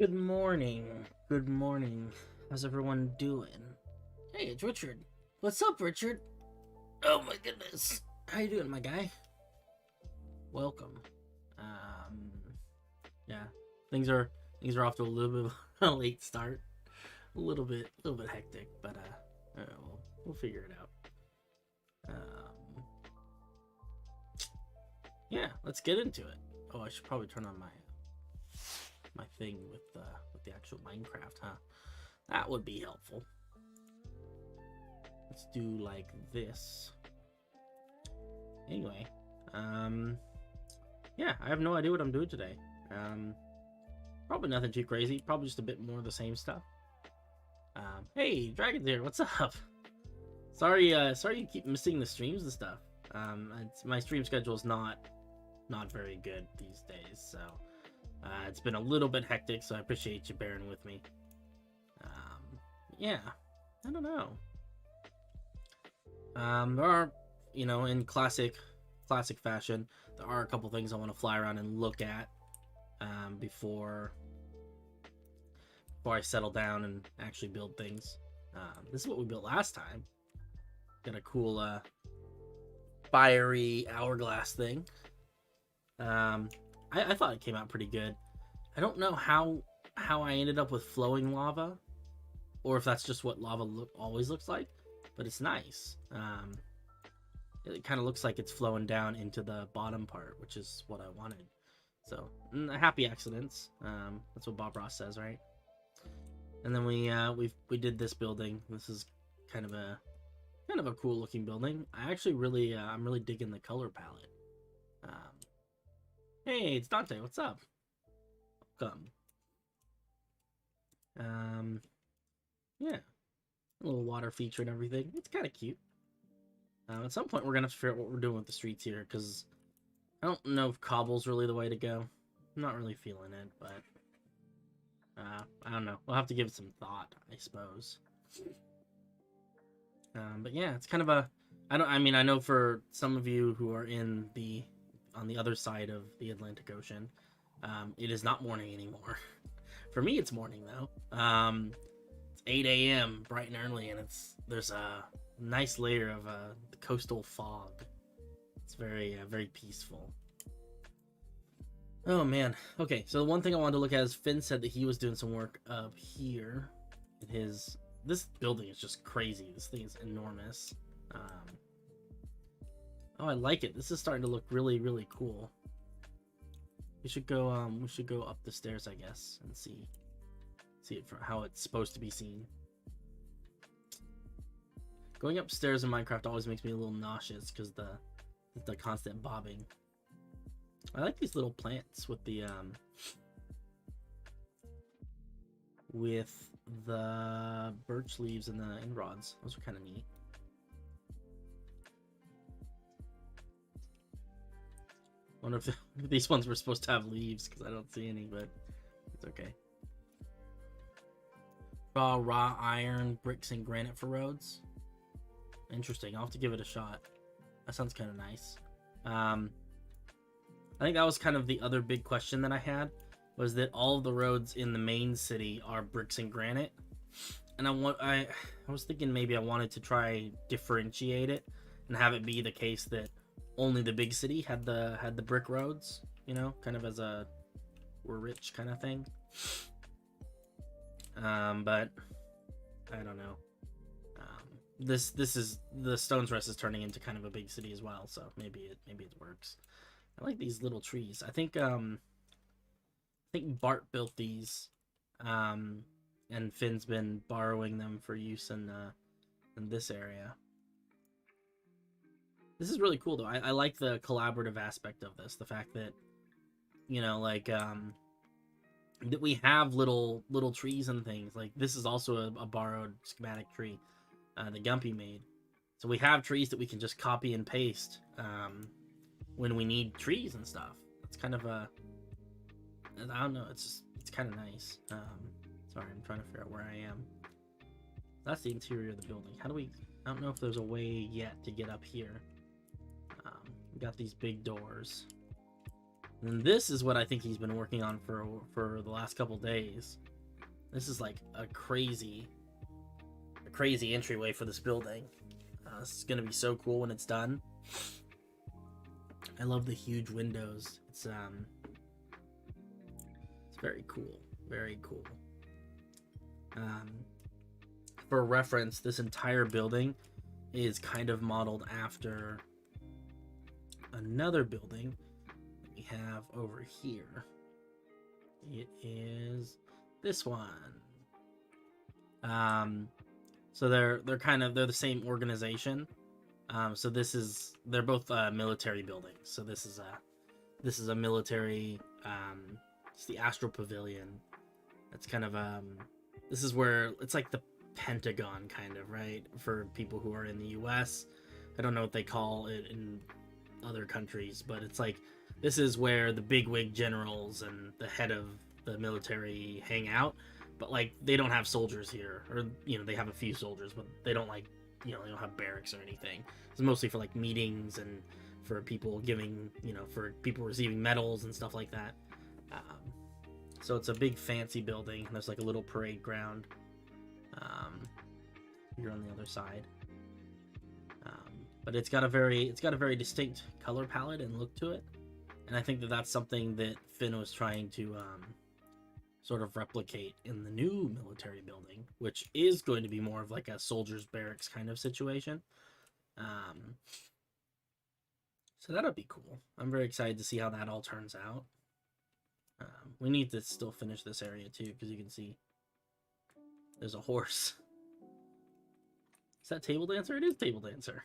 Good morning. Good morning. How's everyone doing? Hey, it's Richard. What's up, Richard? Oh my goodness. How you doing, my guy? Welcome. Yeah, things are off to a little bit of a late start. A little bit hectic, but we'll figure it out. Yeah, let's get into it. Oh, I should probably turn on my thing with the actual Minecraft, huh? That would be helpful. Let's do like this. Anyway, yeah, I have no idea what I'm doing today. Probably nothing too crazy. Probably just a bit more of the same stuff. Hey, Dragon's here. What's up? Sorry you keep missing the streams and stuff. My stream schedule is not very good these days, so it's been a little bit hectic. So I appreciate you bearing with me. Yeah, I don't know. There are, in classic fashion, there are a couple things I want to fly around and look at before I settle down and actually build things. This is what we built last time. Got a cool fiery hourglass thing. I thought it came out pretty good. I don't know how I ended up with flowing lava, or if that's just what lava always looks like, but it's nice. It kind of looks like it's flowing down into the bottom part, which is what I wanted. So happy accidents. That's what Bob Ross says, right? And then we did this building. This is kind of a cool looking building. I actually really I'm really digging the color palette. Hey, it's Dante. What's up? Welcome. Yeah, a little water feature and everything. It's kind of cute. At some point, we're gonna have to figure out what we're doing with the streets here, because I don't know if cobble's really the way to go. I'm not really feeling it, but I don't know. We'll have to give it some thought, I suppose. But yeah, it's kind of a. I know for some of you who are on the other side of the Atlantic Ocean, it is not morning anymore. For me, it's morning though. It's 8 a.m. bright and early, and there's a nice layer of the coastal fog. It's very peaceful. Oh man. Okay, so the one thing I wanted to look at is Finn said that he was doing some work up here. This building is just crazy. This thing is enormous. Oh, I like it. This is starting to look really cool. We should go up the stairs, I guess, and see it for how it's supposed to be seen. Going upstairs in Minecraft always makes me a little nauseous because the constant bobbing. I like these little plants with the birch leaves and the end rods. Those are kind of neat. Wonder if these ones were supposed to have leaves, because I don't see any, but it's okay. Raw iron, bricks, and granite for roads. Interesting. I'll have to give it a shot. That sounds kind of nice. I think that was kind of the other big question that I had, was that all of the roads in the main city are bricks and granite, and I was thinking maybe I wanted to try differentiate it and have it be the case that only the big city had the brick roads, kind of as a we're rich kind of thing. But I don't know. This is the Stone's Rest is turning into kind of a big city as well, so maybe it works. I like these little trees. I think Bart built these, and Finn's been borrowing them for use in this area. This is really cool though. I like the collaborative aspect of this. The fact that, that we have little trees and things. Like this is also a borrowed schematic tree that Gumpy made. So we have trees that we can just copy and paste when we need trees and stuff. It's kind of I don't know. It's kind of nice. Sorry, I'm trying to figure out where I am. That's the interior of the building. I don't know if there's a way yet to get up here. We got these big doors. And this is what I think he's been working on for the last couple days. This is like a crazy entryway for this building. This is gonna be so cool when it's done. I love the huge windows. It's very cool, very cool. For reference, this entire building is kind of modeled after another building that we have over here. It is this one. So they're the same organization. So they're both military buildings. So this is a military. It's the Astral Pavilion. It's kind of this is where it's like the Pentagon, kind of, right? For people who are in the U.S., I don't know what they call it in other countries, but it's like this is where the bigwig generals and the head of the military hang out. But like they don't have soldiers here, or they have a few soldiers, but they don't they don't have barracks or anything. It's mostly for like meetings and for people giving, for people receiving medals and stuff like that. So it's a big fancy building. There's like a little parade ground here on the other side. But it's got a very distinct color palette and look to it, and I think that that's something that Finn was trying to sort of replicate in the new military building, which is going to be more of like a soldier's barracks kind of situation. So that'll be cool. I'm very excited to see how that all turns out. We need to still finish this area too, because you can see there's a horse. Is that Table Dancer? It is Table Dancer.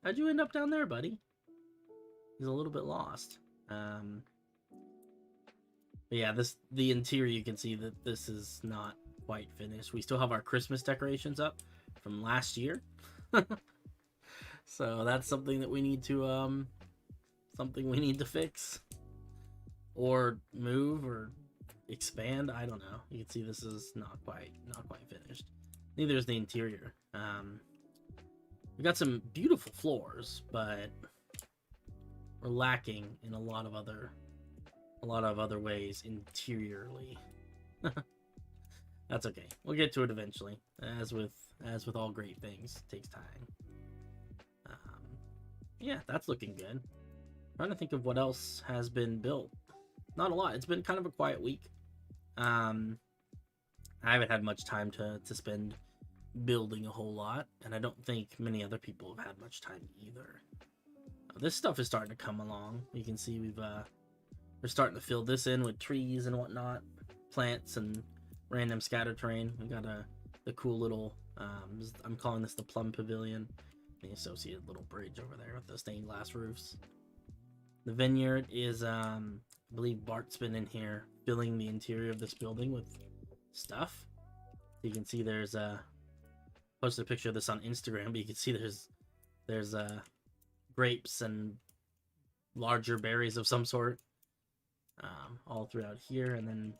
How'd you end up down there, buddy? He's a little bit lost. But yeah, the interior, you can see that this is not quite finished. We still have our Christmas decorations up from last year. So that's something that we need to fix or move or expand. I don't know. You can see this is not quite finished. Neither is the interior. We got some beautiful floors, but we're lacking in a lot of other ways interiorly. That's okay. We'll get to it eventually. As with all great things, it takes time. Yeah, that's looking good. I'm trying to think of what else has been built. Not a lot. It's been kind of a quiet week. I haven't had much time to spend building a whole lot, and I don't think many other people have had much time either. This stuff is starting to come along. You can see we're starting to fill this in with trees and whatnot, plants and random scatter terrain. We got the cool little I'm calling this the Plum Pavilion, the associated little bridge over there with the stained glass roofs. The vineyard is I believe Bart's been in here filling the interior of this building with stuff. You can see there's posted a picture of this on Instagram, but you can see there's grapes and larger berries of some sort all throughout here, and then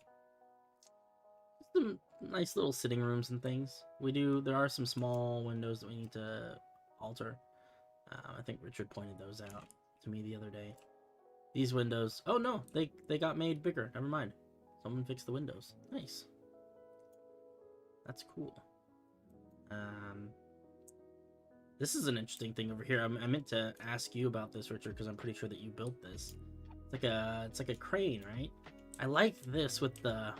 some nice little sitting rooms and things. There are some small windows that we need to alter. I think Richard pointed those out to me the other day. These windows, oh no, they got made bigger. Never mind. Someone fixed the windows. Nice. That's cool. This is an interesting thing over here. I meant to ask you about this, Richard, because I'm pretty sure that you built this. It's like a crane, right? I like this with the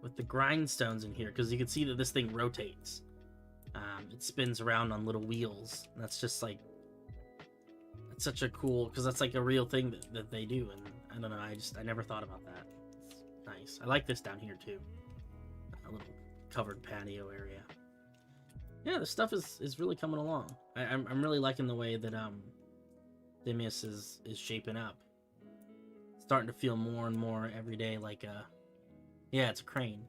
grindstones in here, because you can see that this thing rotates. It spins around on little wheels. And that's just like, it's such a cool, because that's like a real thing that they do, and I don't know, I never thought about that. It's nice. I like this down here too. A little covered patio area. Yeah, the stuff is really coming along. I'm really liking the way that Illias is shaping up. It's starting to feel more and more every day like yeah, it's a crane.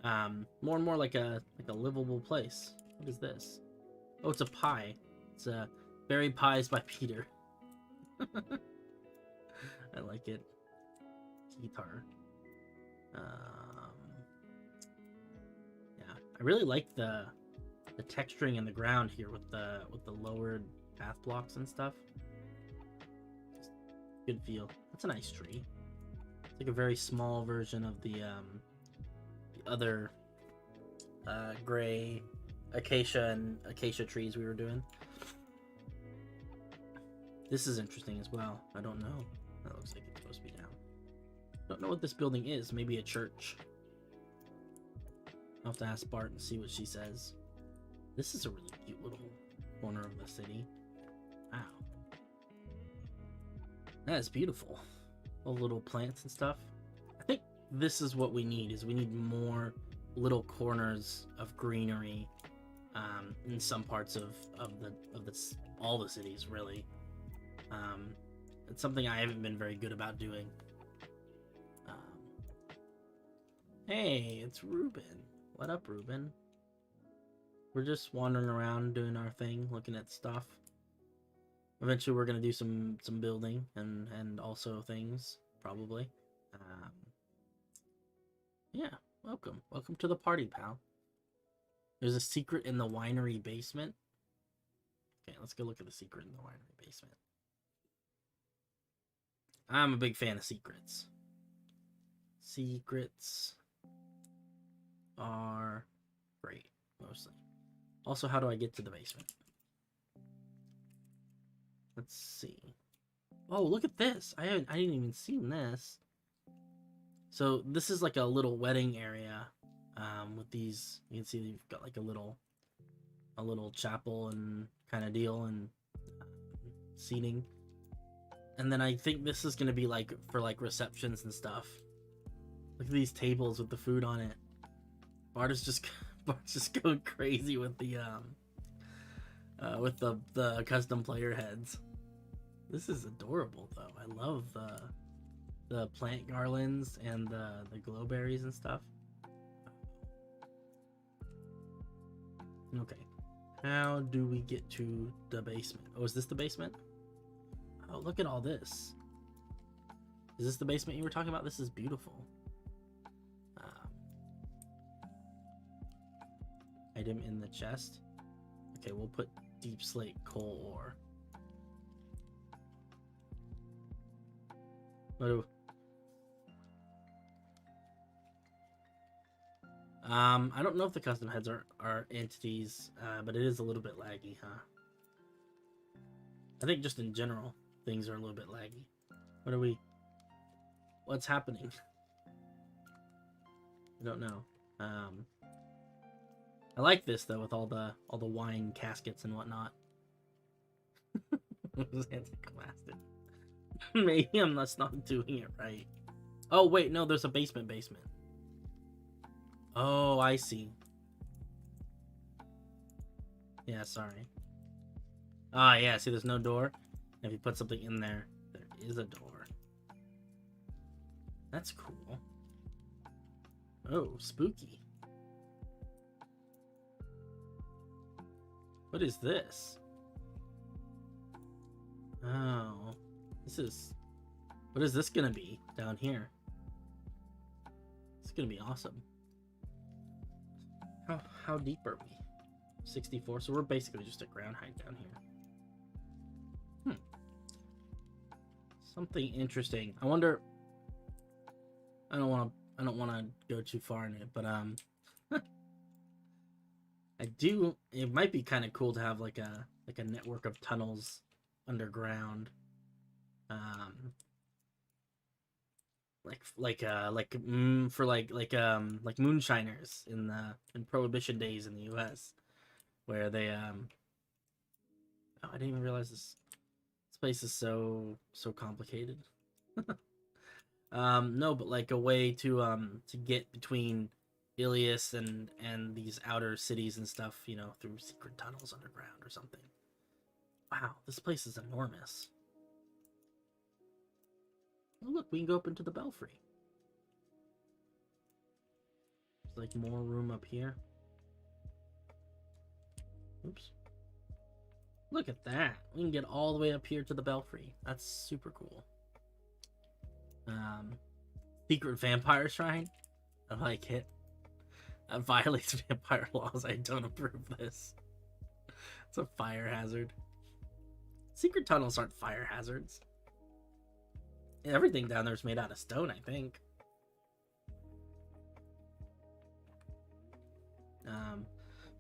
More and more like a livable place. What is this? Oh, it's a pie. It's berry pies by Peter. I like it. Guitar. Yeah, I really like the texturing in the ground here with the lowered path blocks and stuff. Good feel. That's a nice tree. It's like a very small version of the other gray acacia and acacia trees we were doing. This is interesting as well. I don't know. That looks like it's supposed to be down. Don't know what this building is. Maybe a church. I'll have to ask Bart and see what she says. This is a really cute little corner of the city. Wow. That is beautiful. All the little plants and stuff. I think this is what we need, is we need more little corners of greenery in some parts of all the cities, really. It's something I haven't been very good about doing. Hey, it's Ruben. What up, Ruben? We're just wandering around doing our thing, looking at stuff. Eventually we're gonna do some building and also things, probably. Yeah, welcome to the party, pal. There's a secret in the winery basement. Okay, let's go look at the secret in the winery basement. I'm a big fan of secrets. Secrets are great, mostly. Also, how do I get to the basement? Let's see. Oh, look at this. I didn't even seen this. So this is like a little wedding area with these. You can see you've got like a little chapel and kind of deal and seating. And then I think this is gonna be like for like receptions and stuff. Look at these tables with the food on it. Bart's just going crazy with the custom player heads. This is adorable though. I love the plant garlands and the glowberries and stuff. Okay. How do we get to the basement? Oh, is this the basement? Oh, look at all this. Is this the basement you were talking about? This is beautiful. Item in the chest. Okay, we'll put deep slate coal ore. What do... I don't know if the custom heads are entities, but it is a little bit laggy, huh? I think just in general, things are a little bit laggy. What's happening? I don't know. I like this though, with all the wine caskets and whatnot. Maybe I'm not doing it right. Oh wait, no, there's a basement. Oh, I see. Yeah, sorry. Ah, yeah, see, there's no door. If you put something in there, there is a door. That's cool. Oh, spooky. What is this? Oh, what is this gonna be down here? It's gonna be awesome. How deep are we? 64, so we're basically just at ground height down here. Something interesting. I wonder. I don't want to go too far in it, but it might be kind of cool to have like a network of tunnels underground, like moonshiners in Prohibition days in the U.S., where they oh, I didn't even realize this place is so complicated. No, but like a way to get between Illias and these outer cities and stuff, you know, through secret tunnels underground or something. Wow, this place is enormous. Oh, look, we can go up into the belfry. There's like more room up here. Oops. Look at that. We can get all the way up here to the belfry. That's super cool. Secret vampire shrine. I like it. That violates vampire laws. I don't approve this. It's a fire hazard. Secret tunnels aren't fire hazards. Everything down there is made out of stone, I think.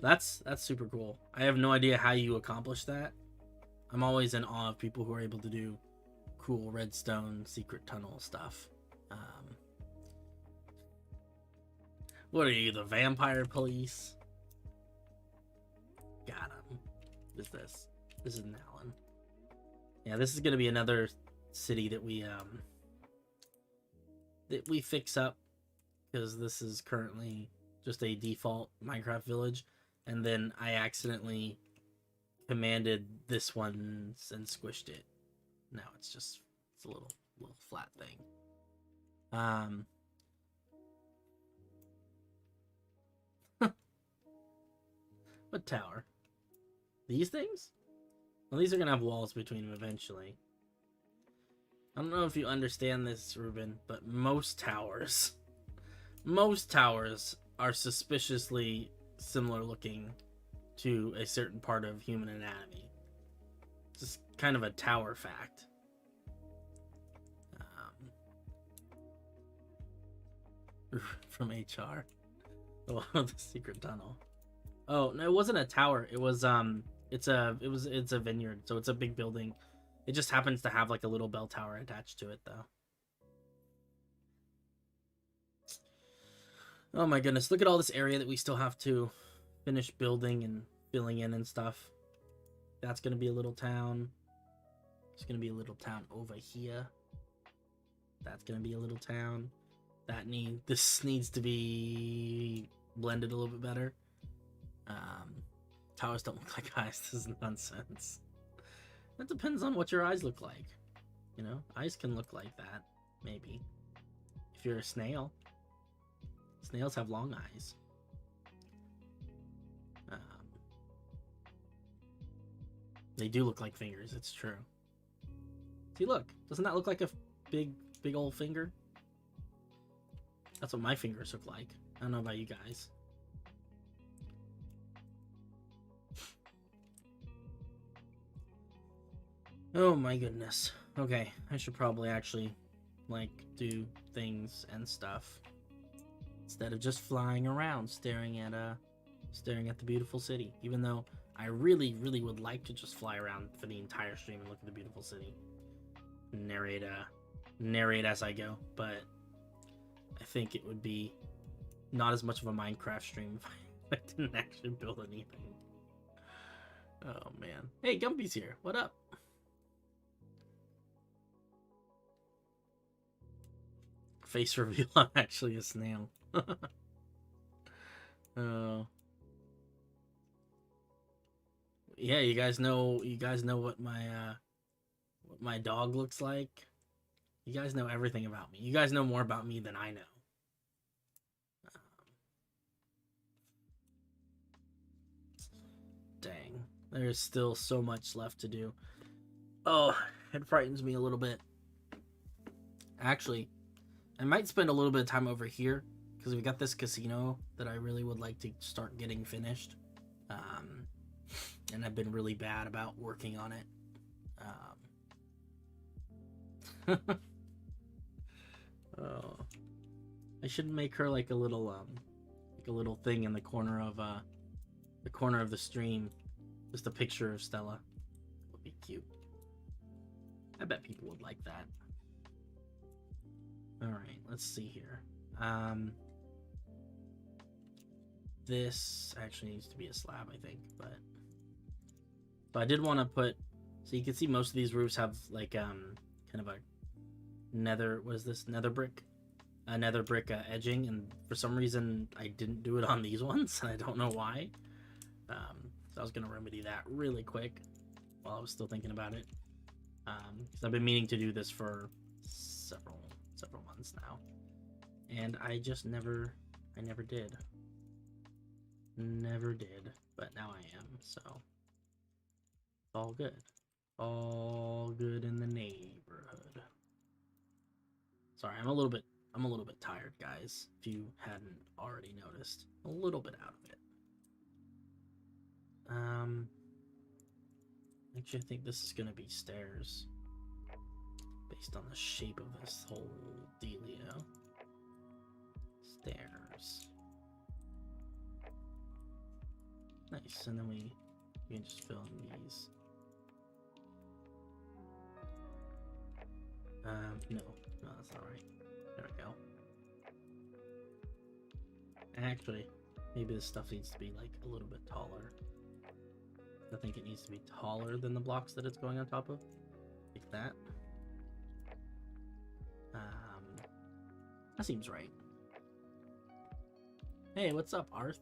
That's super cool. I have no idea how you accomplish that. I'm always in awe of people who are able to do cool redstone secret tunnel stuff. What are you, the vampire police? Got him. What is this? This is Nallen. Yeah, this is gonna be another city that we fix up, because this is currently just a default Minecraft village, and then I accidentally commanded this one and squished it. Now it's a little flat thing. What tower? These things? Well, these are gonna have walls between them eventually. I don't know if you understand this, Ruben, but most towers are suspiciously similar looking to a certain part of human anatomy. Just kind of a tower fact. From HR. Oh, the secret tunnel. Oh no, it wasn't a tower. It was it's a vineyard, so it's a big building. It just happens to have like a little bell tower attached to it, though. Oh my goodness, look at all this area that we still have to finish building and filling in and stuff. That's gonna be a little town. It's gonna be a little town over here. That's gonna be a little town. This needs to be blended a little bit better. Towers don't look like eyes. This is nonsense. That depends on what your eyes look like. You know, eyes can look like that, maybe. If you're a snail. Snails have long eyes. They do look like fingers, it's true. See, look. Doesn't that look like a big old finger? That's what my fingers look like. I don't know about you guys. Oh my goodness. Okay, I should probably actually, like, do things and stuff instead of just flying around staring at the beautiful city. Even though I really would like to just fly around for the entire stream and look at the beautiful city, narrate as I go. But I think it would be not as much of a Minecraft stream if I didn't actually build anything. Oh man. Hey, Gumpy's here. What up? Face reveal, I'm actually a snail. Oh. Yeah, you guys know what my dog looks like. You guys know everything about me. You guys know more about me than I know. Dang. There's still so much left to do. Oh, it frightens me a little bit. Actually, I might spend a little bit of time over here because we got this casino that I really would like to start getting finished. And I've been really bad about working on it. Oh, I should make her like a little thing in the corner of the stream, just a picture of Stella. Would be cute. I bet people would like that. All right, let's see here. This actually needs to be a slab, I think, but I did want to put, so you can see most of these roofs have like kind of a nether brick edging, and for some reason I didn't do it on these ones, and I don't know why. So I was gonna remedy that really quick while I was still thinking about it, because I've been meaning to do this for several months now, and I never did, but now I am, so all good in the neighborhood. Sorry, I'm a little bit tired, guys, if you hadn't already noticed. A little bit out of it. Actually, I think this is gonna be stairs, fixed on the shape of this whole dealio. Stairs. Nice, and then we can just fill in these. No, that's not right. There we go. Actually, maybe this stuff needs to be like a little bit taller. I think it needs to be taller than the blocks that it's going on top of. Like that. That seems right. Hey, what's up, Arth?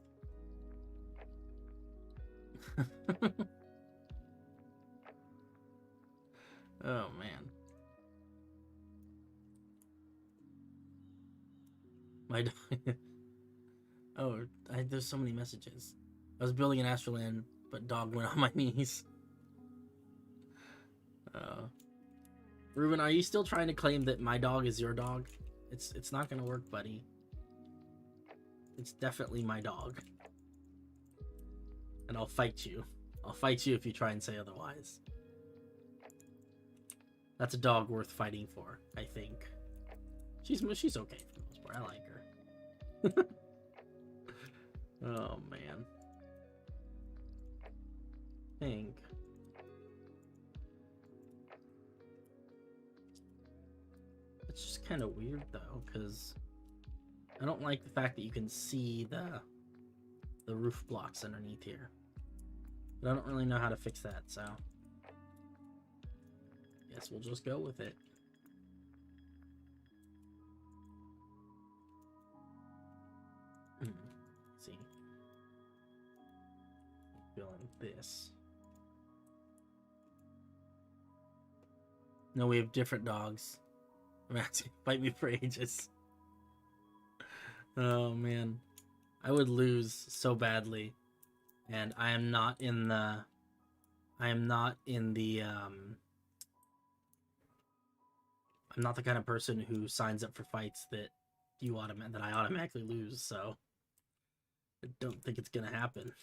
Oh, man. My dog. Oh, there's so many messages. I was building an Astroland, but dog went on my knees. Ruben, are you still trying to claim that my dog is your dog? It's not gonna work, buddy. It's definitely my dog. And I'll fight you. I'll fight you if you try and say otherwise. That's a dog worth fighting for, I think. She's okay for the most part. I like her. Oh, man. Think. It's just kind of weird, though, because I don't like the fact that you can see the roof blocks underneath here. But I don't really know how to fix that, so guess we'll just go with it. Let's see. Feeling this. No, we have different dogs. Maxie, fight me for ages. Oh man, I would lose so badly, and I am not in the. I'm not the kind of person who signs up for fights that I automatically lose. So I don't think it's gonna happen.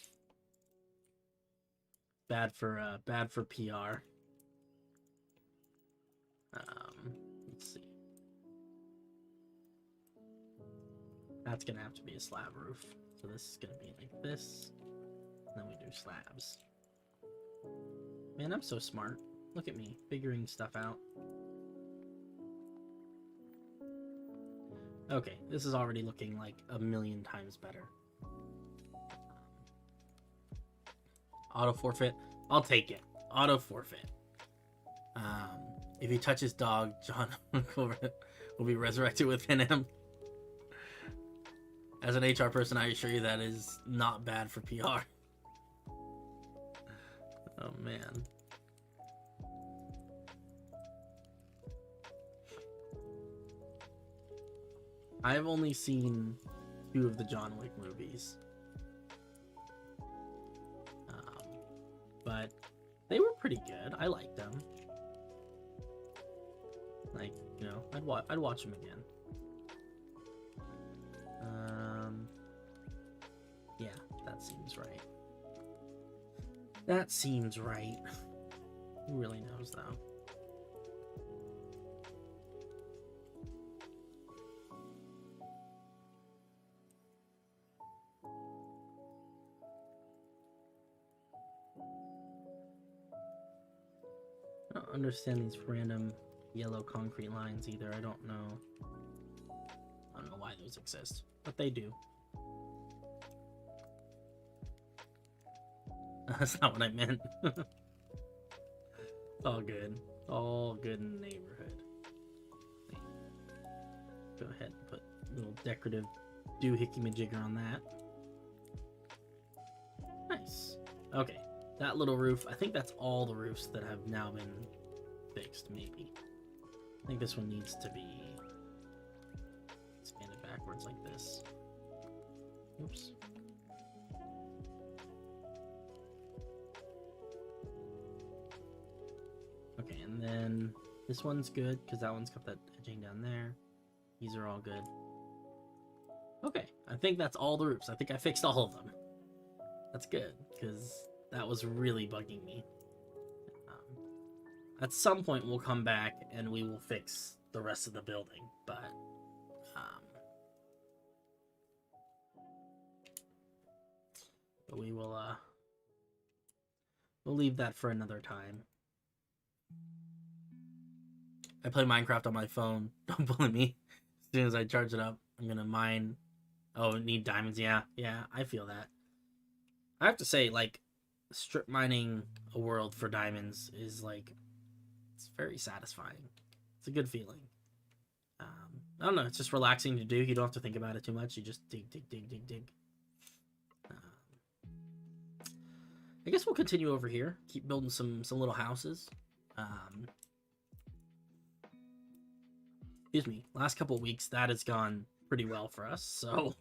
Bad for PR. Let's see. That's gonna have to be a slab roof. So this is gonna be like this. And then we do slabs. Man, I'm so smart. Look at me, figuring stuff out. Okay, this is already looking like a million times better. Auto forfeit. I'll take it. Auto forfeit. If he touches dog, John will be resurrected within him. As an HR person, I assure you that is not bad for PR. Oh, man. I've only seen 2 of the John Wick movies. But they were pretty good. I liked them. Like, you know, I'd watch them again. Yeah, that seems right. That seems right. Who really knows, though? I don't understand these random yellow concrete lines either. I don't know why those exist, but they do. That's not what I meant. All good. All good in the neighborhood. Go ahead and put a little decorative doohickey-majigger on that. Nice. Okay. That little roof, I think that's all the roofs that have now been fixed, maybe. I think this one needs to be expanded backwards like this. Oops. Okay, and then this one's good because that one's got that edging down there. These are all good. Okay, I think that's all the roofs. I think I fixed all of them. That's good because that was really bugging me. at some point we'll come back and we will fix the rest of the building, but we will we'll leave that for another time. I play Minecraft on my phone. Don't bully me. As soon as I charge it up, I'm gonna mine. Oh, need diamonds. Yeah, I feel that. I have to say, like, strip mining a world for diamonds is like, it's very satisfying. It's a good feeling. I don't know. It's just relaxing to do. You don't have to think about it too much. You just dig. I guess we'll continue over here. Keep building some little houses. Excuse me. Last couple of weeks, that has gone pretty well for us. So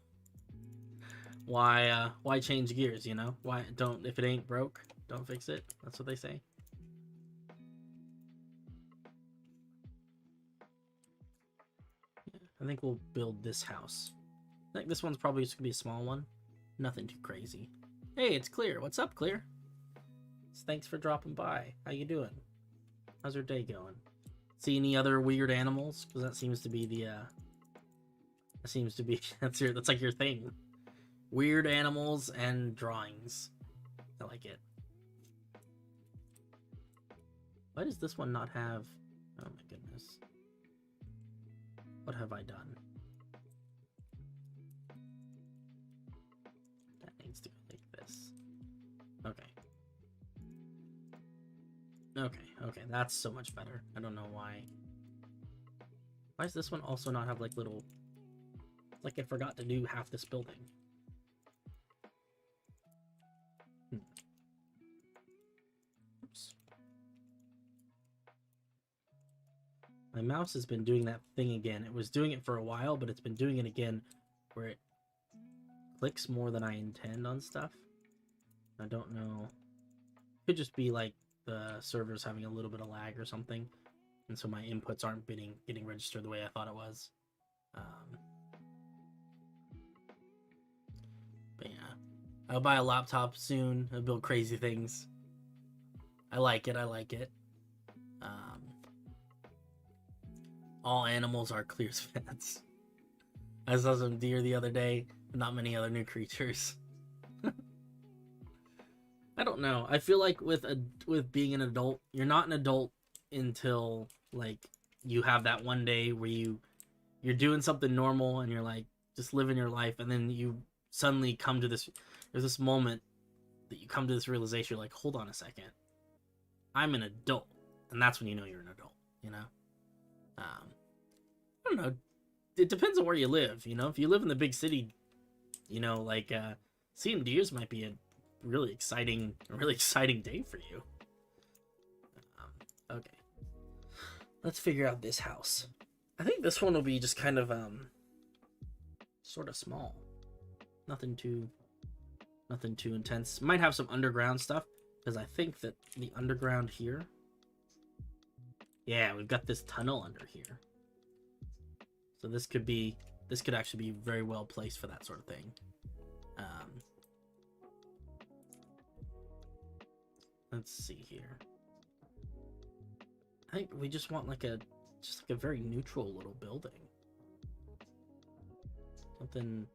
why change gears? You know, why don't, if it ain't broke, don't fix it. That's what they say. I think we'll build this house. I think this one's probably just gonna be a small one. Nothing too crazy. Hey, it's Clear. What's up, Clear? Thanks for dropping by. How you doing? How's your day going? See any other weird animals? Because that seems to be the that's like your thing. Weird animals and drawings. I like it. Why does this one not have... Oh my goodness. What have I done? That needs to go like this. Okay. Okay, that's so much better. I don't know why. Why does this one also not have like little... Like I forgot to do half this building. Oops. My mouse has been doing that thing again. It was doing it for a while, but it's been doing it again where it clicks more than I intend on stuff. I don't know. Could just be like the server's having a little bit of lag or something, and so my inputs aren't getting registered the way I thought it was. But yeah, I'll buy a laptop soon. I'll build crazy things. I like it. All animals are Clear's fans. I saw some deer the other day, but not many other new creatures. I don't know. I feel like with being an adult, you're not an adult until like you have that one day where you're doing something normal and you're like just living your life, and then you suddenly come to this. There's this moment that you come to this realization. You're like, hold on a second, I'm an adult, and that's when you know you're an adult. You know. I don't know. It depends on where you live. You know, if you live in the big city, you know, like seeing deers might be a really exciting day for you. Okay, let's figure out this house. I think this one will be just kind of sort of small. Nothing too intense. Might have some underground stuff because I think that the underground here. Yeah, we've got this tunnel under here. So this could actually be very well placed for that sort of thing. Let's see here. I think we just want like a very neutral little building. Something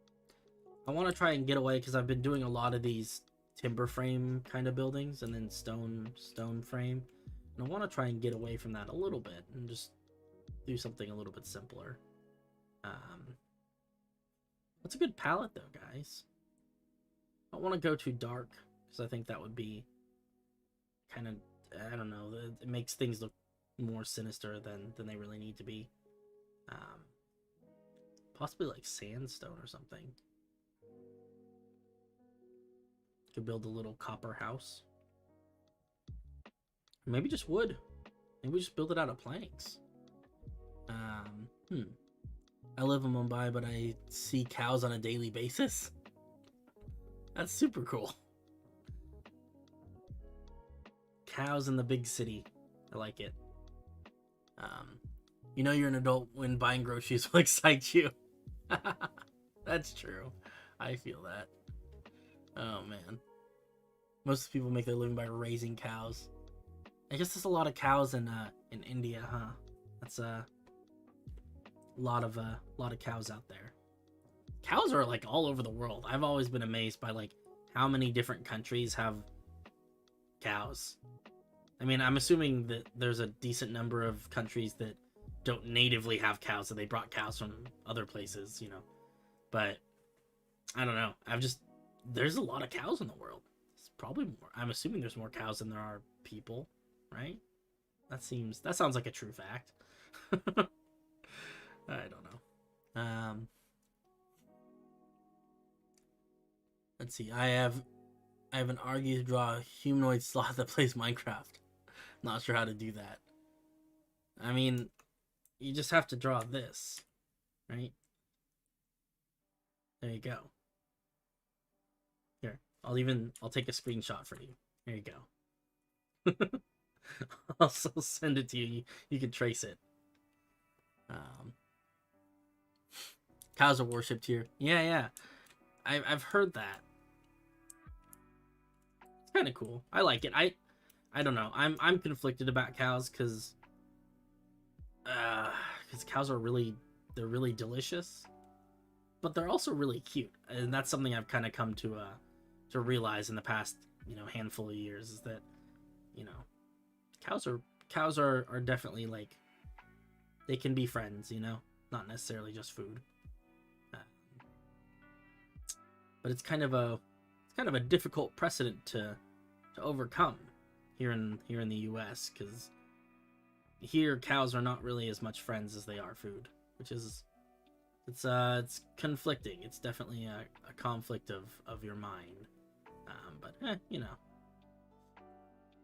I want to try and get away, because I've been doing a lot of these timber frame kind of buildings and then stone frame. And I want to try and get away from that a little bit and just do something a little bit simpler. That's a good palette though, guys. I don't want to go too dark because I think that would be kind of, I don't know, it makes things look more sinister than they really need to be. Possibly like sandstone or something. Could build a little copper house. Maybe just wood. Maybe we just build it out of planks. I live in Mumbai, but I see cows on a daily basis. That's super cool. Cows in the big city. I like it. You know you're an adult when buying groceries will excite you. That's true. I feel that. Oh man. Most people make their living by raising cows. I guess there's a lot of cows in India, huh? That's a lot of cows out there. Cows are like all over the world. I've always been amazed by like how many different countries have cows. I mean, I'm assuming that there's a decent number of countries that don't natively have cows, so they brought cows from other places, you know. But I don't know. There's a lot of cows in the world. It's probably more. I'm assuming there's more cows than there are people, right? That sounds like a true fact. I don't know. Let's see. I have an argue to draw a humanoid sloth that plays Minecraft. Not sure how to do that. I mean, you just have to draw this, right? There you go. Here, I'll take a screenshot for you. There you go. I'll also send it to you. You can trace it. Cows are worshipped here. Yeah. I've heard that. It's kind of cool. I like it. I don't know. I'm conflicted about cows because cows are really delicious, but they're also really cute, and that's something I've kind of come to realize in the past handful of years, is that cows are definitely like, they can be friends, not necessarily just food. But it's kind of a difficult precedent to overcome here in the US, because here cows are not really as much friends as they are food, which is it's conflicting. It's definitely a conflict of your mind. But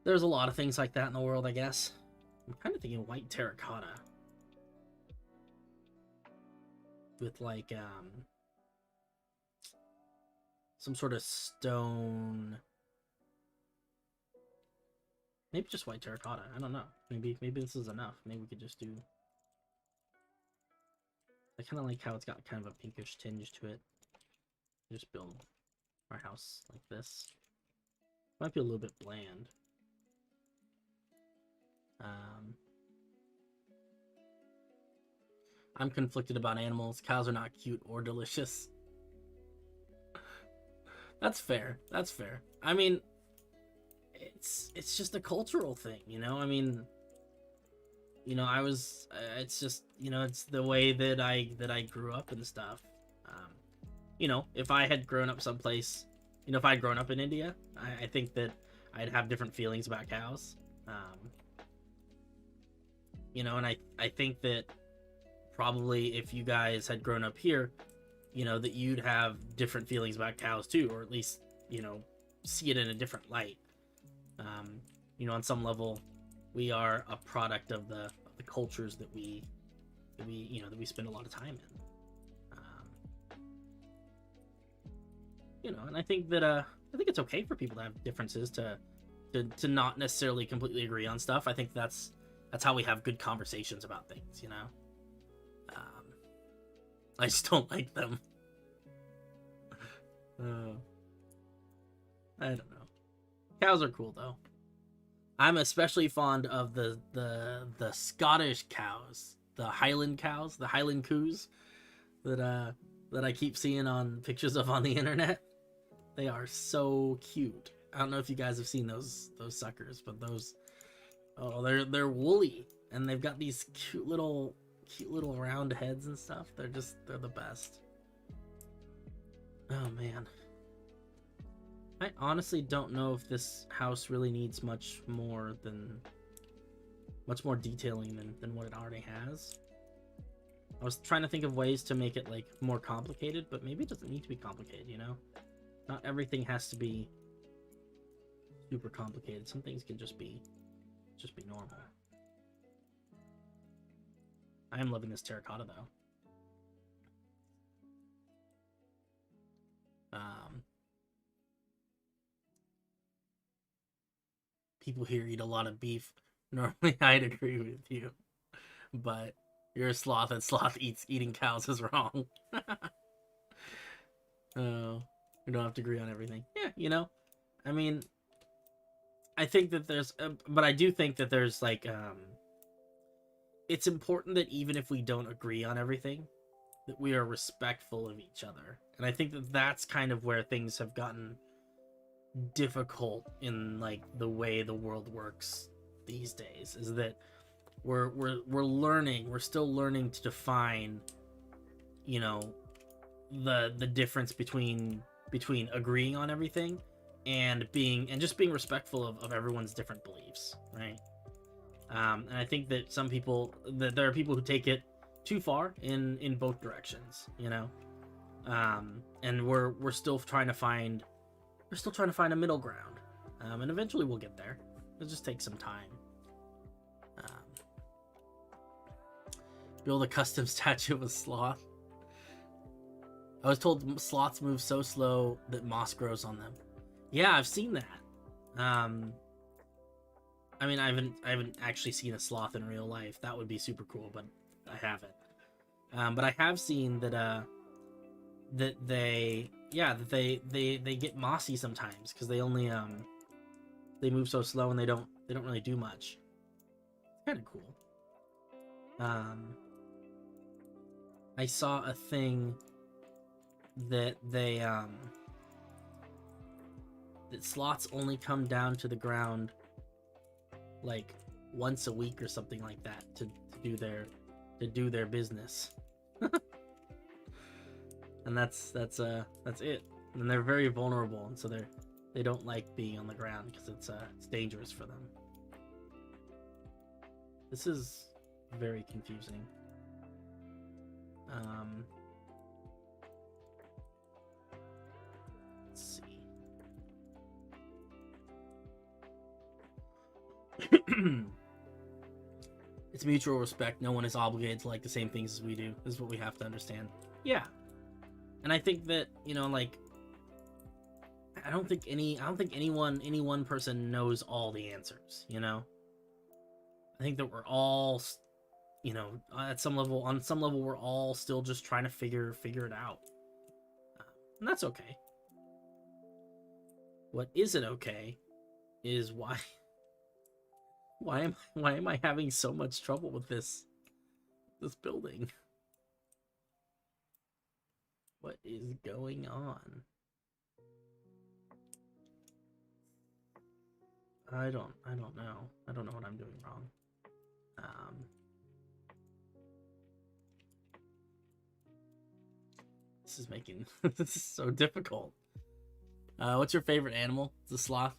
there's a lot of things like that in the world, I guess. I'm kind of thinking white terracotta with like some sort of stone. Maybe just white terracotta. I don't know. Maybe this is enough. Maybe we could just do. I kind of like how it's got kind of a pinkish tinge to it. Just build our house like this. Might be a little bit bland. I'm conflicted about animals. Cows are not cute or delicious. That's fair. I mean, it's just a cultural thing, I mean, it's just, it's the way that I grew up and stuff. If I had grown up someplace, if I'd grown up in India, I think that I'd have different feelings about cows. And I think that probably if you guys had grown up here, that you'd have different feelings about cows too, or at least, see it in a different light. On some level, we are a product of the cultures that we spend a lot of time in. And I think that I think it's okay for people to have differences, to not necessarily completely agree on stuff. I think that's how we have good conversations about things. I just don't like them. I don't know. Cows are cool though. I'm especially fond of the Scottish cows, the Highland cows, the Highland coos that I keep seeing on pictures of on the internet. They are so cute. I don't know if you guys have seen those suckers, but they're woolly, and they've got these cute little round heads and stuff. They're the best. Oh man. I honestly don't know if this house really needs much more detailing than what it already has. I was trying to think of ways to make it like more complicated, but maybe it doesn't need to be complicated, Not everything has to be super complicated. Some things can just be normal. I am loving this terracotta though. People here eat a lot of beef. Normally I'd agree with you, but you're a sloth, and sloth eating cows is wrong. Oh, we don't have to agree on everything. Yeah, I mean, I think that there's, but I do think that there's like, it's important that even if we don't agree on everything, that we are respectful of each other. And I think that that's kind of where things have gotten difficult in like the way the world works these days, is that we're learning, we're still learning to define, you know, the difference between agreeing on everything and just being respectful of everyone's different beliefs, right? And I think that there are people who take it too far in both directions, you know. And we're still trying to find a middle ground, and eventually we'll get there. It'll just take some time. Build a custom statue of a sloth. I was told sloths move so slow that moss grows on them. Yeah, I've seen that. I mean, I haven't actually seen a sloth in real life. That would be super cool, but I haven't. But I have seen that they get mossy sometimes because they only they move so slow and they don't really do much. It's kind of cool. I saw a thing that that sloths only come down to the ground like once a week or something like that to do their business. And that's it. And they're very vulnerable, and so they don't like being on the ground because it's dangerous for them. This is very confusing. Let's see. It's mutual respect. No one is obligated to like the same things as we do. This is what we have to understand. Yeah. And I think that, you know, like, I don't think any one person knows all the answers, you know? I think that we're all, you know, on some level, we're all still just trying to figure it out. And that's okay. What isn't okay is why am I having so much trouble with this building? What is going on? I don't know. I don't know what I'm doing wrong. This is making this is so difficult. What's your favorite animal? It's a sloth.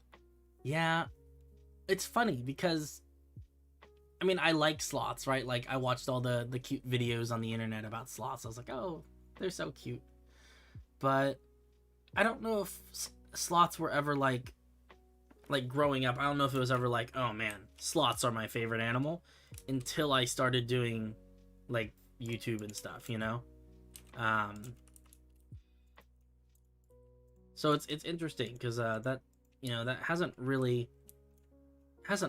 Yeah, it's funny because, I mean, I like sloths, right? Like, I watched all the cute videos on the internet about sloths. I was like, oh, they're so cute. But I don't know if sloths were ever like growing up. I don't know if it was ever like, oh man, sloths are my favorite animal, until I started doing like YouTube and stuff, you know. So it's interesting because that, you know, that hasn't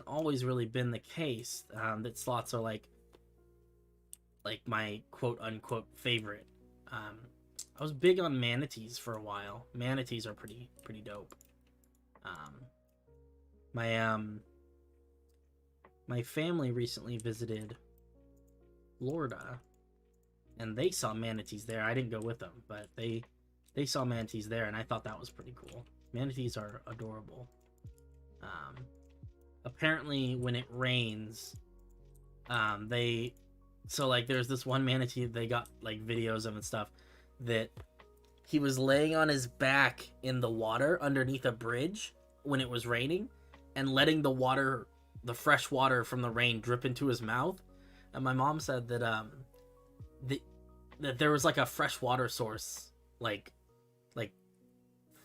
always really been the case, that sloths are like my quote unquote favorite. I was big on manatees for a while. Manatees are pretty dope. My family recently visited Florida, and they saw manatees there. I didn't go with them, but they saw manatees there, and I thought that was pretty cool. Manatees are adorable. Apparently, when it rains, so like there's this one manatee they got like videos of and stuff, that he was laying on his back in the water underneath a bridge when it was raining, and letting the fresh water from the rain drip into his mouth. And my mom said that that there was like a fresh water source like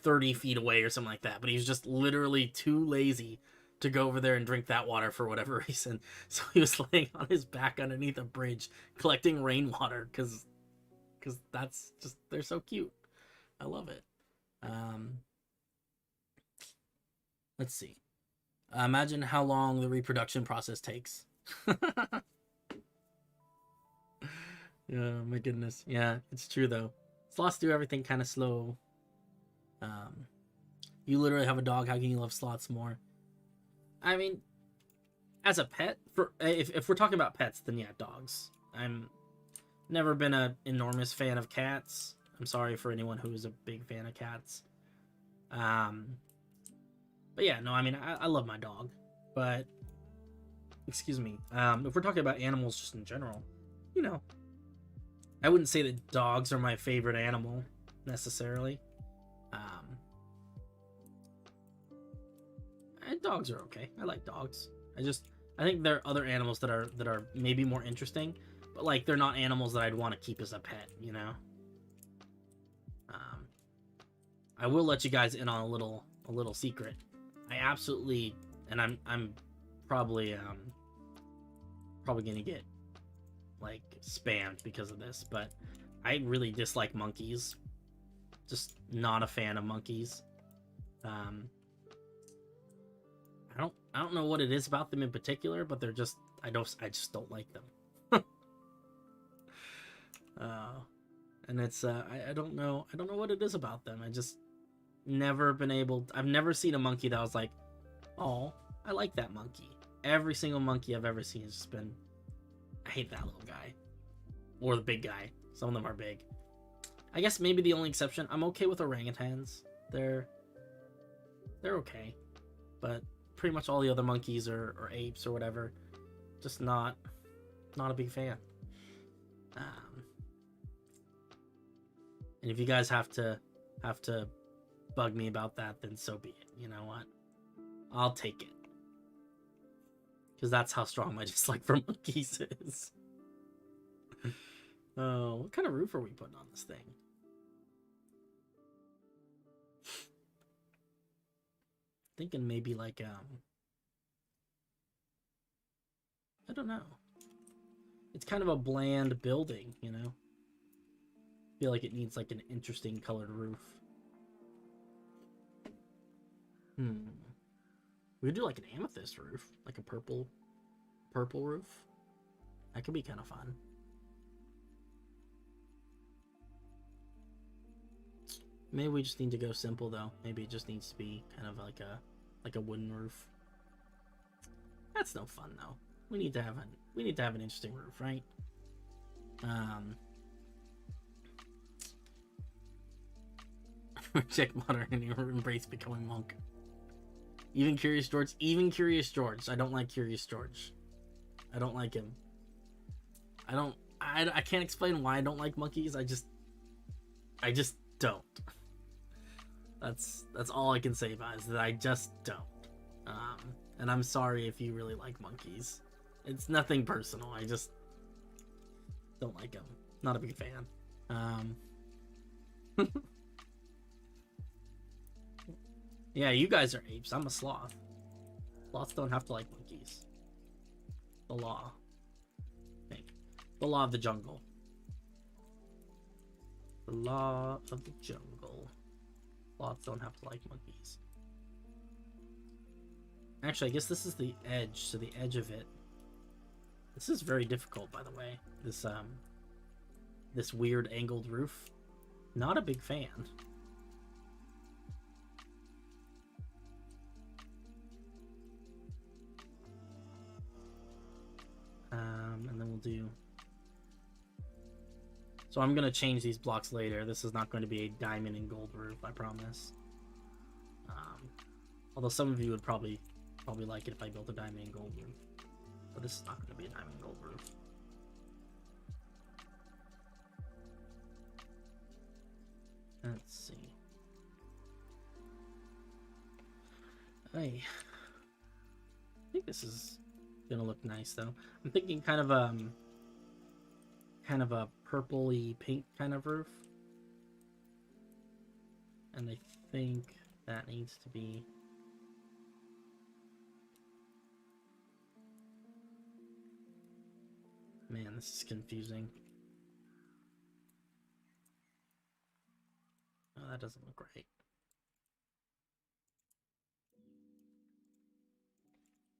30 feet away or something like that, but he was just literally too lazy to go over there and drink that water for whatever reason. So he was laying on his back underneath a bridge collecting rainwater because that's just, they're so cute. I love it. Let's see. Imagine how long the reproduction process takes. Yeah, my goodness. Yeah, it's true though. Sloths do everything kind of slow. You literally have a dog. How can you love sloths more? I mean, as a pet, for if we're talking about pets, then yeah, dogs. I'm never been an enormous fan of cats. I'm sorry for anyone who is a big fan of cats. Um, but yeah, no, I mean, I love my dog, but excuse me. If we're talking about animals just in general, you know, I wouldn't say that dogs are my favorite animal necessarily. And dogs are okay. I like dogs. I think there are other animals that are maybe more interesting, but like they're not animals that I'd want to keep as a pet, you know. I will let you guys in on a little secret. I absolutely, and I'm probably probably gonna get like spammed because of this, but I really dislike monkeys. Just not a fan of monkeys. I don't know what it is about them in particular, but they're just I just don't like them. And it's I don't know what it is about them. I just never been able. I've never seen a monkey that was like, oh, I like that monkey. Every single monkey I've ever seen has just been, I hate that little guy, or the big guy. Some of them are big. I guess maybe the only exception, I'm okay with orangutans. They're okay, but pretty much all the other monkeys or apes or whatever, just not a big fan. And if you guys have to bug me about that, then so be it. You know what? I'll take it, because that's how strong my dislike for monkeys is. Oh, what kind of roof are we putting on this thing? Thinking maybe like I don't know. It's kind of a bland building, you know. I feel like it needs like an interesting colored roof. We could do like an amethyst roof, like a purple roof. That could be kind of fun. Maybe we just need to go simple though. Maybe it just needs to be kind of like a wooden roof. That's no fun though. We need to have an interesting roof, right? Check modern and embrace becoming monk. Even Curious George. I don't like Curious George. I don't like him. I can't explain why I don't like monkeys. I just don't. That's all I can say about it, is that I just don't. And I'm sorry if you really like monkeys. It's nothing personal. I just don't like them. Not a big fan. Yeah, you guys are apes. I'm a sloth. Sloths don't have to like monkeys. The law. The law of the jungle. The law of the jungle. Sloths don't have to like monkeys. Actually, I guess this is the edge, so the edge of it. This is very difficult, by the way. This weird angled roof. Not a big fan. And then we'll do. So I'm gonna change these blocks later. This is not going to be a diamond and gold roof, I promise. Although some of you would probably like it if I built a diamond and gold roof. But this is not going to be a diamond and gold roof. Let's see. I think this is gonna look nice though. I'm thinking kind of a purpley pink kind of roof. And I think that needs to be. Man, this is confusing. Oh, that doesn't look right.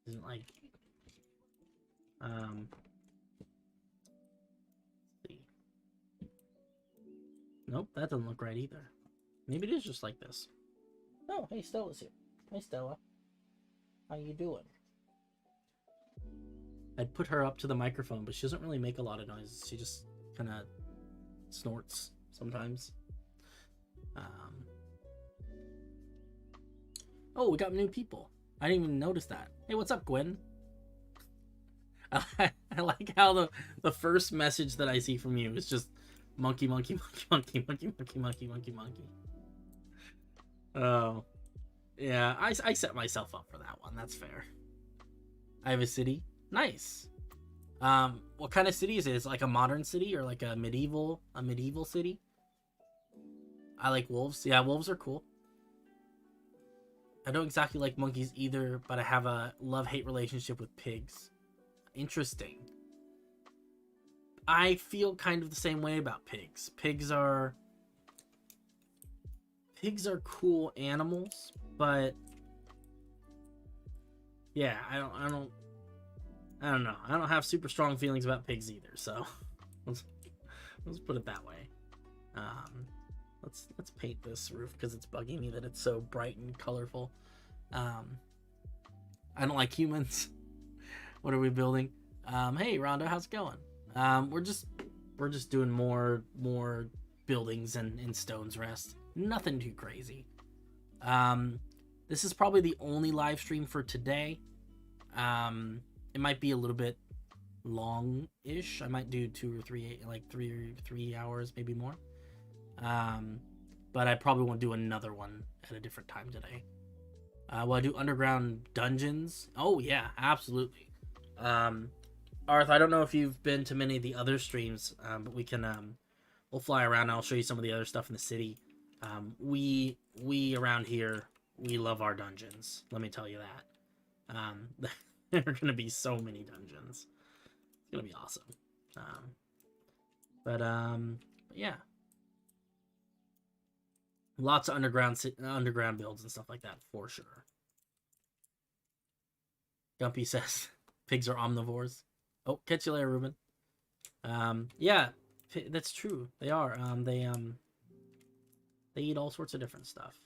Isn't like let's see. Nope, that doesn't look right either. Maybe it is just like this. Oh, hey, Stella's here. Hey, Stella. How you doing? I'd put her up to the microphone, but she doesn't really make a lot of noises. She just kind of snorts sometimes. Oh, we got new people. I didn't even notice that. Hey, what's up, Gwen? I like how the first message that I see from you is just monkey, monkey, monkey, monkey, monkey, monkey, monkey, monkey, monkey. Oh, yeah. I set myself up for that one. That's fair. I have a city. Nice. What kind of city is it? Is it like a modern city or like a medieval city? I like wolves. Yeah, wolves are cool. I don't exactly like monkeys either, but I have a love-hate relationship with pigs. Interesting. I feel kind of the same way about pigs. Pigs are cool animals, but yeah, I don't know. I don't have super strong feelings about pigs either, so let's put it that way. Let's paint this roof because it's bugging me that it's so bright and colorful. I don't like humans. What are we building? Hey Rhonda, how's it going? We're just doing more buildings in Stone's Rest. Nothing too crazy. This is probably the only live stream for today. It might be a little bit long-ish. I might do 2 or 3, like 3 hours, maybe more. But I probably won't do another one at a different time today. Will I do underground dungeons? Oh yeah, absolutely. Arth, I don't know if you've been to many of the other streams, but we can we'll fly around and I'll show you some of the other stuff in the city. We around here, we love our dungeons. Let me tell you that. There are gonna be so many dungeons. It's gonna be awesome. But yeah, lots of underground builds and stuff like that for sure. Gumpy says pigs are omnivores. Oh, catch you later, Ruben. Yeah, that's true. They are. They eat all sorts of different stuff.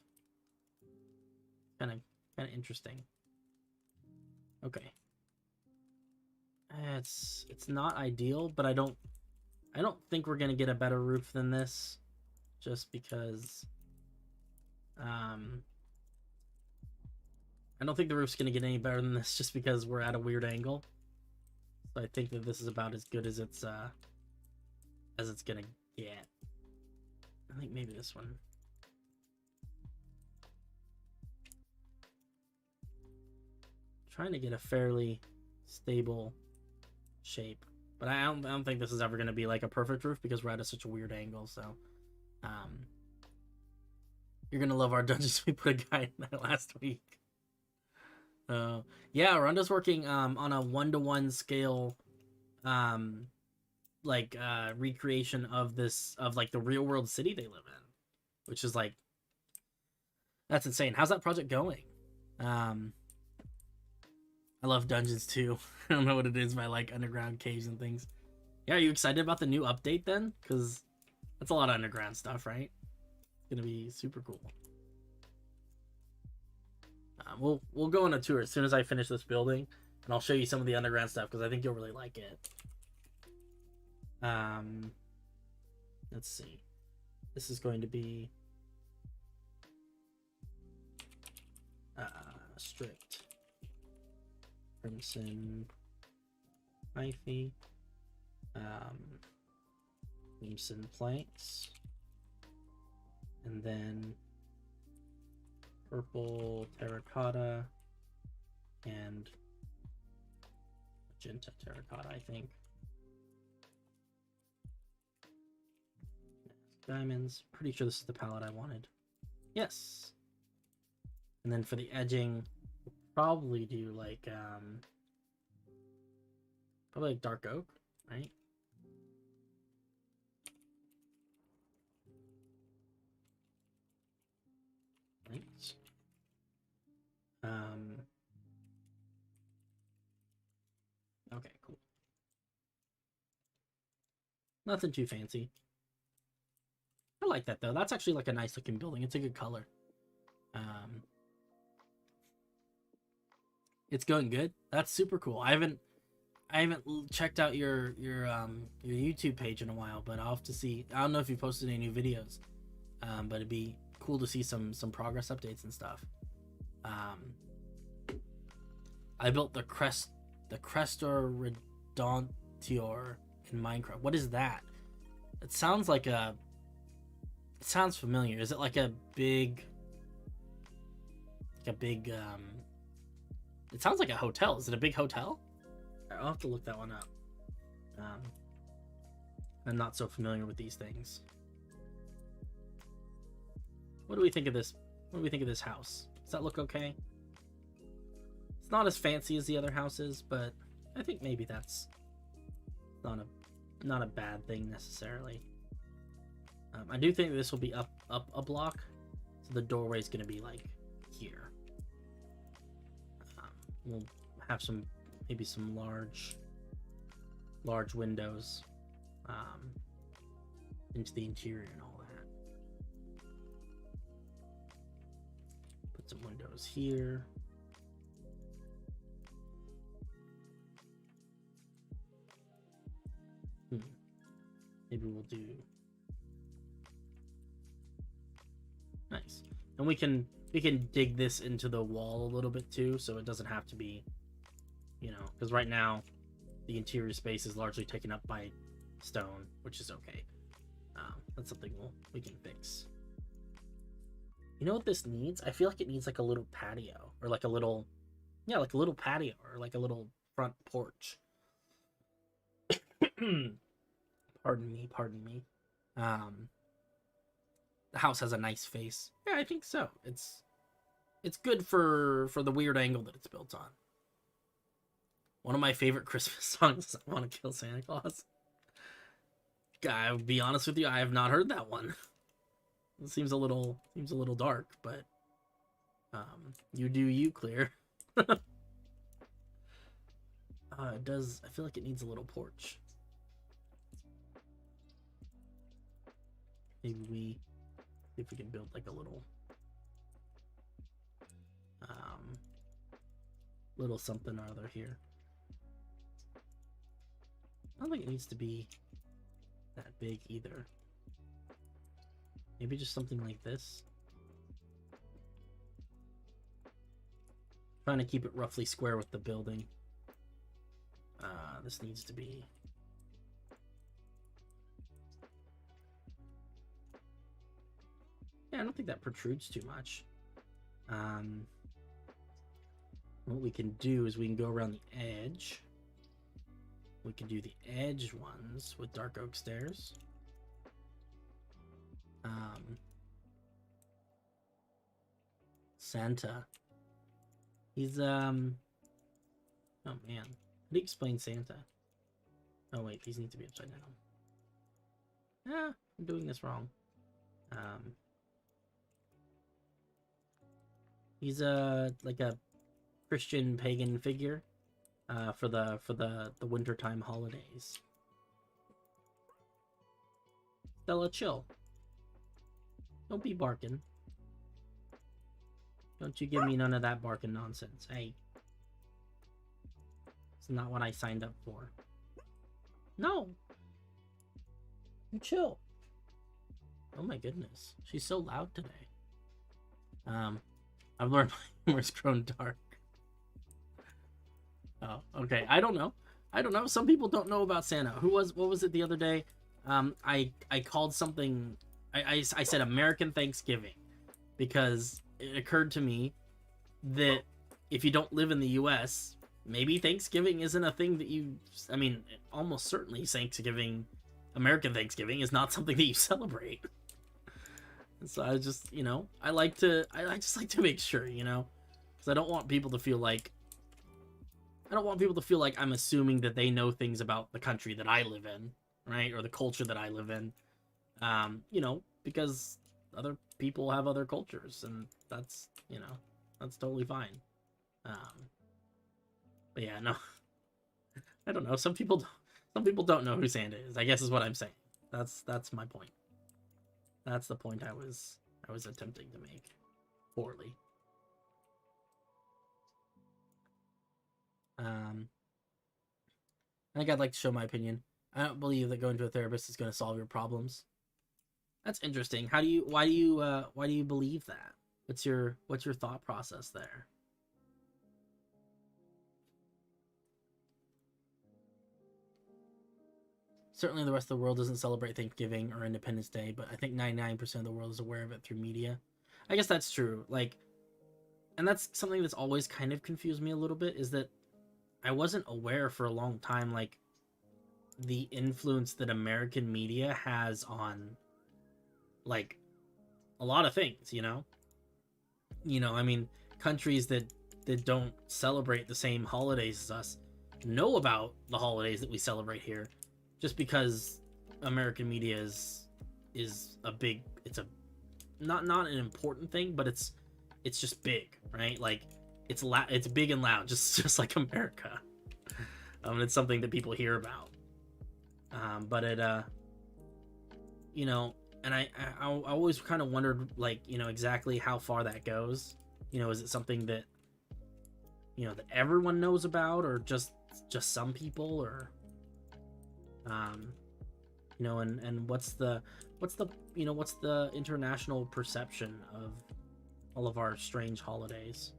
Kind of interesting. Okay. It's not ideal, but I don't think we're gonna get a better roof than this, just because. I don't think the roof's gonna get any better than this, just because we're at a weird angle. So I think that this is about as good as it's gonna get. I think maybe this one. Trying to get a fairly stable shape, but I don't think this is ever gonna be like a perfect roof because we're at such a weird angle. So, you're gonna love our dungeons. We put a guy in there last week. Yeah, Rhonda's working on a 1-to-1 scale, recreation of like the real world city they live in, which is like, that's insane. How's that project going? I love dungeons too. I don't know what it is, but I like underground caves and things. Yeah, are you excited about the new update then? Because that's a lot of underground stuff, right? It's gonna be super cool. We'll go on a tour as soon as I finish this building, and I'll show you some of the underground stuff because I think you'll really like it. Let's see. This is going to be strict crimson hyphy, crimson planks, and then purple terracotta and magenta terracotta, I think. Diamonds. Pretty sure this is the palette I wanted. Yes. And then for the edging, we'll probably do like dark oak, right? Right. Okay, cool. Nothing too fancy. I like that though. That's actually like a nice looking building. It's a good color. It's going good. That's super cool. I haven't checked out your YouTube page in a while, but I'll have to see. I don't know if you posted any new videos, but it'd be cool to see some progress updates and stuff. I built the Crestor Redontior in Minecraft. What is that? It sounds familiar. Is it like a big it sounds like a hotel. Is it a big hotel? I'll have to look that one up. I'm not so familiar with these things. What do we think of this? What do we think of this house? Does that look okay? It's not as fancy as the other houses, but I think maybe that's not a bad thing necessarily. I do think this will be up a block, so the doorway is going to be like here. We'll have maybe some large windows into the interior and all that. Put some windows here. Maybe we'll do nice, and we can dig this into the wall a little bit too, so it doesn't have to be, because right now the interior space is largely taken up by stone, which is okay. That's something we can fix. You know what this needs? I feel like it needs like a little patio, or like a little patio, or like a little front porch. Pardon me. The house has a nice face. Yeah, I think so. It's good for the weird angle that it's built on. One of my favorite Christmas songs is "I Want to Kill Santa Claus." I'll be honest with you, I have not heard that one. It seems a little dark, but you do you, Clear. It does. I feel like it needs a little porch. Maybe if we can build like a little something or other here. I don't think it needs to be that big either. Maybe just something like this. Trying to keep it roughly square with the building. This needs to be I don't think that protrudes too much. What we can do is we can go around the edge. We can do the edge ones with dark oak stairs. Santa. He's oh man. How do you explain Santa? Oh wait, these need to be upside down. Yeah, I'm doing this wrong. He's like a Christian pagan figure for the wintertime holidays. Stella, chill. Don't be barking. Don't you give me none of that barking nonsense. Hey. It's not what I signed up for. No. You chill. Oh my goodness. She's so loud today. I've learned my humor's grown dark. Oh, okay. I don't know. Some people don't know about Santa. What was it the other day? I called something, I said American Thanksgiving, because it occurred to me that if you don't live in the US, maybe Thanksgiving isn't a thing that almost certainly American Thanksgiving is not something that you celebrate. So I just, I just like to make sure, because I don't want people to feel like I'm assuming that they know things about the country that I live in, right? Or the culture that I live in, because other people have other cultures, and that's totally fine. But yeah, no, I don't know. Some people don't know who Santa is, I guess is what I'm saying. That's my point. That's the point I was attempting to make poorly. Um, I think I'd like to show my opinion. I don't believe that going to a therapist is going to solve your problems. That's interesting. Why do you believe that? What's your thought process there? Certainly the rest of the world doesn't celebrate Thanksgiving or Independence Day, but I think 99% of the world is aware of it through media. I guess that's true. Like, and that's something that's always kind of confused me a little bit, is that I wasn't aware for a long time, like, the influence that American media has on, like, a lot of things, you know? I mean, countries that don't celebrate the same holidays as us know about the holidays that we celebrate here, just because American media is a big, it's a not an important thing, but it's just big, right? Like it's big and loud, just like America. It's something that people hear about. But it and I always kind of wondered, like, exactly how far that goes. Is it something that that everyone knows about, or just some people, or and what's the international perception of all of our strange holidays?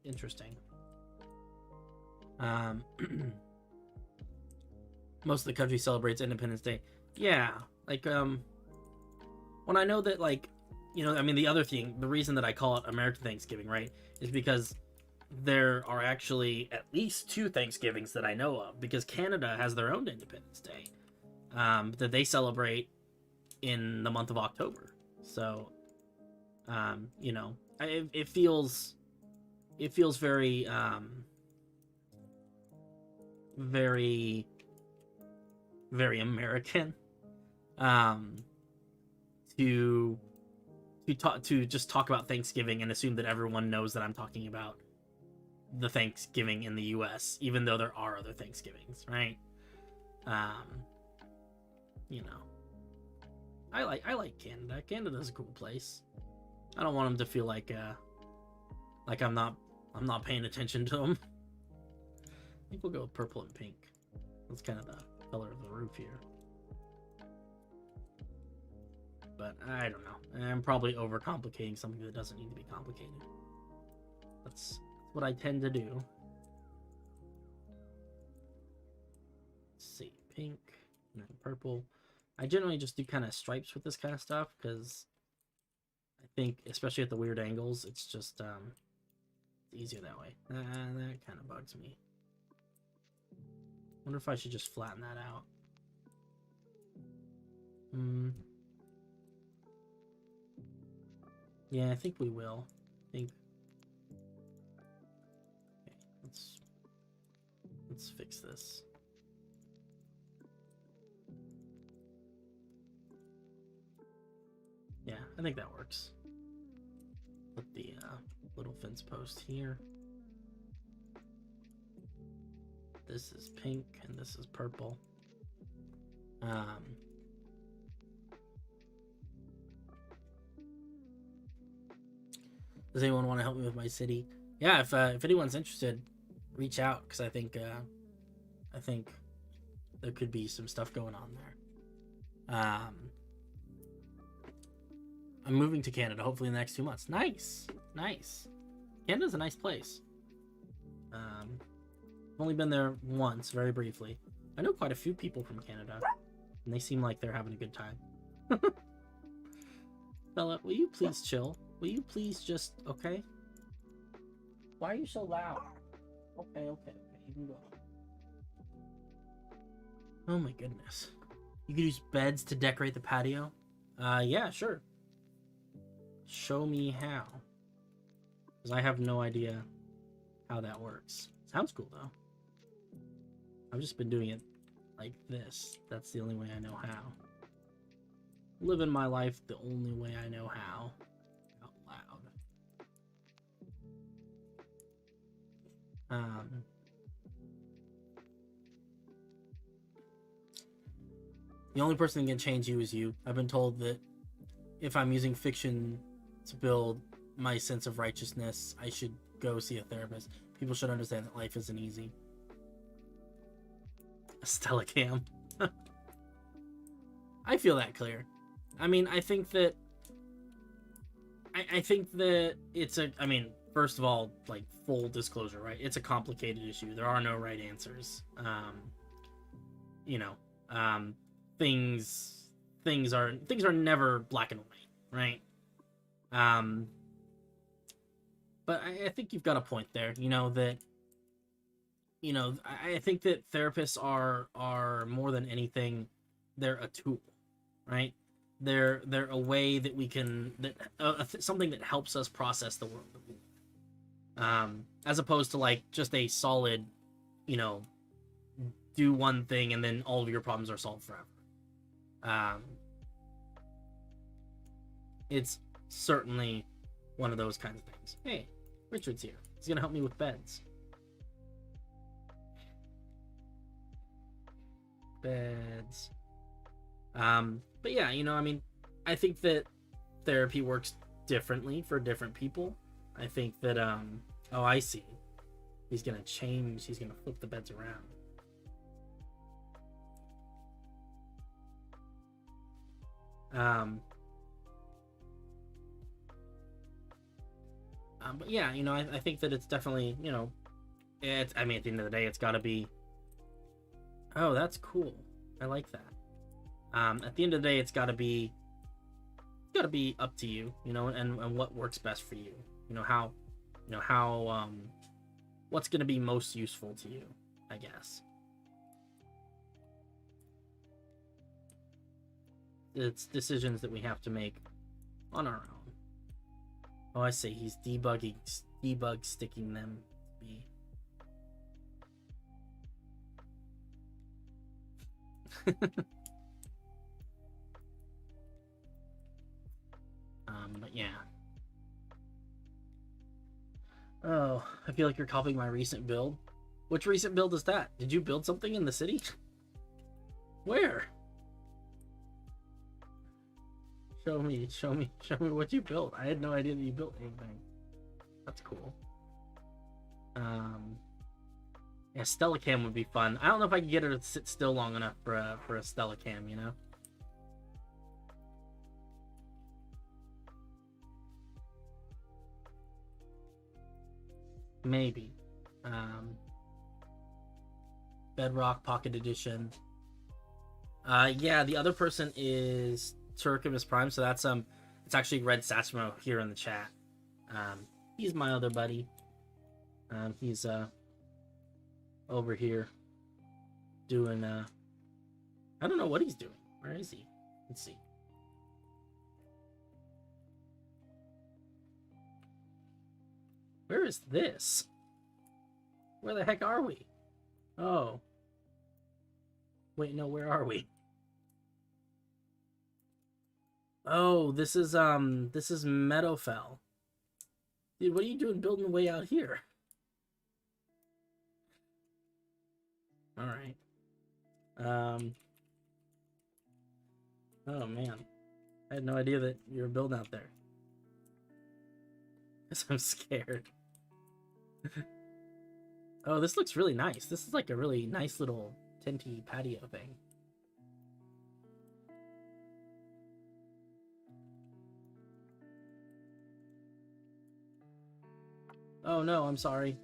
Interesting. Most of the country celebrates Independence Day. Yeah, like when I know that, like, I mean, the other thing, the reason that I call it American Thanksgiving, right, is because there are actually at least 2 Thanksgivings that I know of, because Canada has their own Independence Day that they celebrate in the month of October. So, it feels very, very, very American to just talk about Thanksgiving and assume that everyone knows that I'm talking about the Thanksgiving in the US, even though there are other Thanksgivings, right? I like Canada. Canada's a cool place. I don't want them to feel like I'm not paying attention to them. I think we'll go with purple and pink. That's kind of the color of the roof here. But I don't know. I'm probably overcomplicating something that doesn't need to be complicated. That's what I tend to do. Let's see, pink and then purple. I generally just do kind of stripes with this kind of stuff, because I think, especially at the weird angles, it's just easier that way. That kind of bugs me. Wonder if I should just flatten that out. Yeah, I think we will. Okay, let's fix this. Yeah, I think that works. Put the little fence post here. This is pink and this is purple. Does anyone want to help me with my city? Yeah, if anyone's interested, reach out, because I think there could be some stuff going on there. I'm moving to Canada hopefully in the next 2 months. Nice. Canada's a nice place. I've only been there once, very briefly. I know quite a few people from Canada, and they seem like they're having a good time. Bella, will you please chill? Will you please just, okay? Why are you so loud? Okay, you can go. Oh my goodness. You could use beds to decorate the patio? Yeah, sure. Show me how. Because I have no idea how that works. Sounds cool, though. I've just been doing it like this. That's the only way I know how. Living my life the only way I know how. Out loud. The only person that can change you is you. I've been told that if I'm using fiction to build my sense of righteousness, I should go see a therapist. People should understand that life isn't easy. A Stella cam. I feel that clear. I mean, I think that it's a, I mean, first of all, like, full disclosure, right? It's a complicated issue. There are no right answers. You know, things are never black and white, right? But I think you've got a point there, you know, that, you know, I think that therapists are more than anything, they're a tool, right? They're a way that we can, something that helps us process the world, as opposed to like just a solid, you know, do one thing and then all of your problems are solved forever. It's certainly one of those kinds of things. Hey, Richard's here. He's gonna help me with beds. Beds. But yeah, you know, I mean, I think that therapy works differently for different people. I think that, oh, I see. He's gonna change. He's gonna flip the beds around. But yeah, you know, I think that it's definitely, you know, I mean, at the end of the day, it's got to be. Oh, that's cool. I like that. At the end of the day, it's got to be up to you, you know, and what works best for you. You know how, what's going to be most useful to you, I guess. It's decisions that we have to make on our own. Oh, I see. He's debug sticking them to be. But yeah. Oh, I feel like you're copying my recent build. Which recent build is that? Did you build something in the city? Where? Show me what you built. I had no idea that you built anything. That's cool. Yeah, Stella Cam would be fun. I don't know if I can get her to sit still long enough for a Stella Cam, you know? Maybe. Bedrock Pocket Edition. Yeah, the other person is Turkimus Prime, so that's it's actually Red Sasmo here in the chat. He's my other buddy. He's over here doing I don't know what he's doing. Where is he? Let's see. Where is this? Where the heck are we? Oh. Wait, no, where are we? Oh, this is Meadowfell. Dude, what are you doing building way out here? Alright. Oh man. I had no idea that you were building out there. Guess I'm scared. Oh, this looks really nice. This is like a really nice little tenty patio thing. Oh no, I'm sorry.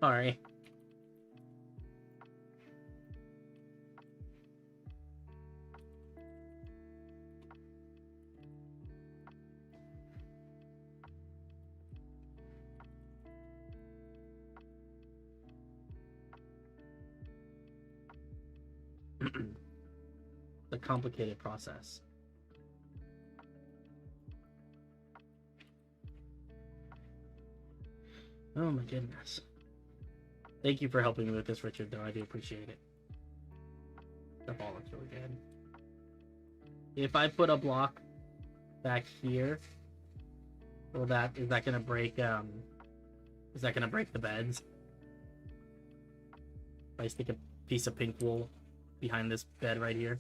Sorry. The complicated process. Oh my goodness. Thank you for helping me with this, Richard, though. I do appreciate it. The ball looks really good. If I put a block back here, is that gonna break the beds? If I stick a piece of pink wool behind this bed right here.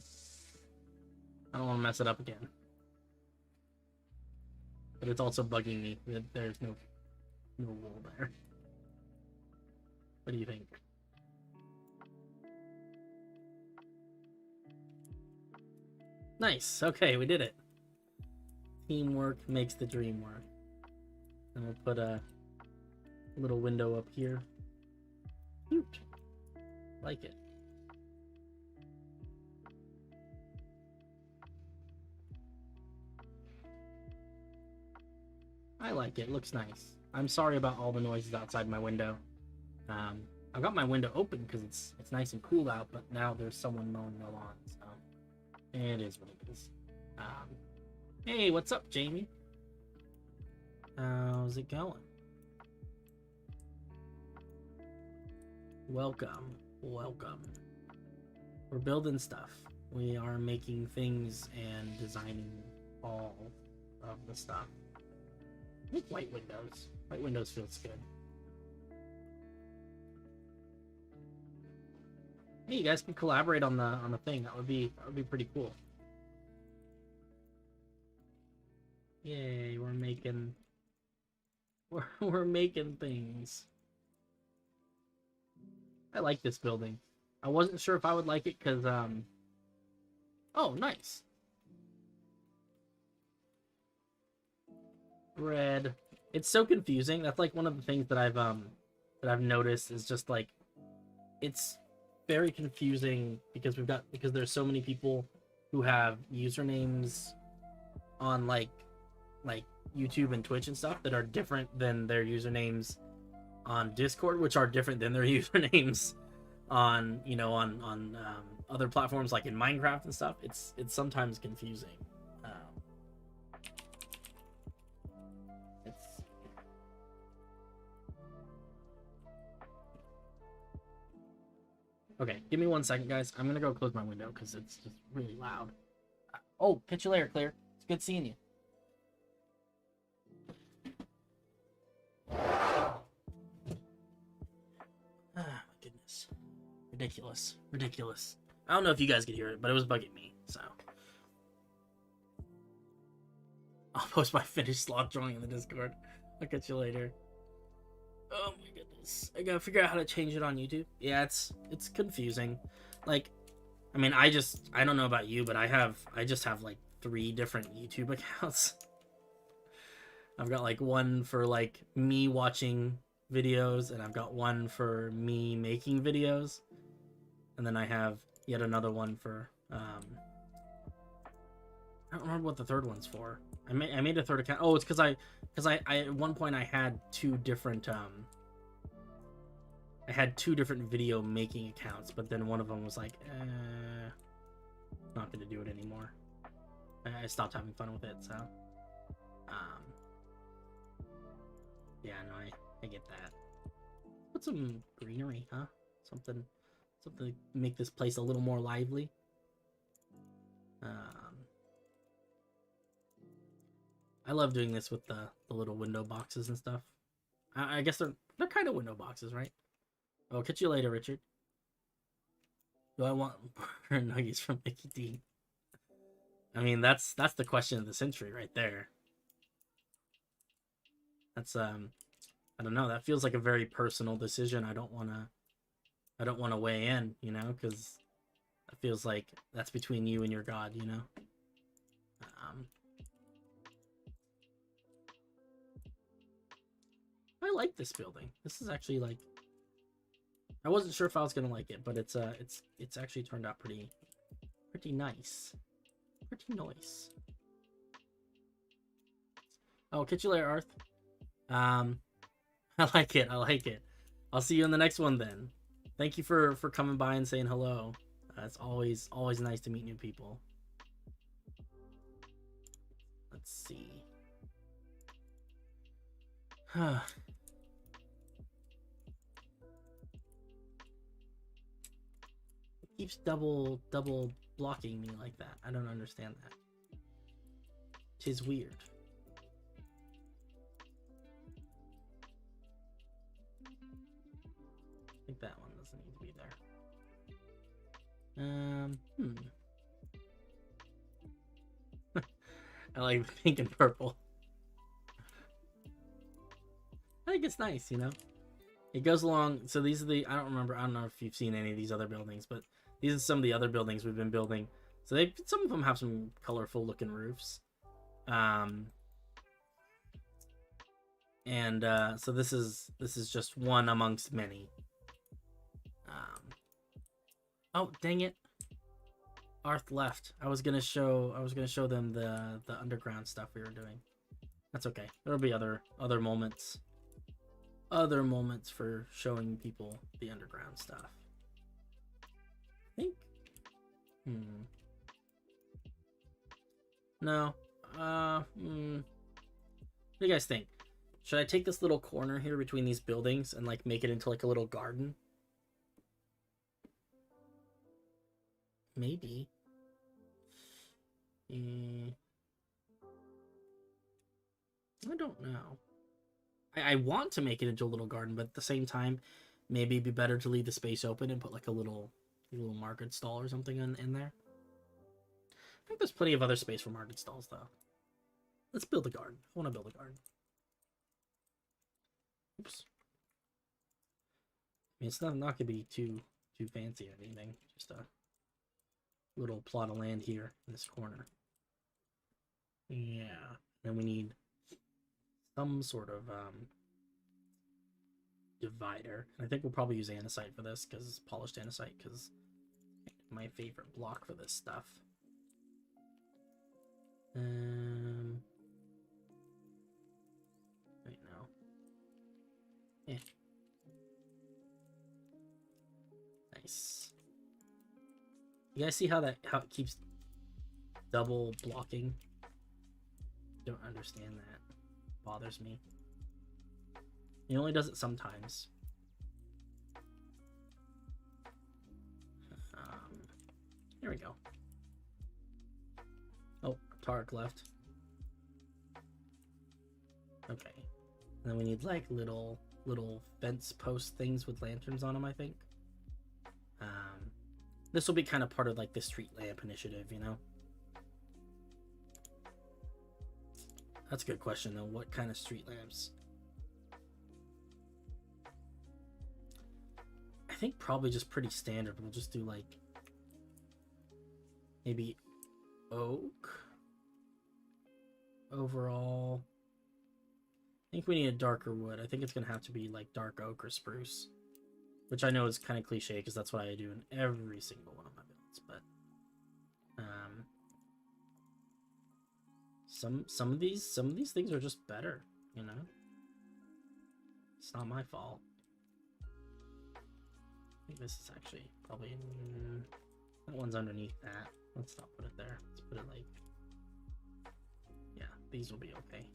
I don't want to mess it up again. But it's also bugging me that there's no wool there. What do you think? Nice. Okay, we did it. Teamwork makes the dream work. And we'll put a little window up here. Cute. Like it. I like it. Looks nice. I'm sorry about all the noises outside my window. I've got my window open because it's nice and cool out, but now there's someone mowing the lawn, so it is what it is. Hey, what's up, Jamie? How's it going? Welcome. We're building stuff. We are making things and designing all of the stuff. I think white windows. White windows feels good. Hey, you guys can collaborate on the thing. That would be pretty cool. Yay, we're making things. I like this building. I wasn't sure if I would like it because oh, nice. Bread. It's so confusing. That's like one of the things that I've noticed is just like it's very confusing because there's so many people who have usernames on like YouTube and Twitch and stuff that are different than their usernames on Discord, which are different than their usernames on other platforms like in Minecraft and stuff. It's sometimes confusing. Okay, give me 1 second, guys. I'm gonna go close my window because it's just really loud. Oh, catch you later, Claire. It's good seeing you. Ah, my goodness. Ridiculous. I don't know if you guys could hear it, but it was bugging me, so. I'll post my finished slot drawing in the Discord. I'll catch you later. Oh my goodness. I gotta figure out how to change it on YouTube. Yeah, it's confusing. Like, I mean, I don't know about you, but I just have like 3 different YouTube accounts. I've got like one for like me watching videos, and I've got one for me making videos, and then I have yet another one for I don't remember what the third one's for. I made a third account. Oh, it's because I at one point I had 2 different video making accounts, but then one of them was like not gonna do it anymore. I stopped having fun with it, so yeah, no, I get that. Put some greenery, huh? Something to make this place a little more lively. I love doing this with the little window boxes and stuff. I guess they're kind of window boxes, right? I'll catch you later, Richard. Do I want nuggets from Mickey D? I mean, that's the question of the century right there. That's I don't know. That feels like a very personal decision. I don't want to weigh in, you know, because it feels like that's between you and your God, you know. I like this building. This is actually like, I wasn't sure if I was gonna like it, but it's actually turned out pretty nice. Pretty nice. Oh, catch you later, Arth. I like it. I'll see you in the next one then. Thank you for coming by and saying hello. It's always nice to meet new people. Let's see. It keeps double blocking me like that. I don't understand that. Tis weird. I think that one doesn't need to be there. I like the pink and purple. I think it's nice, you know? It goes along. So these are the, I don't know if you've seen any of these other buildings, but these are some of the other buildings we've been building. So some of them have some colorful looking roofs. So this is just one amongst many. Oh, dang it. Arth left. I was gonna show them the underground stuff we were doing. That's okay. There'll be other moments. Other moments for showing people the underground stuff. I think. No. What do you guys think? Should I take this little corner here between these buildings and like make it into like a little garden? Maybe. I don't know. I want to make it into a little garden, but at the same time, maybe it'd be better to leave the space open and put like a little market stall or something in there. I think there's plenty of other space for market stalls, though. Let's build a garden. I want to build a garden. Oops. I mean, it's not going to be too fancy or anything. Just a little plot of land here in this corner. Yeah. Then we need some sort of divider. And I think we'll probably use andesite for this, because polished andesite, because my favorite block for this stuff. Wait, no. Yeah. Nice. You guys see how it keeps double blocking? Don't understand that. Bothers me. It only does it sometimes. Here we go. Oh, Tarek left. Okay. And then we need like little fence post things with lanterns on them, I think. This will be kind of part of like the street lamp initiative, you know? That's a good question though. What kind of street lamps? I think probably just pretty standard. We'll just do like maybe oak overall. I think we need a darker wood. I think it's gonna have to be like dark oak or spruce, which I know is kind of cliche because that's what I do in every single one of my builds. But some of these things are just better, you know. It's not my fault. I think this is actually probably that one's underneath that. Let's not put it there. Let's put it like, yeah, these will be okay.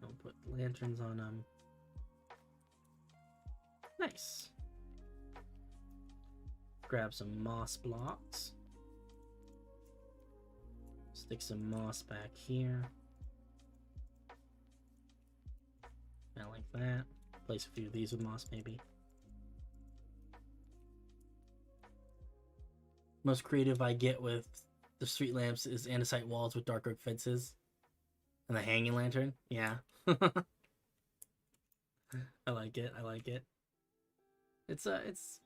I'll put lanterns on them. Nice. Grab some moss blocks. Stick some moss back here. I like that. Place a few of these with moss, maybe. Most creative I get with the street lamps is andesite walls with dark oak fences. And the hanging lantern. Yeah. I like it. I like it. It's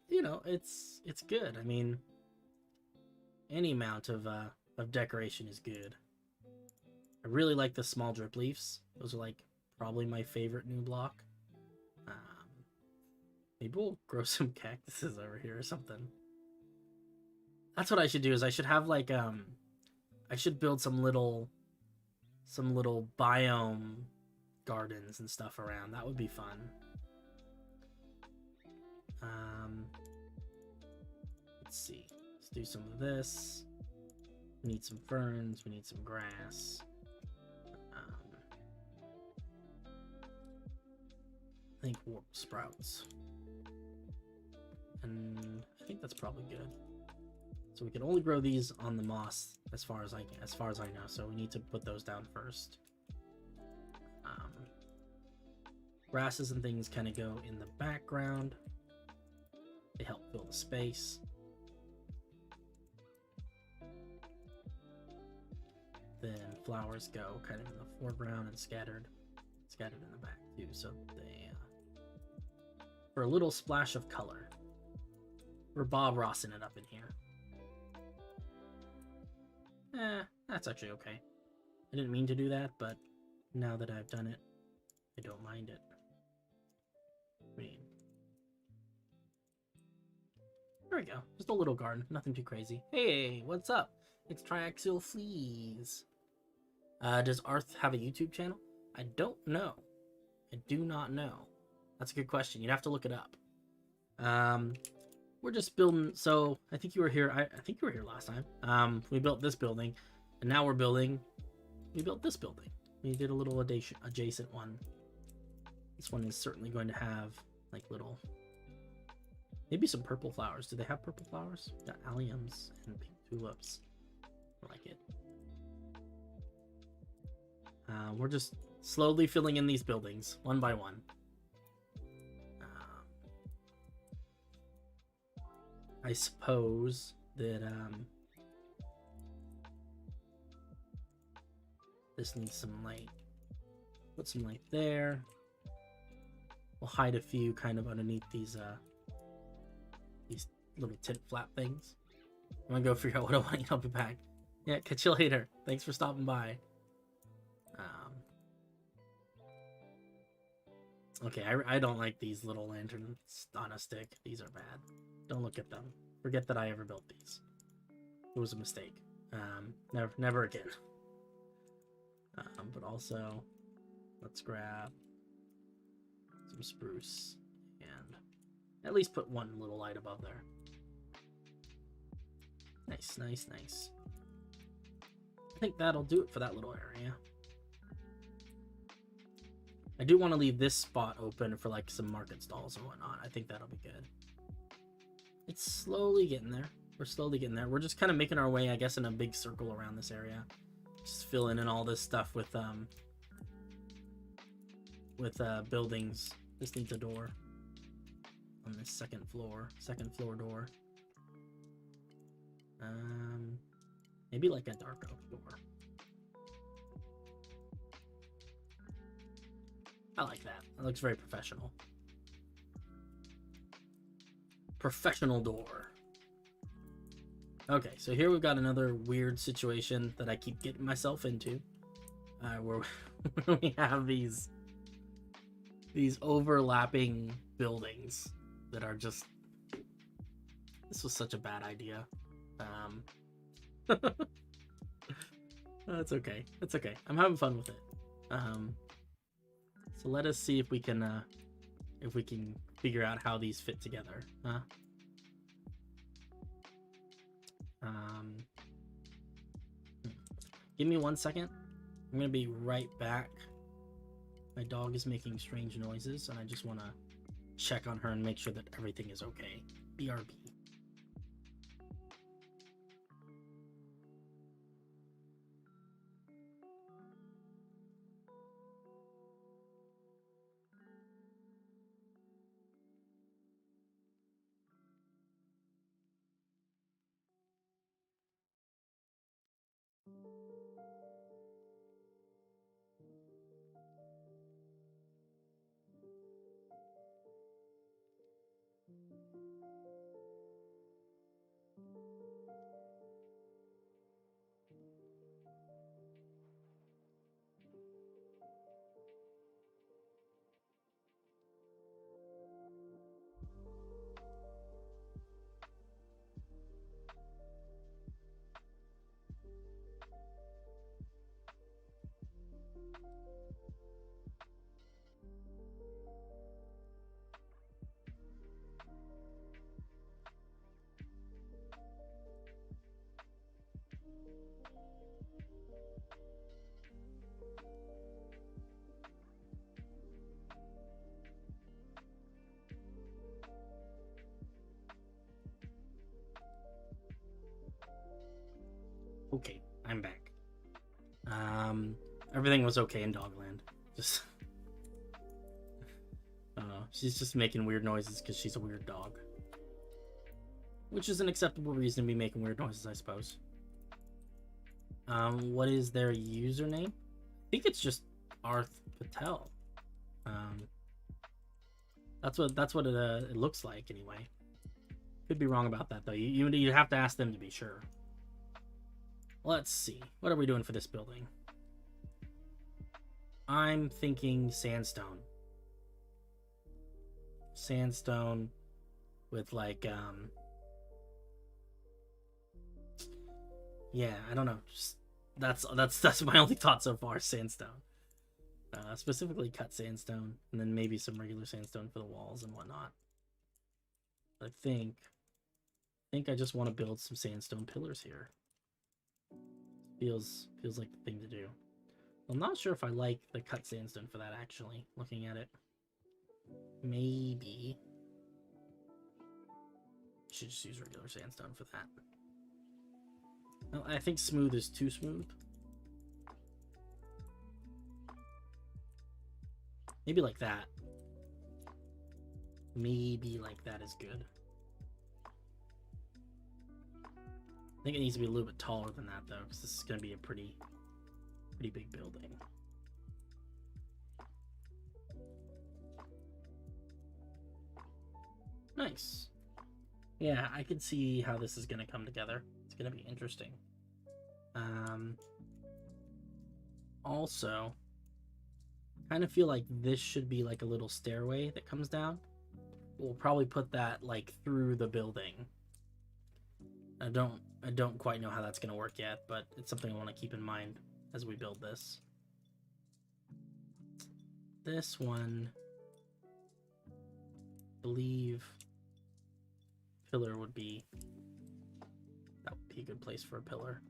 you know, it's good. I mean, any amount of decoration is good. I really like the small drip leaves. Those are like probably my favorite new block. Maybe we'll grow some cactuses over here or something. That's what I should do. Is I should have like I should build some little biome gardens and stuff around. That would be fun. Let's see. Let's do some of this. We need some ferns. We need some grass. I think warp sprouts. And I think that's probably good. So we can only grow these on the moss as far as I know. So we need to put those down first. Grasses and things kind of go in the background. They help fill the space. flowers go kind of in the foreground and scattered in the back too. So they, for a little splash of color, we're Bob Rossing it up in here. That's actually okay. I didn't mean to do that, but now that I've done it, I don't mind it. There we go. Just a little garden. Nothing too crazy. Hey, what's up? It's Triaxial Fleas. Does Arth have a YouTube channel? I don't know. I do not know. That's a good question. You'd have to look it up. We're just building. So I think you were here. I think you were here last time. We built this building, and now we built this building. We did a little adjacent one. This one is certainly going to have like little, maybe some purple flowers. Do they have purple flowers? Got alliums and pink tulips. I like it. We're just slowly filling in these buildings one by one. I suppose that this needs some light. Put some light there. We'll hide a few kind of underneath these little tint flap things. I'm gonna go figure out what I want to eat. I'll be back. Yeah, catch you later. Thanks for stopping by. Okay, I don't like these little lanterns on a stick. These are bad. Don't look at them. Forget that I ever built these. It was a mistake. Never again. But also, let's grab some spruce and at least put one little light above there. Nice, nice, nice. I think that'll do it for that little area. I do want to leave this spot open for like some market stalls and whatnot. I think that'll be good. It's slowly getting there. We're slowly getting there. We're just kind of making our way, I guess, in a big circle around this area. Just filling in all this stuff with buildings. This needs a door on this second floor door. Maybe like a dark oak door. I like that. That looks very professional. Professional door. Okay, so here we've got another weird situation that I keep getting myself into, where we have these overlapping buildings that are just. This was such a bad idea. That's okay. It's okay. I'm having fun with it. So let us see if we can figure out how these fit together. Give me 1 second. I'm gonna be right back. My dog is making strange noises, and I just want to check on her and make sure that everything is okay. BRB. Okay, I'm back. Everything was okay in Dogland. Just, I don't know. She's just making weird noises because she's a weird dog, which is an acceptable reason to be making weird noises, I suppose. What is their username? I think it's just Arth Patel. That's what it looks like anyway. Could be wrong about that though. You'd have to ask them to be sure. Let's see. What are we doing for this building? I'm thinking sandstone. Sandstone with like yeah, I don't know. Just that's my only thought so far. Sandstone. Specifically cut sandstone, and then maybe some regular sandstone for the walls and whatnot. I think I just want to build some sandstone pillars here. Feels like the thing to do. I'm not sure if I like the cut sandstone for that, actually, looking at it. Maybe should just use regular sandstone for that. No, I think smooth is too smooth. Maybe like that. Maybe like that is good. I think it needs to be a little bit taller than that though, because this is going to be a pretty big building. Nice. Yeah, I can see how this is going to come together. It's going to be interesting. Also, kind of feel like this should be like a little stairway that comes down. We'll probably put that like through the building. I don't quite know how that's going to work yet, but it's something I want to keep in mind as we build this. This one, I believe pillar would be a good place for a pillar.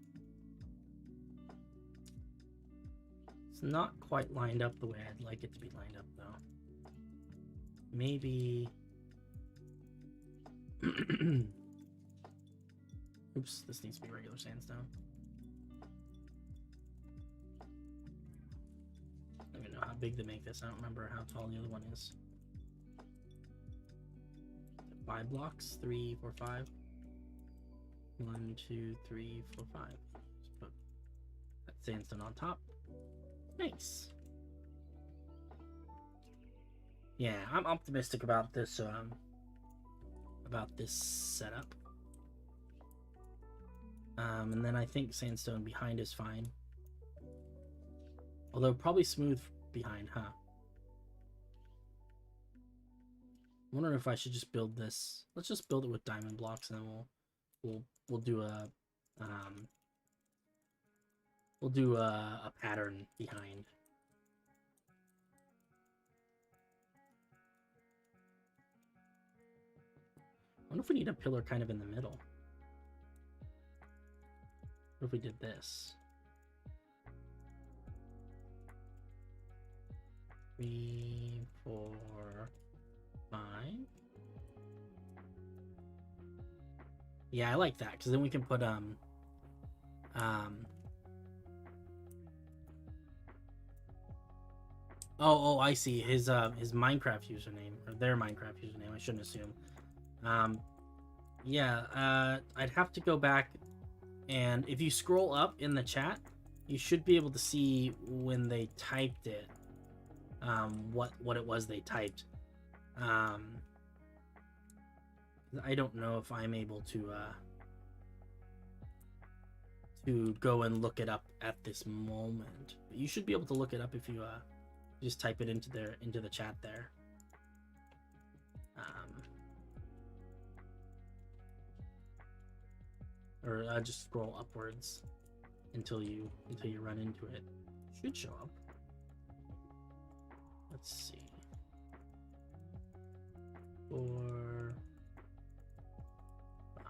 It's not quite lined up the way I'd like it to be lined up though. Maybe oops, this needs to be regular sandstone. I don't even know how big to make this. I don't remember how tall the other one is. 5 blocks? 3, 4, 5. 1, 2, 3, 4, 5. Just put that sandstone on top. Nice. Yeah, I'm optimistic about this setup. And then I think sandstone behind is fine. Although probably smooth behind, huh? I'm wondering if I should just build this. Let's just build it with diamond blocks, and then we'll do a pattern behind. I wonder if we need a pillar kind of in the middle. What if we did this? 3, 4, 5. Yeah, I like that, because then we can put oh, I see his Minecraft username, or their Minecraft username. I shouldn't assume. Yeah, I'd have to go back, and if you scroll up in the chat, you should be able to see when they typed it, what it was they typed. I don't know if I'm able to go and look it up at this moment. But you should be able to look it up if you just type it into the chat there. Or just scroll upwards until you run into it. It should show up. Let's see. 4, 5.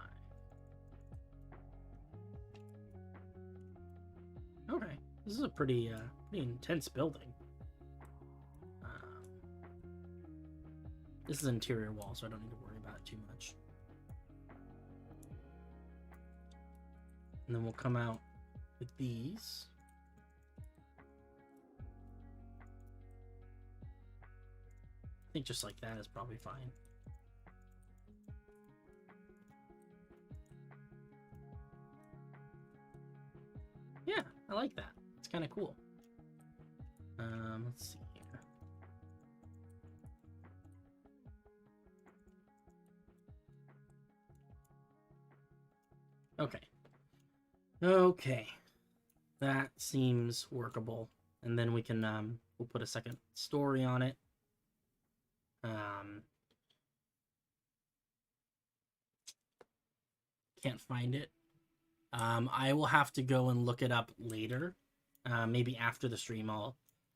Okay, this is a pretty intense building. This is an interior wall, so I don't need to worry about it too much. And then we'll come out with these. I think just like that is probably fine. Yeah, I like that. It's kind of cool. Let's see here. Okay. Okay. That seems workable. And then we can, we'll put a second story on it. Can't find it. I will have to go and look it up later. Maybe after the stream, I'll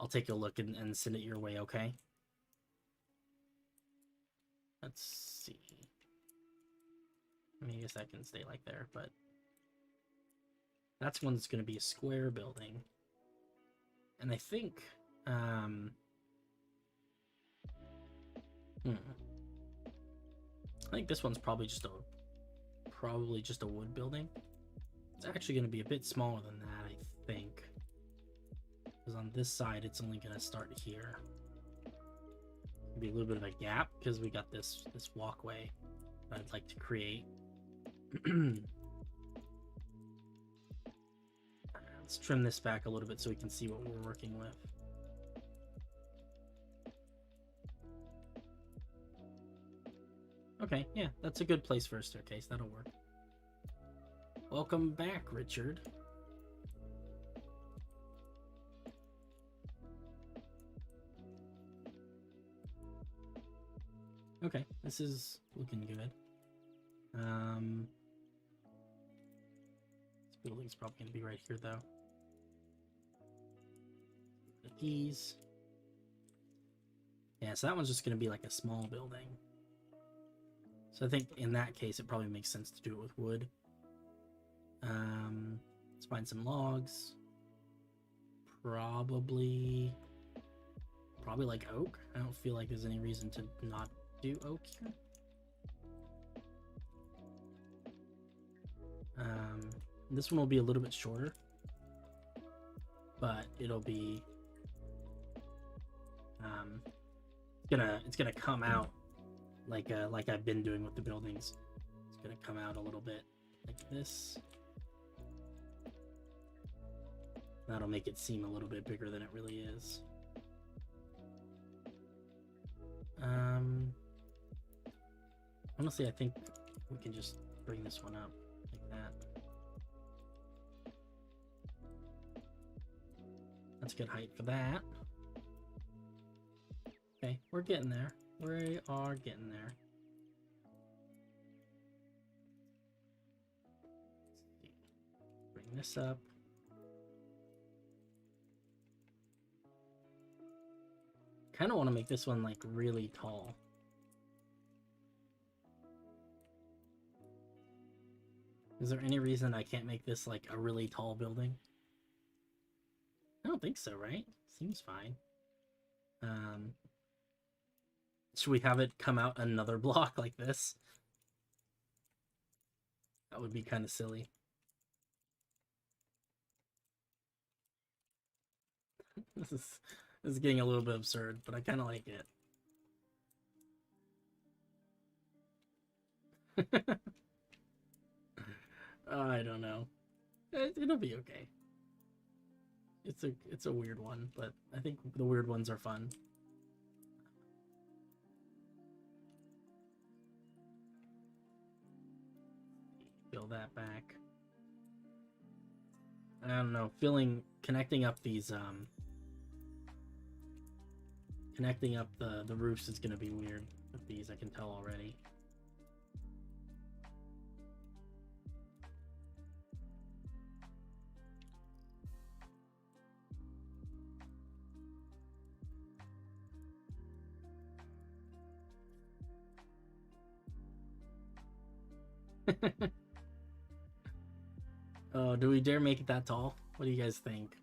take a look and send it your way, okay? Let's see. I mean, I guess that can stay like there, but that's one that's going to be a square building. And I think, I think this one's probably just a wood building. It's actually going to be a bit smaller than that, I think. Because on this side, it's only going to start here. Be a little bit of a gap because we got this walkway that I'd like to create. Let's trim this back a little bit so we can see what we're working with. Okay, yeah, that's a good place for a staircase. That'll work. Welcome back, Richard. Okay, this is looking good. This building's probably going to be right here, though. These. Yeah, so that one's just going to be like a small building. So I think in that case, it probably makes sense to do it with wood. Let's find some logs. Probably like oak. I don't feel like there's any reason to not do oak here. This one will be a little bit shorter, but it'll be it's gonna come out like I've been doing with the buildings. It's gonna come out a little bit like this. That'll make it seem a little bit bigger than it really is. Honestly, I think we can just bring this one up like that. That's good height for that. Okay, we're getting there. We are getting there. Let's see. Bring this up. Kind of want to make this one like really tall. Is there any reason I can't make this like a really tall building? I don't think so, right? Seems fine. Should we have it come out another block like this? That would be kind of silly. This is getting a little bit absurd, but I kind of like it. I don't know. It'll be okay. It's a weird one, but I think the weird ones are fun. Fill that back. I don't know. Connecting up these connecting up the roofs is gonna be weird with these. I can tell already. Oh, do we dare make it that tall? What do you guys think?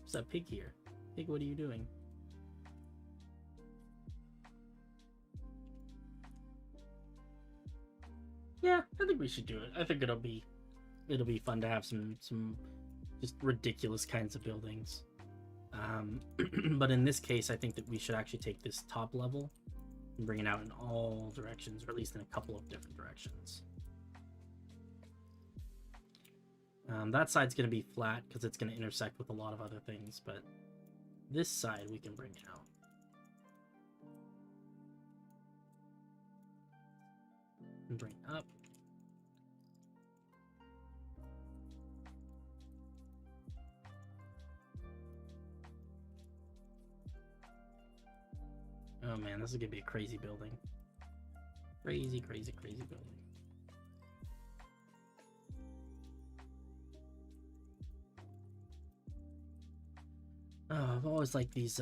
There's that pig here. Pig, what are you doing? Yeah, I think we should do it. I think it'll be fun to have some just ridiculous kinds of buildings. But in this case, I think that we should actually take this top level and bring it out in all directions, or at least in a couple of different directions. That side's going to be flat because it's going to intersect with a lot of other things, but this side we can bring out. And bring up. Oh man, this is going to be a crazy building. Crazy, crazy, crazy building. Oh, I've always liked these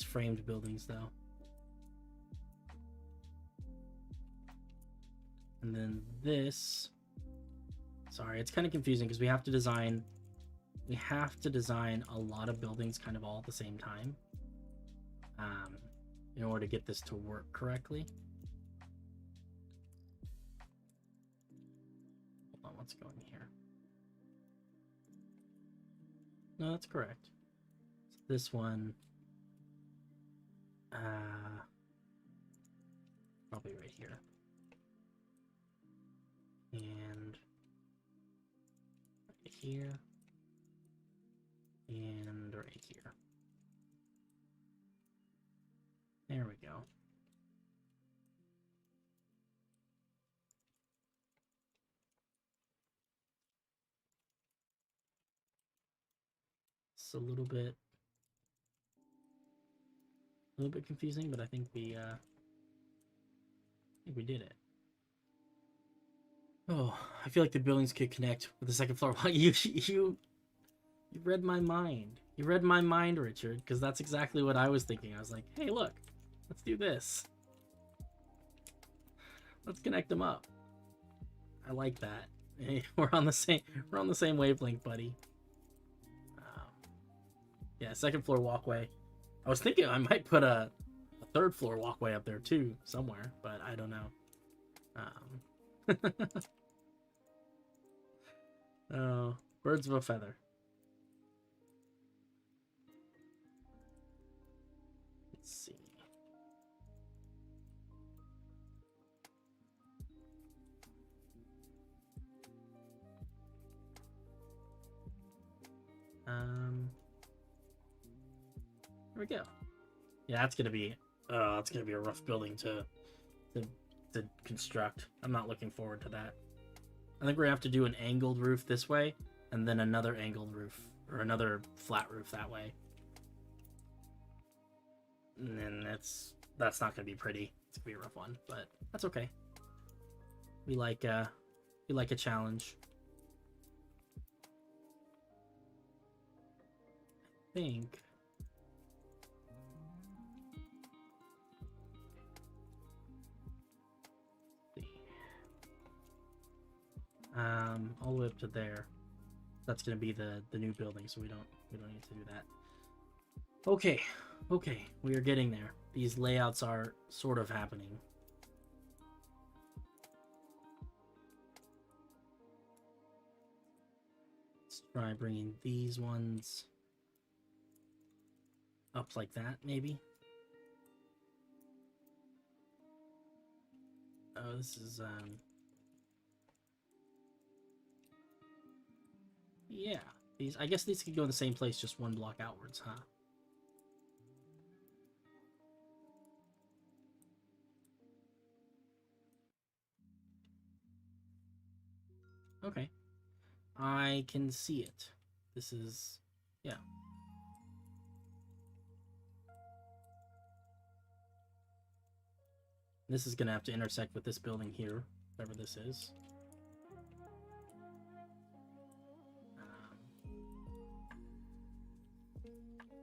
framed buildings though. And then this, sorry, it's kind of confusing because we have to design a lot of buildings kind of all at the same time, in order to get this to work correctly. Hold on, what's going here? No, that's correct. So this one, probably right here. And right here. And right here. There we go. It's a little bit confusing, but I think we did it. Oh, I feel like the buildings could connect with the second floor. You read my mind. You read my mind, Richard, because that's exactly what I was thinking. I was like, hey, look, let's do this. Let's connect them up. I like that. Hey, we're on the same wavelength, buddy. Yeah, second floor walkway. I was thinking I might put a third floor walkway up there too, somewhere, but I don't know. Oh, birds of a feather. Let's see. There we go. Yeah, that's gonna be a rough building to construct. I'm not looking forward to that. I think we're gonna have to do an angled roof this way, and then another angled roof, or another flat roof that way. And then that's not gonna be pretty. It's gonna be a rough one, but that's okay. We like a challenge. I think. All the way up to there. That's gonna be the new building, so we don't need to do that. Okay, we are getting there. These layouts are sort of happening. Let's try bringing these ones up like that, maybe. Oh, this is yeah, I guess these could go in the same place, just one block outwards, huh? Okay. I can see it. This is, yeah. This is gonna have to intersect with this building here, whatever this is.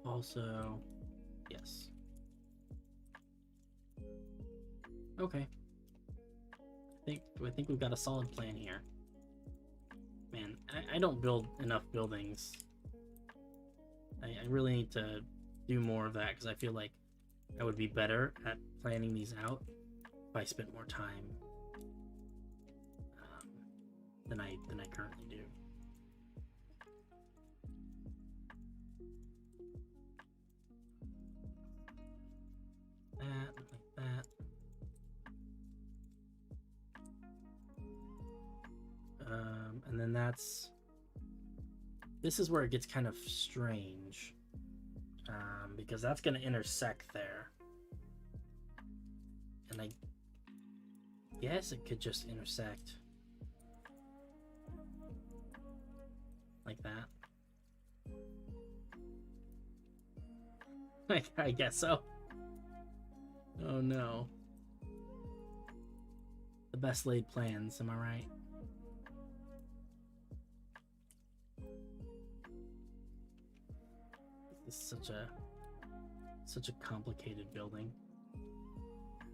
Also, yes. Okay. I think we've got a solid plan here. Man, I don't build enough buildings. I really need to do more of that because I feel like I would be better at planning these out if I spent more time than I currently do. That, like that. And then that's this is where it gets kind of strange. Because that's going to intersect there. And I guess it could just intersect like that. I guess so. Oh no. The best laid plans, am I right? This is such a complicated building.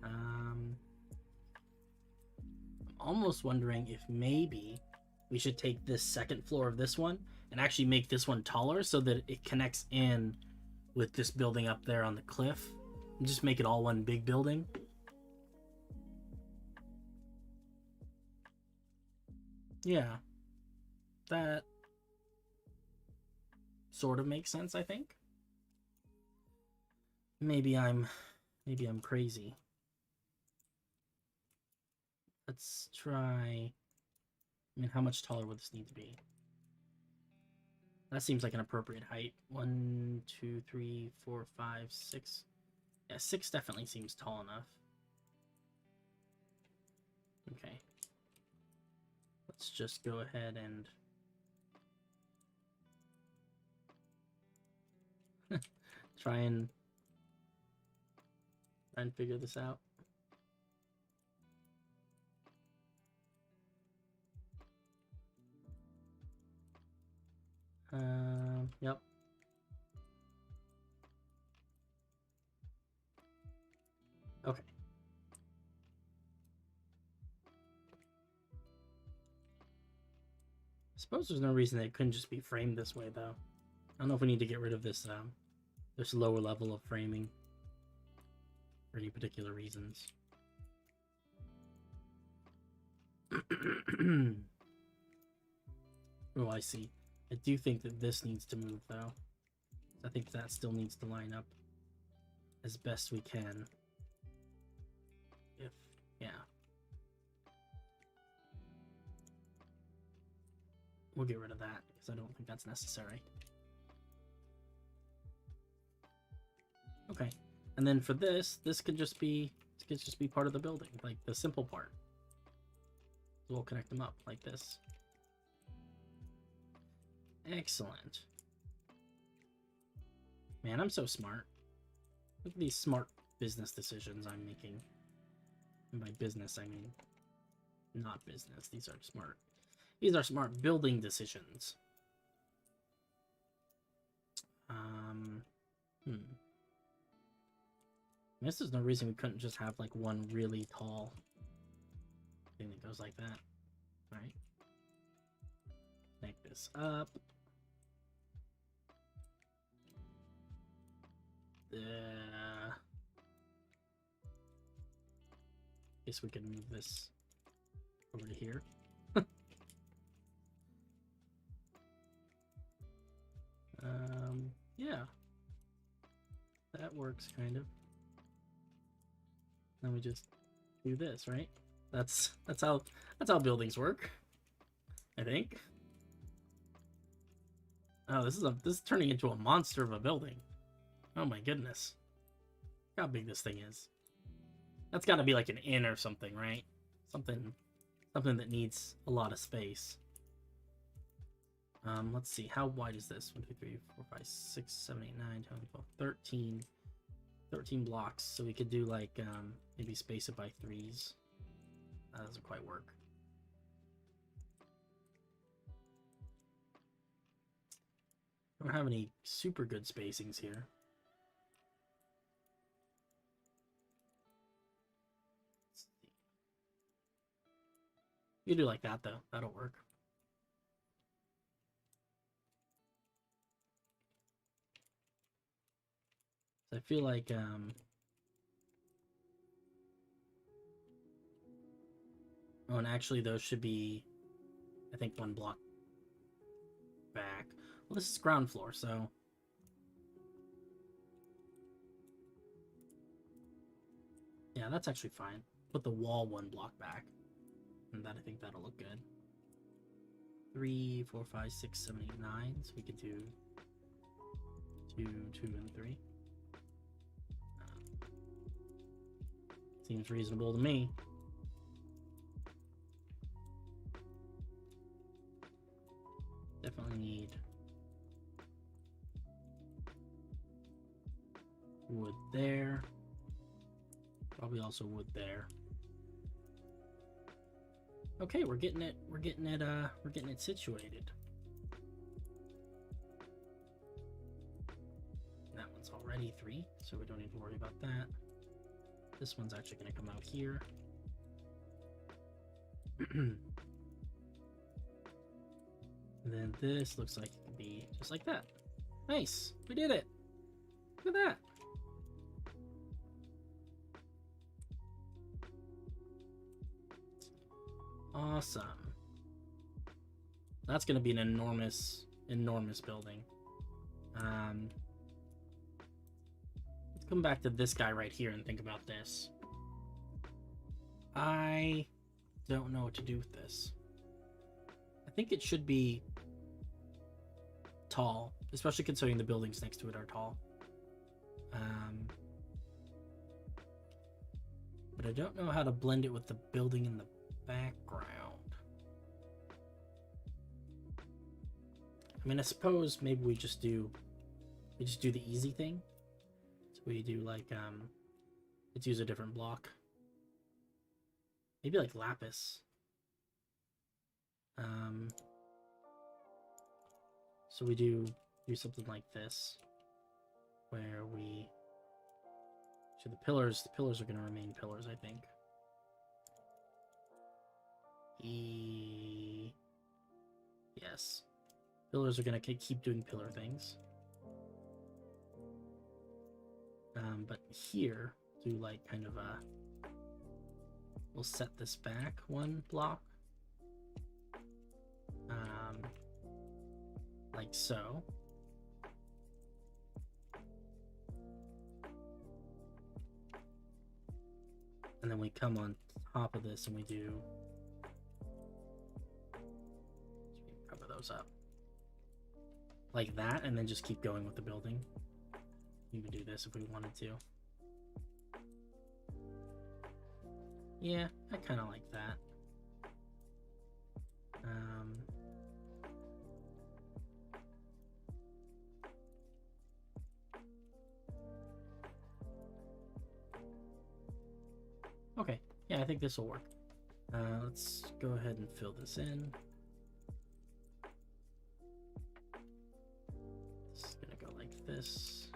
I'm almost wondering if maybe we should take this second floor of this one and actually make this one taller so that it connects in with this building up there on the cliff. And just make it all one big building. Yeah. That sort of makes sense, I think. Maybe I'm crazy. Let's try. I mean, how much taller would this need to be? That seems like an appropriate height. 1, 2, 3, 4, 5, 6. Yeah, 6 definitely seems tall enough. Okay. Let's just go ahead and try and figure this out. Yep. Okay. I suppose there's no reason that it couldn't just be framed this way, though. I don't know if we need to get rid of this lower level of framing for any particular reasons. Oh, I see. I do think that this needs to move, though. I think that still needs to line up as best we can. Yeah. We'll get rid of that, because I don't think that's necessary. Okay. And then for this could just be part of the building, like the simple part. So we'll connect them up like this. Excellent. Man, I'm so smart. Look at these smart business decisions I'm making. And by business, I mean not business. These are smart. These are smart building decisions. I guess there's no reason we couldn't just have like one really tall thing that goes like that. All right. Make this up. Guess we can move this over to here. Yeah. That works kind of. Then we just do this, right? That's how buildings work, I think. Oh, this is turning into a monster of a building. Oh my goodness. Look how big this thing is. That's got to be like an inn or something, right? Something that needs a lot of space. Let's see. How wide is this? 1, 2, 3, 4, 5, 6, 7, 8, 9, 10, 12, 13. 13 blocks. So we could do like maybe space it by 3s. That doesn't quite work. I don't have any super good spacings here. You do like that though. That'll work. I feel like oh, and actually those should be, I think, 1 block back. Well, this is ground floor, so yeah, that's actually fine. Put the wall 1 block back, and I think that'll look good. 3, 4, 5, 6, 7, 8, 9. So we could do 2, 2, and 3. Seems reasonable to me. Definitely need wood there. Probably also wood there. Okay, we're getting it situated. That one's already 3, so we don't need to worry about that. This one's actually going to come out here. And then this looks like it could be just like that. Nice, we did it. Look at that. Awesome. That's going to be an enormous building. Let's come back to this guy right here and think about this. I don't know what to do with this. I think it should be tall, especially considering the buildings next to it are tall. But I don't know how to blend it with the building in the background. I mean, I suppose maybe we just do the easy thing. So we do like let's use a different block. Maybe like lapis. So we do something like this, where we so the pillars are going to remain pillars, I think. Yes. Pillars are going to keep doing pillar things. But here, do like kind of a... We'll set this back one block. Like so. And then we come on top of this and we do... Cover those up. Like that, and then just keep going with the building. You could do this if we wanted to. Yeah, I kind of like that. Okay, yeah, I think this will work. Let's go ahead and fill this in. It's gonna go like this.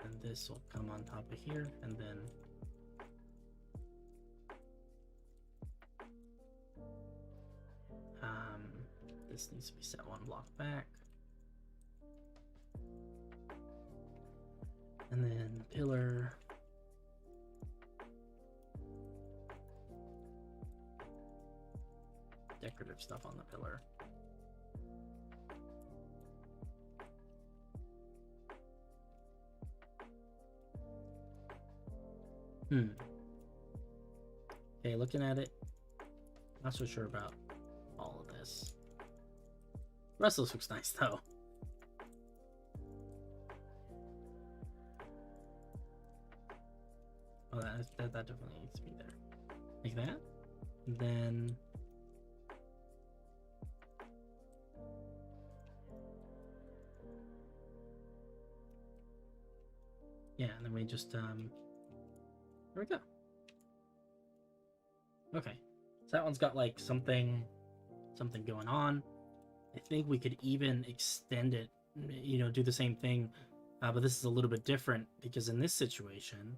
And this will come on top of here, and then this needs to be set one block back. And then pillar. Decorative stuff on the pillar. Okay, looking at it, not so sure about all of this. The rest of this looks nice though. Oh, that definitely needs to be there. Like that. And then yeah, and then we just there we go. Okay, so that one's got like something going on. I think we could even extend it, you know, do the same thing, but this is a little bit different because in this situation,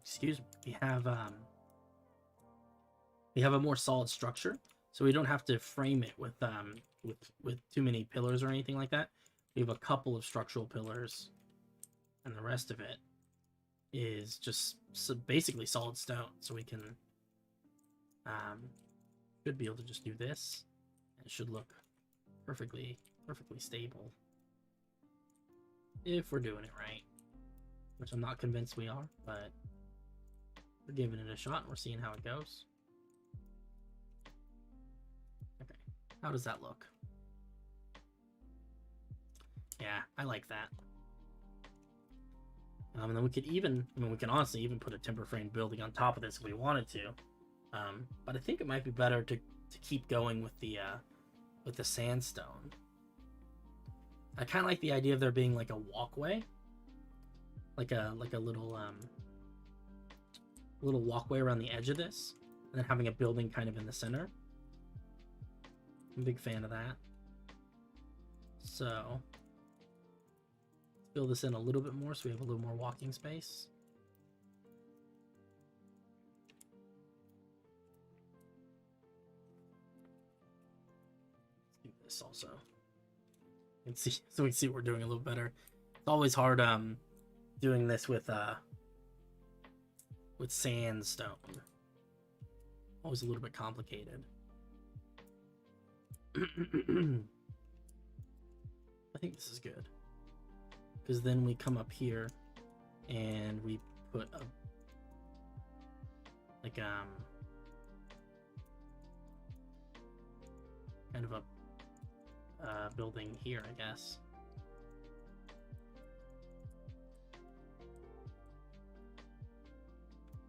excuse me, we have a more solid structure, so we don't have to frame it with too many pillars or anything like that. We have a couple of structural pillars, and the rest of it is just basically solid stone. So we can should be able to just do this, and it should look perfectly stable if we're doing it right, which I'm not convinced we are, but we're giving it a shot and we're seeing how it goes. How does that look? Yeah, I like that. And then we could even, I mean, we can honestly even put a timber frame building on top of this if we wanted to. But I think it might be better to keep going with the sandstone. I kind of like the idea of there being like a walkway, like a little walkway around the edge of this, and then having a building kind of in the center. I'm a big fan of that. So let's fill this in a little bit more so we have a little more walking space. Let's do this also. And see, so we can see what we're doing a little better. It's always hard doing this with sandstone. Always a little bit complicated. I think this is good, because then we come up here and we put a kind of a building here, I guess.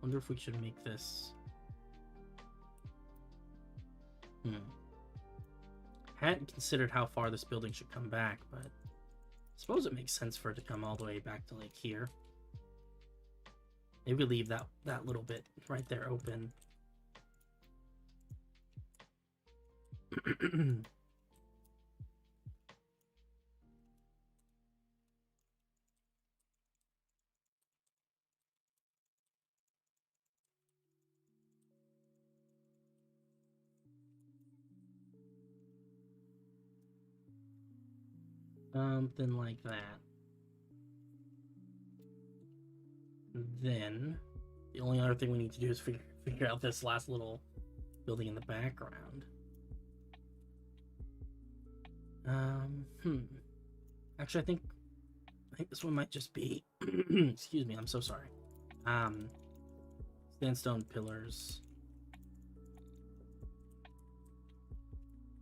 Wonder if we should make this. Hadn't considered how far this building should come back, but I suppose it makes sense for it to come all the way back to like here. Maybe leave that little bit right there open. Something like that. Then the only other thing we need to do is figure out this last little building in the background. Actually, I think this one might just be excuse me, I'm so sorry. Sandstone pillars.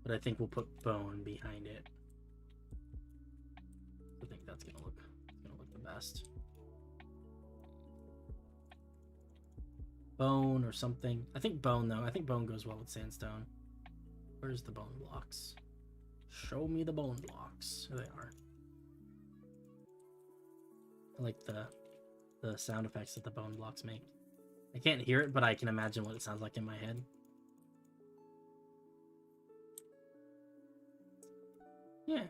But I think we'll put bone behind it. I think that's gonna look the best. Bone or something. I think bone though. I think bone goes well with sandstone. Where's the bone blocks? Show me the bone blocks. Here they are. I like the sound effects that the bone blocks make. I can't hear it, but I can imagine what it sounds like in my head. Yeah.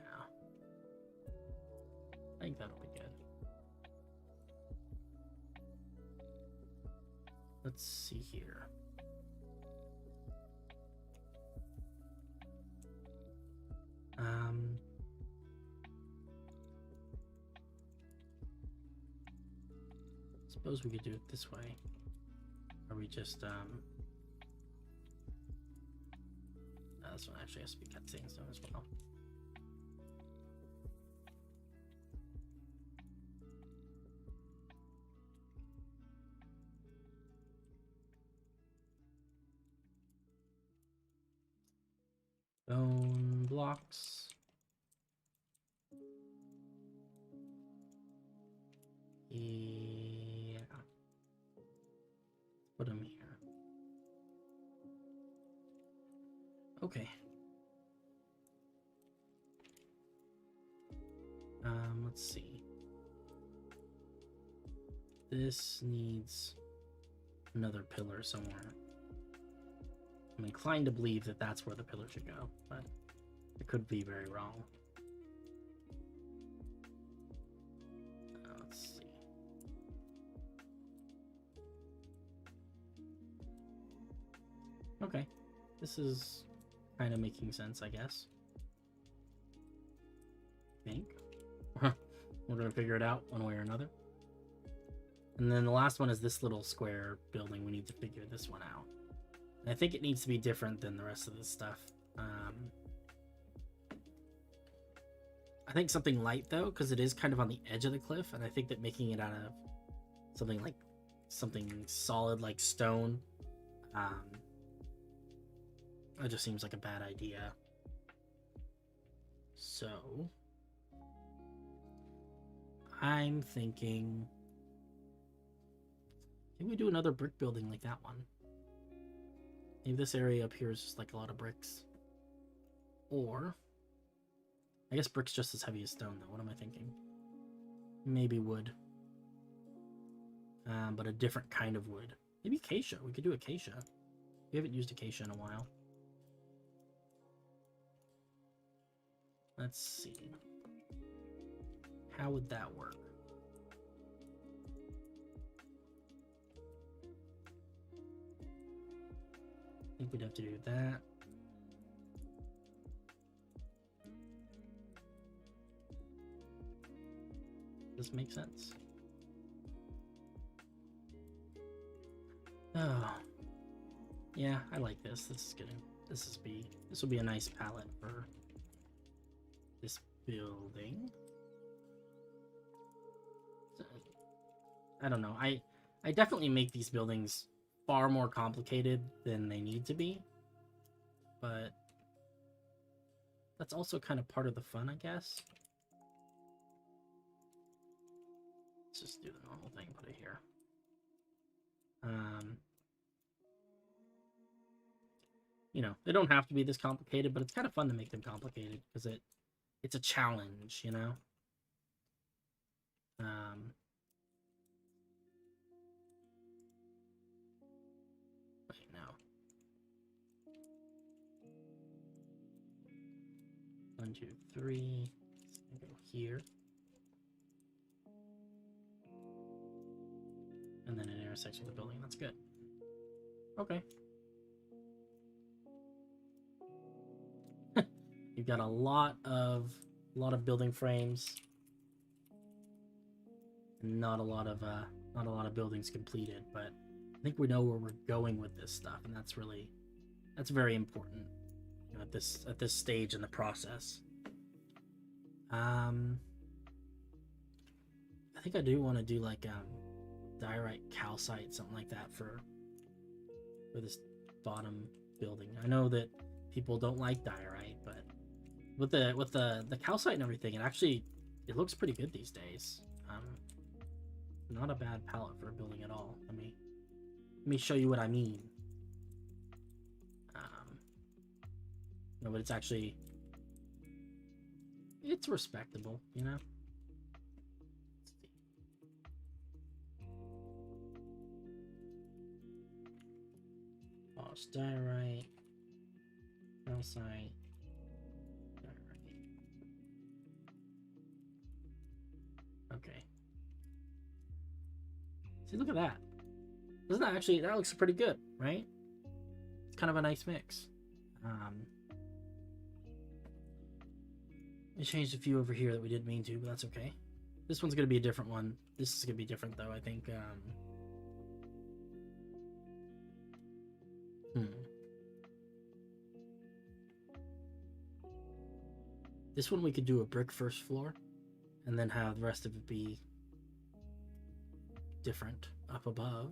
I think that'll be good. Let's see here. Suppose we could do it this way. Or we just this one actually has to be cut sandstone as well. Bone blocks. Yeah. Put them here. Okay. Let's see. This needs another pillar somewhere. I'm inclined to believe that that's where the pillar should go, but I could be very wrong. Let's see. Okay, this is kind of making sense, I guess. I think. We're going to figure it out one way or another. And then the last one is this little square building. We need to figure this one out. And I think it needs to be different than the rest of this stuff. I think something light, though, because it is kind of on the edge of the cliff. And I think that making it out of something solid like stone, that just seems like a bad idea. So I'm thinking, maybe we do another brick building like that one. Maybe this area up here is just like a lot of bricks. Or, I guess brick's just as heavy as stone though. What am I thinking? Maybe wood. But a different kind of wood. Maybe acacia. We could do acacia. We haven't used acacia in a while. Let's see. How would that work? I think we'd have to do that. Does this make sense? Oh. Yeah, I like this. This will be a nice palette for this building. I don't know. I definitely make these buildings far more complicated than they need to be, but that's also kind of part of the fun, I guess. Let's just do the normal thing, put it here. You know, they don't have to be this complicated, but it's kind of fun to make them complicated because it's a challenge, you know. Wait, no. 1, 2, 3. Go here. And then it intersects with the building. That's good. Okay. You've got a lot of building frames. And not a lot of buildings completed, but I think we know where we're going with this stuff, and that's very important, you know, at this stage in the process. I think I do want to do like diorite calcite, something like that for this bottom building. I know that people don't like diorite, but with the calcite and everything, it looks pretty good these days. Not a bad palette for a building at all. Let me show you what I mean. No, but it's respectable, you know. Polished diorite, calcite, diorite. Okay. See, look at that. That looks pretty good, right? It's kind of a nice mix. We changed a few over here that we didn't mean to, but that's okay. This one's going to be a different one. This is going to be different, though, I think. This one we could do a brick first floor, and then have the rest of it be different up above.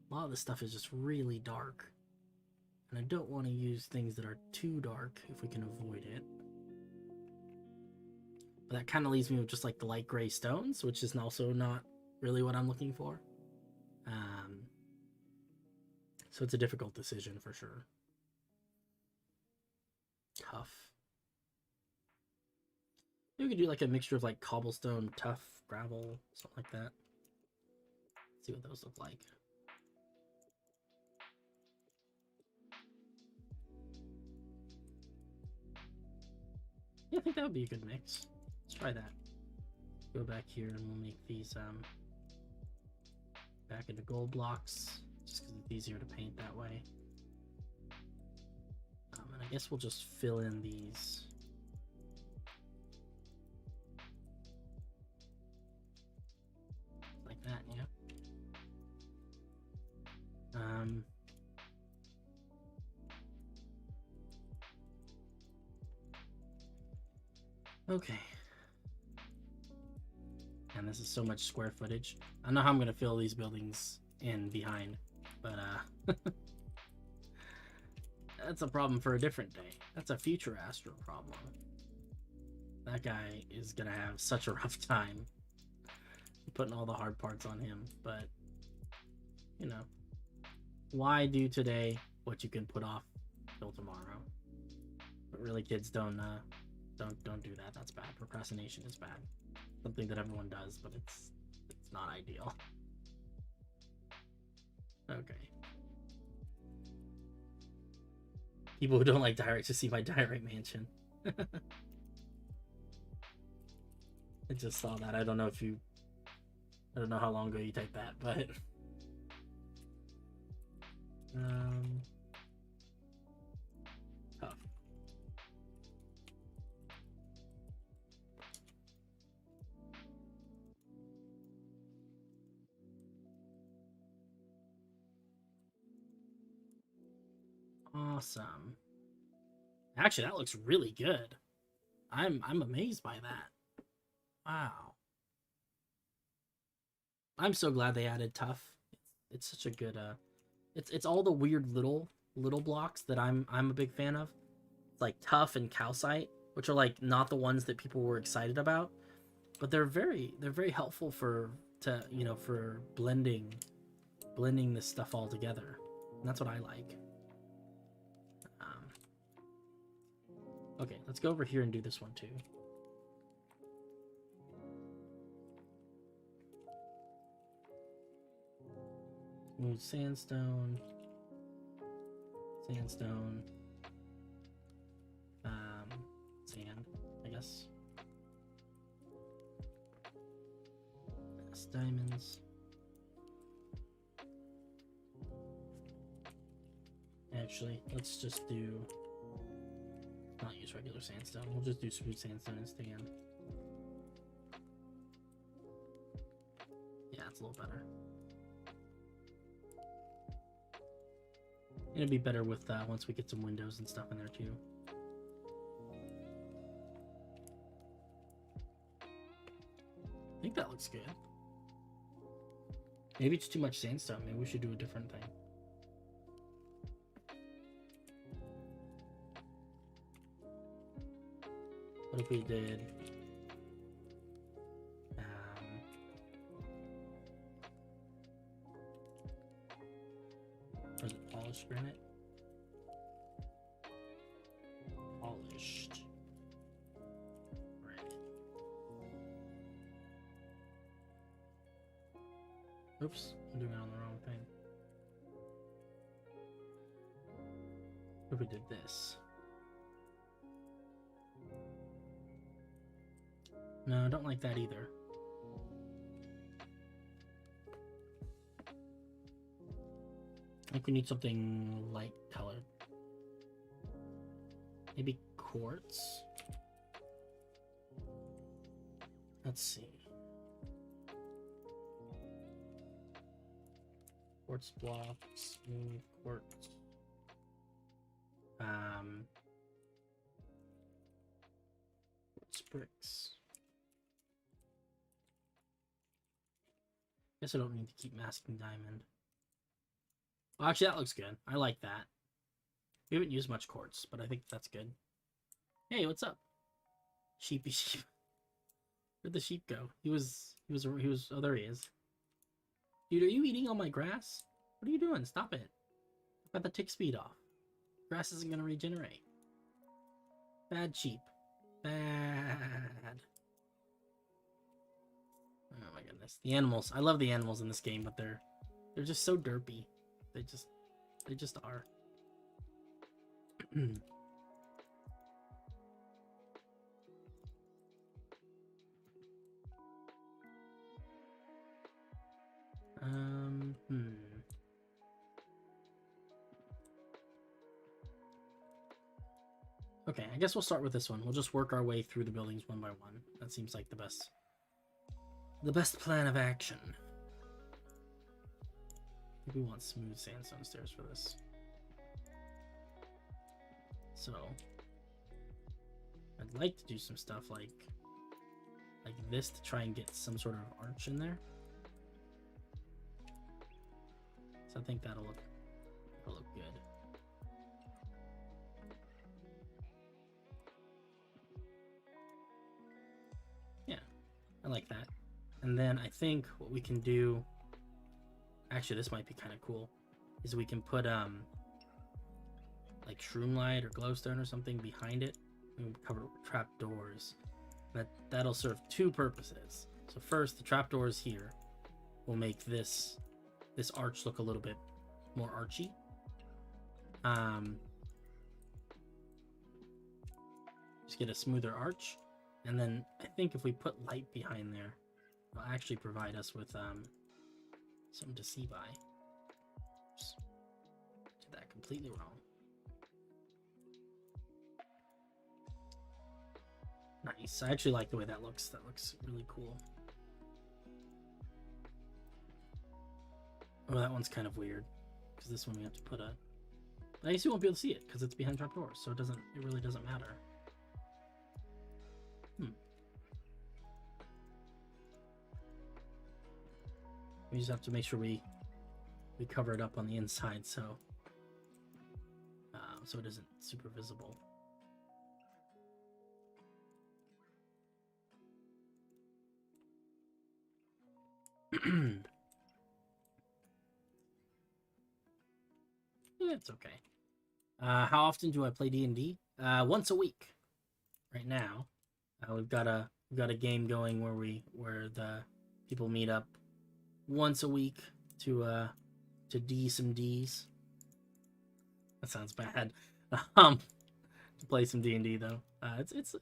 A lot of this stuff is just really dark, and I don't want to use things that are too dark if we can avoid it. But that kind of leaves me with just like the light gray stones, which is also not really what I'm looking for. So it's a difficult decision for sure. Tough. Maybe we could do like a mixture of like cobblestone, tough, gravel, something like that. Let's see what those look like. Yeah, I think that would be a good mix. Let's try that. Go back here and we'll make these back into gold blocks, just because it's easier to paint that way. And I guess we'll just fill in these. Like that, yeah. Okay. And man, this is so much square footage. I don't know how I'm gonna fill these buildings in behind, but that's a problem for a different day. That's a future Astro problem. That guy is gonna have such a rough time putting all the hard parts on him, but you know, why do today what you can put off till tomorrow? But really, kids, don't do that. That's bad. Procrastination is bad. Something that everyone does, but it's not ideal. Okay. People who don't like direct to see my direct mansion. I just saw that. I don't know how long ago you typed that, but tough. Awesome. Actually, that looks really good. I'm amazed by that. Wow. I'm so glad they added tough. It's such a good it's all the weird little blocks that I'm a big fan of. It's like tough and calcite, which are like not the ones that people were excited about, but they're very helpful for blending this stuff all together. And that's what I like. Okay, let's go over here and do this one too. Smooth sandstone. Sand, I guess. Yes, diamonds. Actually, let's just not use regular sandstone. We'll just do smooth sandstone instead. Yeah, it's a little better. It'll be better with once we get some windows and stuff in there too. I think that looks good. Maybe it's too much sandstone. Maybe we should do a different thing. What if we did or is it polished granite? Polished granite. Oops, I'm doing it on the wrong thing. What if we did this? No, I don't like that either. I think we need something light colored. Maybe quartz? Let's see. Quartz blocks, smooth quartz. Quartz bricks. Guess I don't need to keep masking diamond. Well, actually, that looks good. I like that. We haven't used much quartz, but I think that's good. Hey, what's up? Sheepy sheep. Where'd the sheep go? He was, oh, there he is. Dude, are you eating all my grass? What are you doing? Stop it. I've got the tick speed off. Grass isn't going to regenerate. Bad sheep. Bad. Oh my goodness. The animals. I love the animals in this game, but they're just so derpy. They just are. Okay, I guess we'll start with this one. We'll just work our way through the buildings one by one. That seems like the best plan of action. I think we want smooth sandstone stairs for this. So I'd like to do some stuff like like this to try and get some sort of arch in there. So I think that'll look good. Yeah, I like that. And then I think what we can do, actually this might be kind of cool, is we can put like shroom light or glowstone or something behind it. We can cover it with trapdoors. That'll serve two purposes. So first, the trapdoors here will make this arch look a little bit more archy. Just get a smoother arch, and then I think if we put light behind there, it'll actually provide us with something to see by. Oops. Did that completely wrong. Nice. I actually like the way that looks. That looks really cool. Oh, that one's kind of weird, because this one we have to put a... I guess you won't be able to see it because it's behind trapdoors, so it really doesn't matter. We just have to make sure we cover it up on the inside, so it isn't super visible. Yeah, it's okay. How often do I play D&D? Once a week. Right now, we've got a game going where the people meet up once a week to D some Ds. That sounds bad. To play some D&D though. It's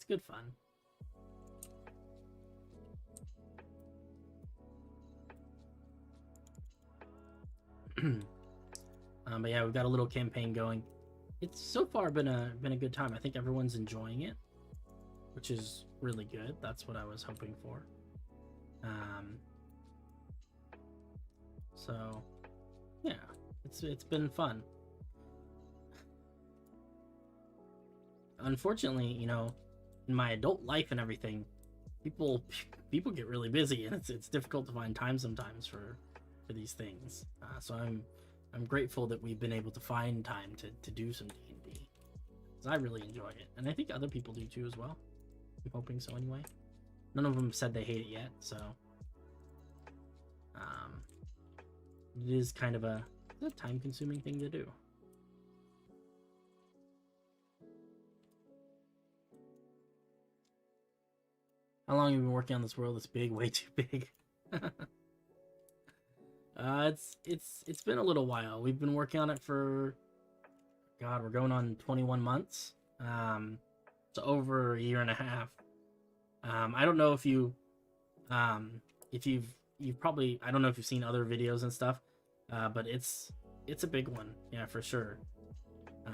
good fun. But yeah, we've got a little campaign going. It's so far been a good time. I think everyone's enjoying it, which is really good. That's what I was hoping for. So yeah, it's been fun. Unfortunately, you know, in my adult life and everything, people get really busy, and it's difficult to find time sometimes for these things. So I'm grateful that we've been able to find time to do some D&D, because I really enjoy it, and I think other people do too as well. I'm hoping so anyway. None of them said they hate it yet, so it is kind of a time-consuming thing to do. How long have you been working on this world? It's big, way too big. It's been a little while. We've been working on it for, God, we're going on 21 months. So over a year and a half. I don't know if you've probably, I don't know if you've seen other videos and stuff, but it's a big one, yeah, for sure.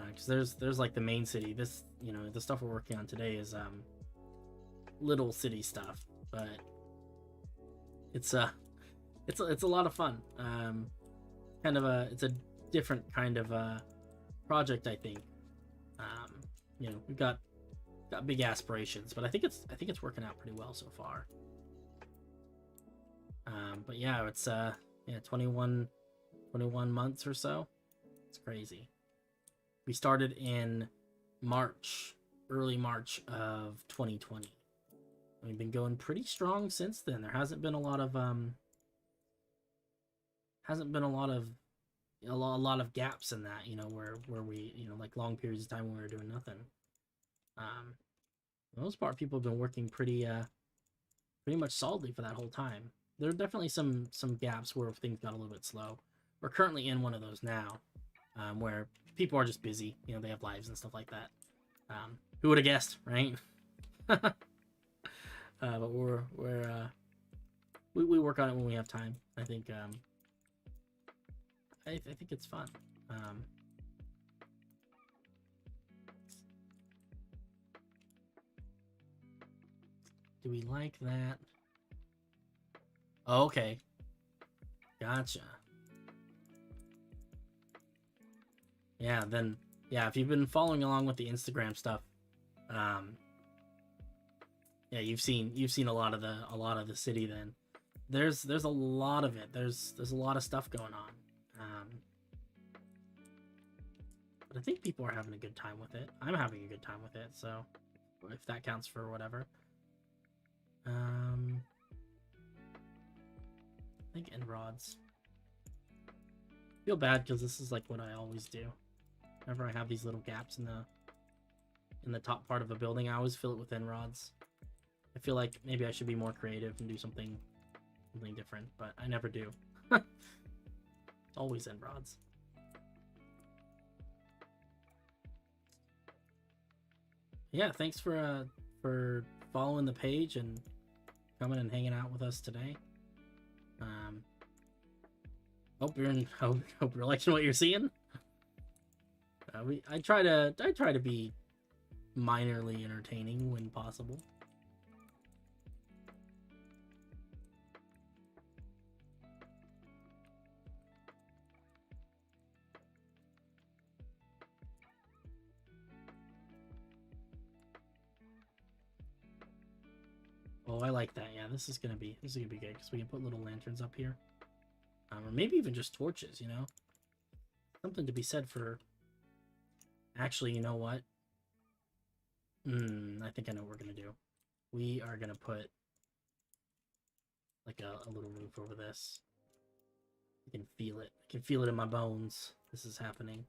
Because there's like the main city. This, you know, the stuff we're working on today is little city stuff, but it's a lot of fun. It's a different kind of project, I think. You know, we've got big aspirations, but I think it's working out pretty well so far. But yeah, it's 21 months or so. It's crazy. We started in early March of 2020. We've been going pretty strong since then. There hasn't been a lot of gaps in that, you know, where we, you know, like long periods of time when we were doing nothing. For the most part, people have been working pretty much solidly for that whole time. There are definitely some gaps where things got a little bit slow. We're currently in one of those now, where people are just busy, you know, they have lives and stuff like that. Who would have guessed, right? But we work on it when we have time. I think I think it's fun. Do we like that? Oh, okay. Gotcha. Yeah, then, yeah, if you've been following along with the Instagram stuff, Yeah, you've seen a lot of the city. Then there's a lot of it. There's a lot of stuff going on. But I think people are having a good time with it. I'm having a good time with it. So if that counts for whatever. I think end rods. Feel bad because this is like what I always do. Whenever I have these little gaps in the top part of a building, I always fill it with end rods. I feel like maybe I should be more creative and do something different, but I never do. Always end rods. Yeah, thanks for following the page and coming and hanging out with us today. Hope you're liking what you're seeing. I try to be minorly entertaining when possible. Oh, I like that. Yeah, this is gonna be good because we can put little lanterns up here, or maybe even just torches. You know, something to be said for. Actually, you know what? I think I know what we're gonna do. We are gonna put like a little roof over this. I can feel it. I can feel it in my bones. This is happening.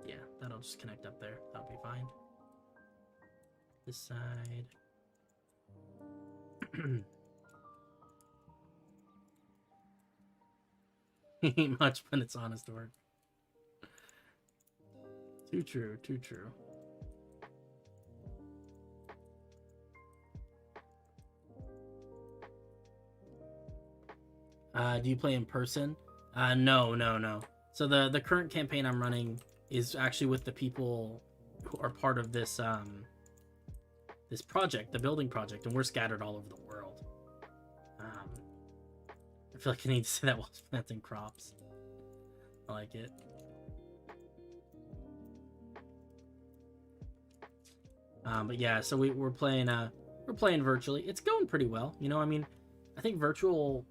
Yeah, that'll just connect up there. That'll be fine. This side. Ain't much, but it's honest work. Too true, too true. Do you play in person? No. So the current campaign I'm running is actually with the people who are part of this this project, the building project, and we're scattered all over the world. I feel like I need to say that while planting crops. I like it. But yeah, so we're playing virtually. It's going pretty well. You know, I mean, I think virtual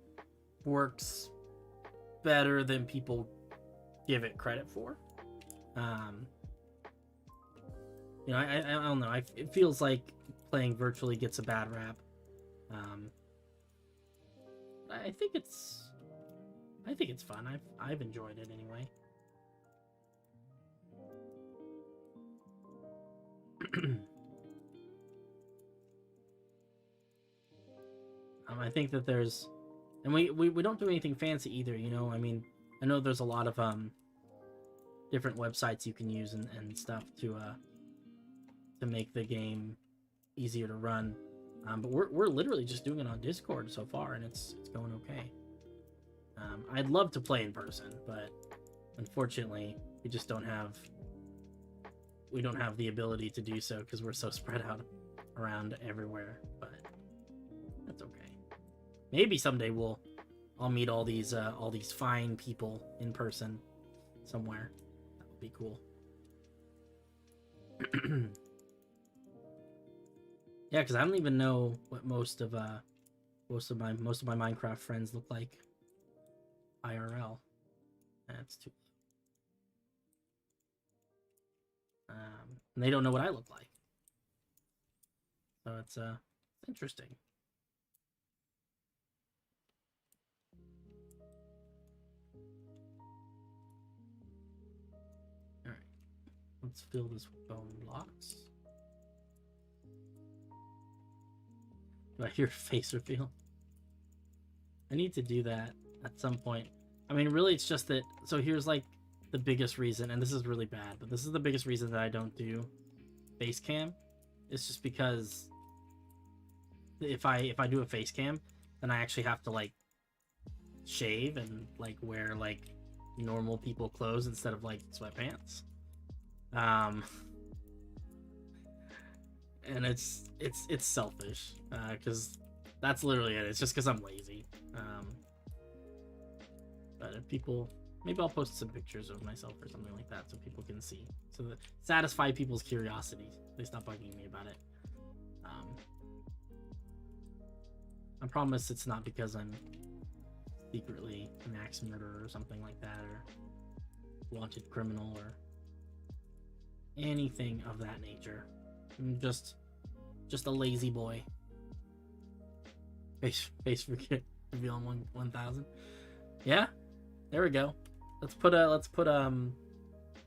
works better than people give it credit for. You know, I don't know. It feels like playing virtually gets a bad rap. I think it's fun. I've enjoyed it anyway. I think that there's, and we don't do anything fancy either. You know, I mean, I know there's a lot of different websites you can use and stuff to make the game easier to run. But we're literally just doing it on Discord so far, and it's going okay. I'd love to play in person, but unfortunately, we just don't have the ability to do so because we're so spread out around everywhere. But that's okay. Maybe someday I'll meet all these fine people in person somewhere. That would be cool. Yeah, because I don't even know what most of my Minecraft friends look like IRL. That's too. And they don't know what I look like. So it's interesting. All right, let's fill this with bone blocks. Do I hear face reveal? I need to do that at some point. I mean, really, it's just that. So here's like the biggest reason, and this is really bad, but this is the biggest reason that I don't do face cam. It's just because if I do a face cam, then I actually have to like shave and like wear like normal people clothes instead of like sweatpants. And it's selfish because that's literally it. It's just because I'm lazy. But if people Maybe I'll post some pictures of myself or something like that so people can see. So that satisfy people's curiosity. They stop bugging me about it. I promise it's not because I'm secretly an axe murderer or something like that, or wanted criminal or anything of that nature. I'm just a lazy boy. Face reveal on 1000. Yeah, there we go. Let's put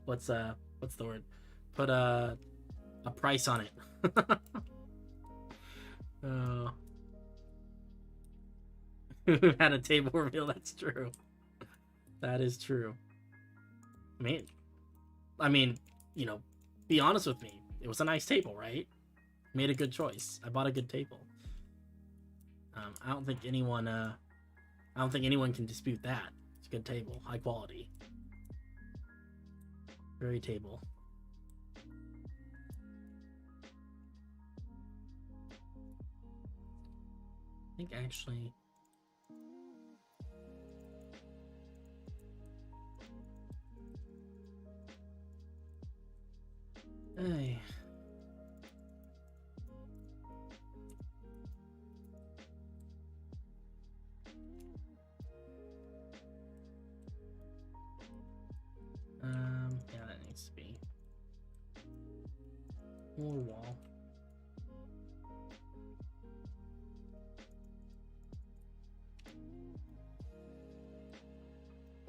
what's the word? Put a price on it. Oh. We've had a table reveal. That's true. That is true. I mean, you know, be honest with me. It was a nice table, right? Made a good choice. I bought a good table. I don't think anyone can dispute that. It's a good table, high quality. Very table. I think actually. Hey. Yeah, that needs to be more wall.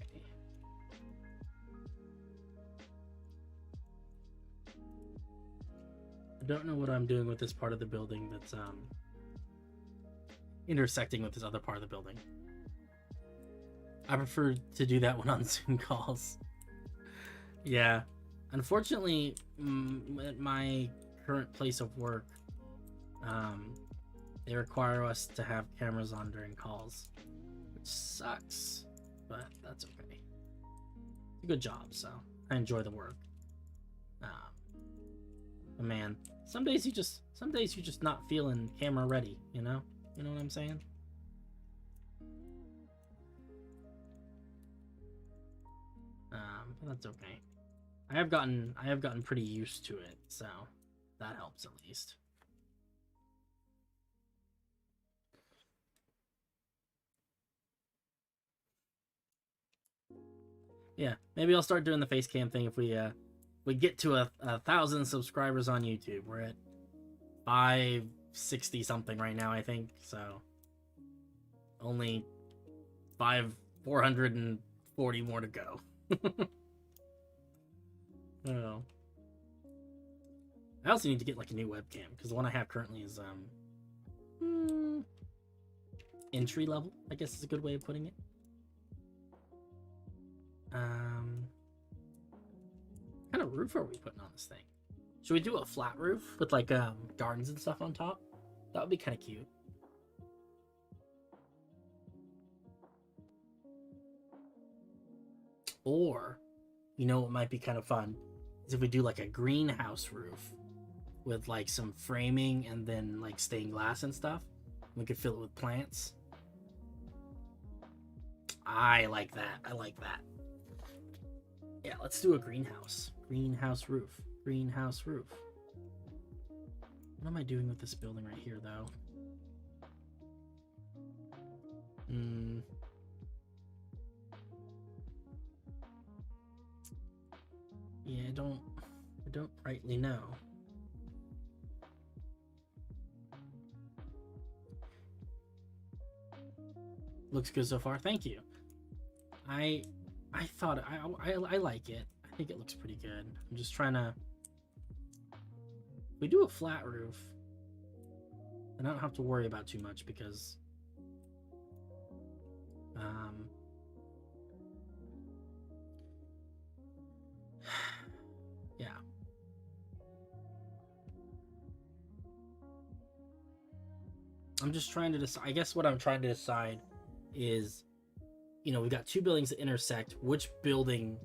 Okay. I don't know what I'm doing with this part of the building that's intersecting with this other part of the building. I prefer to do that when on Zoom calls. Yeah, unfortunately, at my current place of work, they require us to have cameras on during calls, which sucks, but that's okay. It's a good job, so I enjoy the work. But man, some days you're just not feeling camera ready, you know what I'm saying? But that's okay. I have gotten pretty used to it, so that helps at least. Yeah, maybe I'll start doing the face cam thing if we get to a 1,000 subscribers on YouTube. We're at 560 something right now, I think. So only 440 more to go. Oh. I also need to get like a new webcam because the one I have currently is entry level, I guess is a good way of putting it. What kind of roof are we putting on this thing? Should we do a flat roof with like gardens and stuff on top? That would be kind of cute. Or, you know what might be kind of fun is if we do like a greenhouse roof with like some framing and then like stained glass and stuff. We could fill it with plants. I like that. I like that. Yeah, let's do a greenhouse. Greenhouse roof. Greenhouse roof. What am I doing with this building right here, though? Yeah, I don't rightly know. Looks good so far. Thank you. I thought I like it. I think it looks pretty good. I'm just trying to. We do a flat roof, and I don't have to worry about too much because yeah. I'm just trying to decide. I guess what I'm trying to decide is, you know, we've got two buildings that intersect. Which building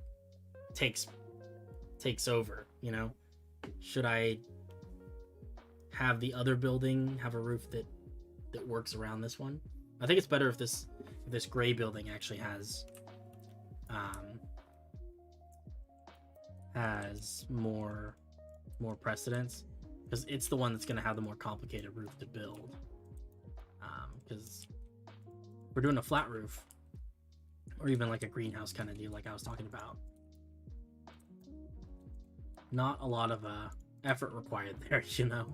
takes over? You know, should I have the other building have a roof that works around this one? I think it's better if this gray building actually has has more precedence, because it's the one that's going to have the more complicated roof to build. Because we're doing a flat roof, or even like a greenhouse kind of deal, like I was talking about. Not a lot of effort required there, you know.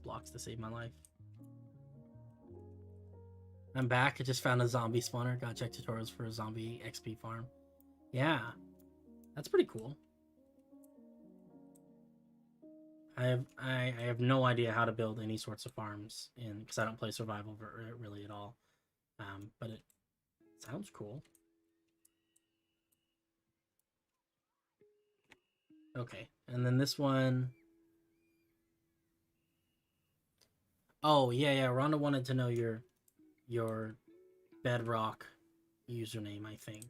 Blocks to save my life. I'm back. I just found a zombie spawner. Gotta check tutorials for a zombie XP farm. Yeah, that's pretty cool. I have no idea how to build any sorts of farms because I don't play survival really at all. But it sounds cool. Okay, and then this one. Oh yeah. Rhonda wanted to know your Bedrock username, I think.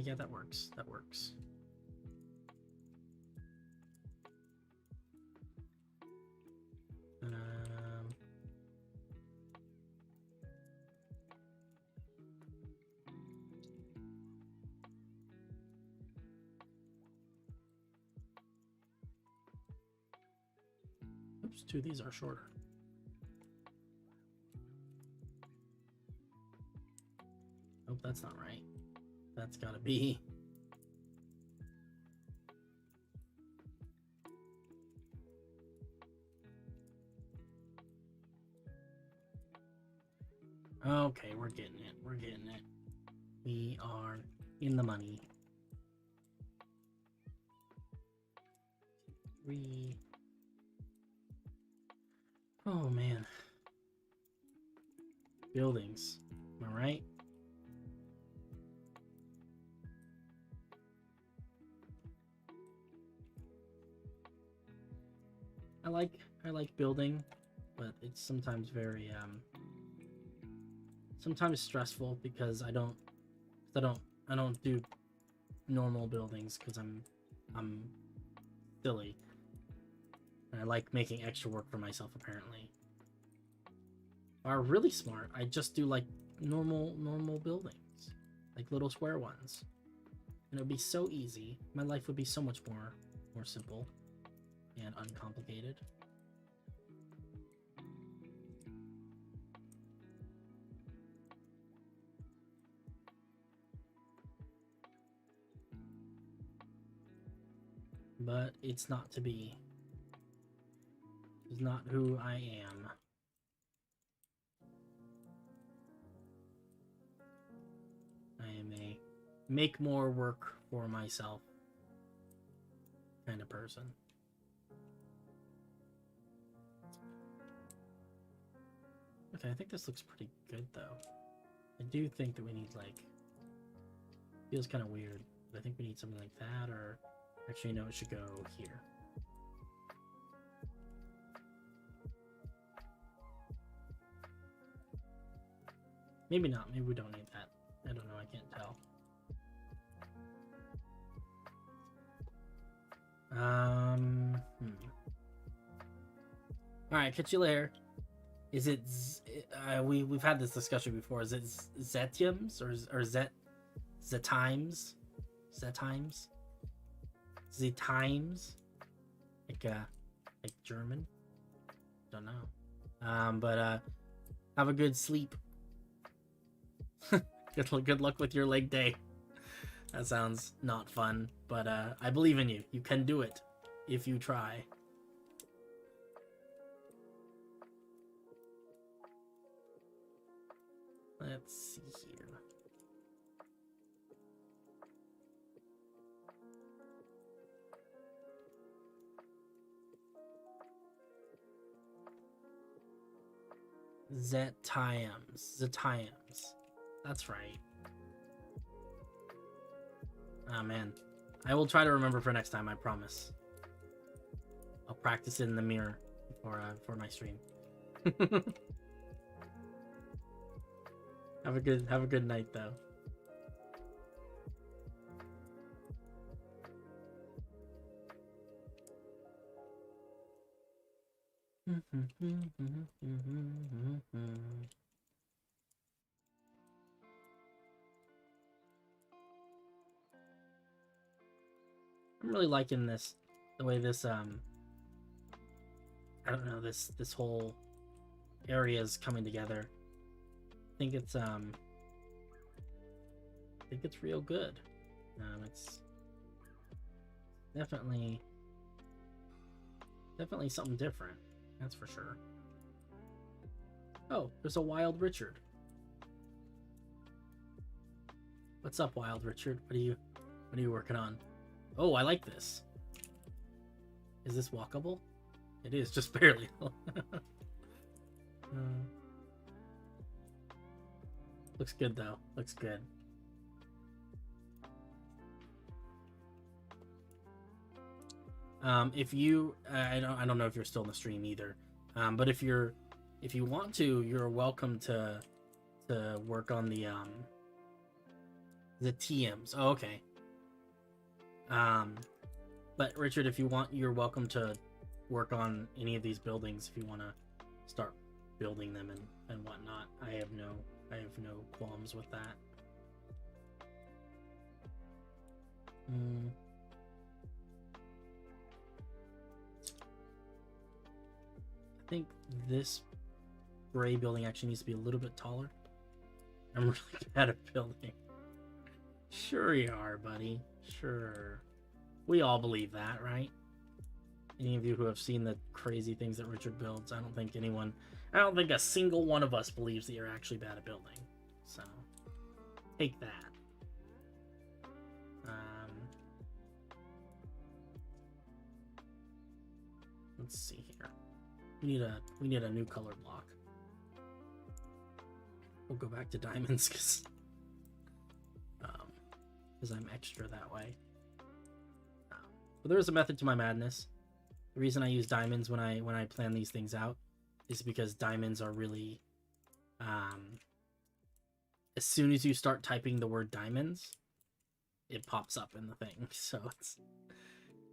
Yeah, that works. That works. Oops, two of these are shorter. Nope, that's not right. That's gotta be. Okay, we're getting it. We're getting it. We are in the money. 3. Oh man. Buildings. Am I right? I like building, but it's sometimes very sometimes stressful because I don't do normal buildings because I'm silly. And I like making extra work for myself apparently. Are really smart. I just do like normal buildings, like little square ones, and it would be so easy. My life would be so much more simple and uncomplicated. But it's not to be. It's not who I am. I am a make more work for myself kind of person. Okay, I think this looks pretty good though. I do think that we need like, feels kind of weird, but I think we need something like that, or actually no, it should go here. Maybe not, maybe we don't need that. I don't know, I can't tell. Alright, catch you later. Is it, we've had this discussion before, is it Zetiums or Zetimes? Zetimes? Zetimes? Like German? Don't know. But have a good sleep. Good luck with your leg day. That sounds not fun, but I believe in you. You can do it if you try. Let's see here. Zetiums. That's right. Ah, man. I will try to remember for next time, I promise. I'll practice it in the mirror for my stream. Have a good night though. I'm really liking this, the way this I don't know, this whole area is coming together. I think it's real good. It's definitely something different, that's for sure. Oh, there's a Wild Richard. What's up, Wild Richard? What are you working on? Oh, I like this. Is this walkable? It is, just barely. Looks good though. Looks good. If you, I don't know if you're still in the stream either. But if you want to, you're welcome to work on the TMs. Oh, okay. But Richard, if you want, you're welcome to work on any of these buildings if you want to start building them and whatnot. I have no qualms with that. I think this gray building actually needs to be a little bit taller. I'm really bad at building. Sure you are, buddy. Sure. We all believe that, right? Any of you who have seen the crazy things that Richard builds, I don't think a single one of us believes that you're actually bad at building. So, take that. Let's see here. We need a new color block. We'll go back to diamonds because I'm extra that way. But there is a method to my madness. The reason I use diamonds when I plan these things out is because diamonds are really, as soon as you start typing the word diamonds, it pops up in the thing. So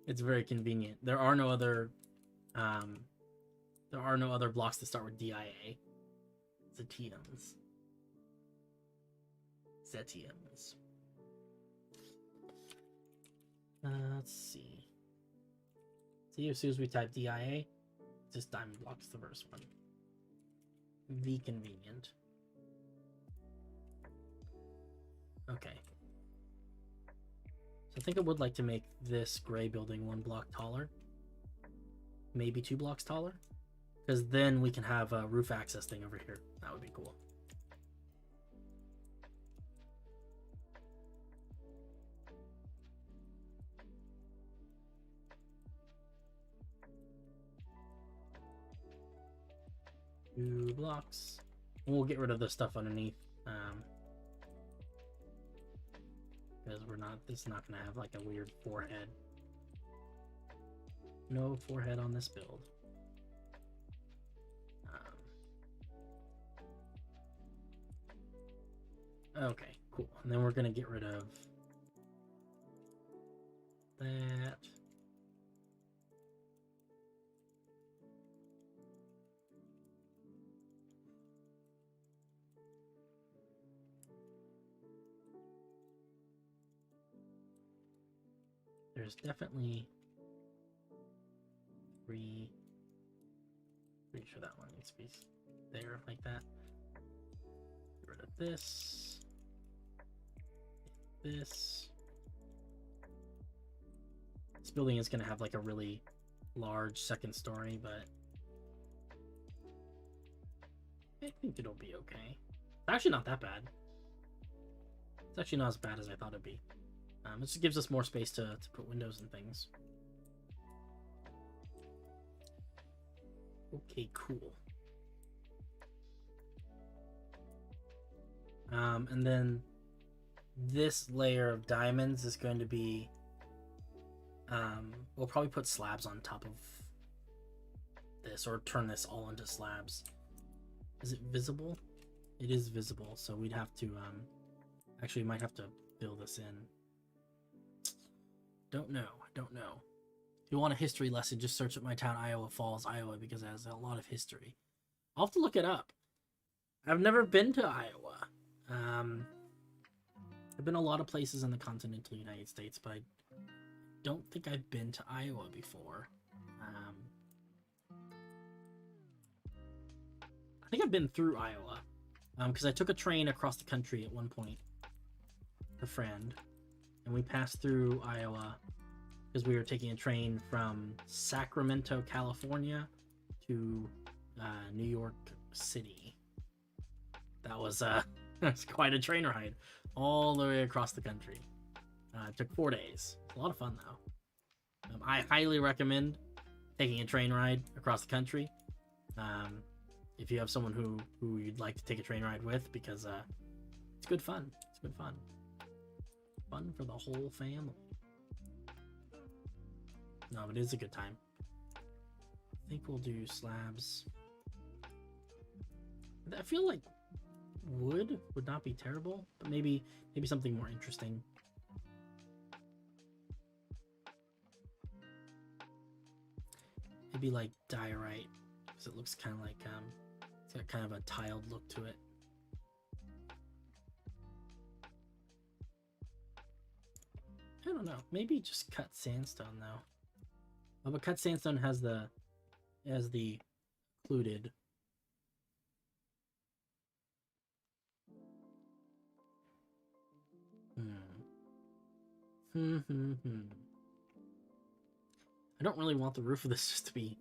it's very convenient. There are no other blocks that start with DIA. Zetiums. Let's see. See, as soon as we type DIA, just diamond blocks the first one. Be convenient. Okay. So I think I would like to make this gray building 1 block taller. Maybe 2 blocks taller. Because then we can have a roof access thing over here. That would be cool. Two blocks. And we'll get rid of the stuff underneath. Because this is not going to have like a weird forehead. No forehead on this build. Okay, cool. And then we're going to get rid of that. There's definitely pretty sure that one needs to be there like that. Get rid of this. This building is going to have like a really large second story, but I think it'll be okay. It's actually not that bad. It's actually not as bad as I thought it'd be. It just gives us more space to put windows and things. Okay, cool. And then this layer of diamonds is going to be, we'll probably put slabs on top of this, or turn this all into slabs. Is it visible? It is visible, so we'd have to, actually might have to fill this in. Don't know. If you want a history lesson, just search up my town, Iowa Falls, Iowa, because it has a lot of history. I'll have to look it up. I've never been to Iowa. I've been a lot of places in the continental United States, but I don't think I've been to Iowa before. I think I've been through Iowa, because I took a train across the country at one point, with a friend, and we passed through Iowa because we were taking a train from Sacramento, California to New York City. That was that's quite a train ride all the way across the country. It took 4 days. A lot of fun though. I highly recommend taking a train ride across the country if you have someone who you'd like to take a train ride with, because it's good fun. It's good fun. Fun for the whole family. No, but it is a good time. I think we'll do slabs. I feel like wood would not be terrible, but maybe something more interesting. Maybe like diorite, because it looks kind of like it's got kind of a tiled look to it. I don't know. Maybe just cut sandstone though. Oh, but cut sandstone has the occluded. I don't really want the roof of this just to be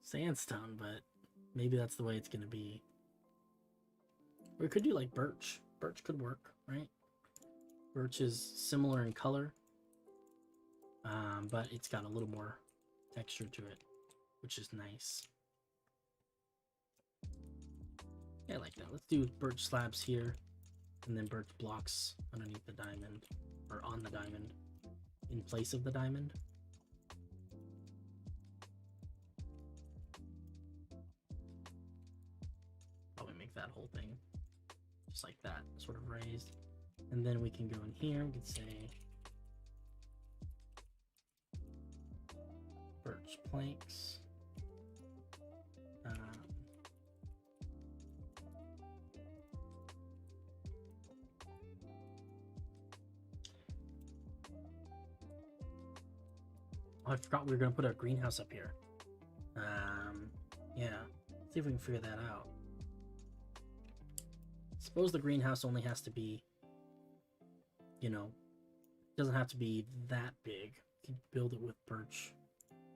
sandstone, but maybe that's the way it's gonna be. Or we could do like birch. Birch could work, right? Birch is similar in color, but it's got a little more texture to it, which is nice. Yeah, I like that. Let's do birch slabs here, and then birch blocks underneath the diamond, or on the diamond, in place of the diamond. Probably make that whole thing just like that, sort of raised. And then we can go in here, we could say birch planks. Oh, I forgot we were going to put a greenhouse up here. Yeah, let's see if we can figure that out. Suppose the greenhouse only has to be, you know, doesn't have to be that big. You can build it with birch,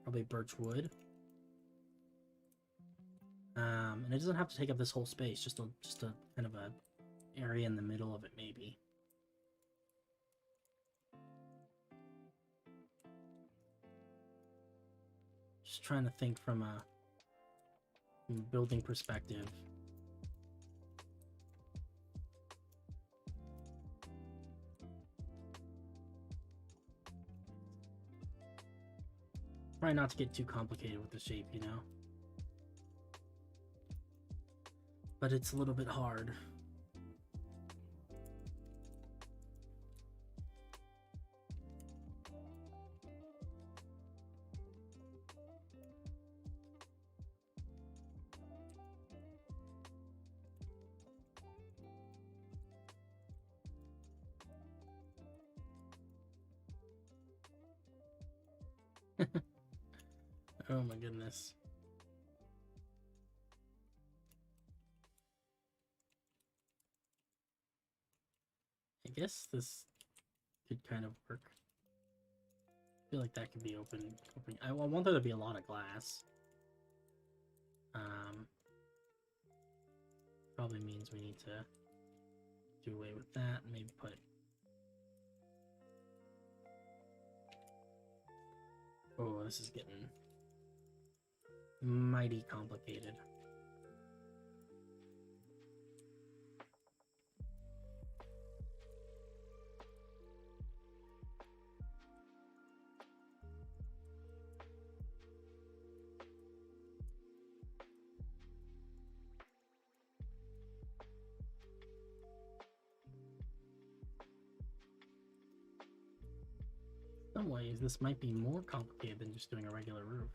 probably birch wood. And it doesn't have to take up this whole space, just a kind of a area in the middle of it, maybe. Just trying to think from a building perspective. Try not to get too complicated with the shape, you know? But it's a little bit hard. Oh my goodness. I guess this could kind of work. I feel like that could be open. I want there to be a lot of glass. Probably means we need to do away with that and maybe put... Oh, this is getting mighty complicated. is this might be more complicated than just doing a regular roof.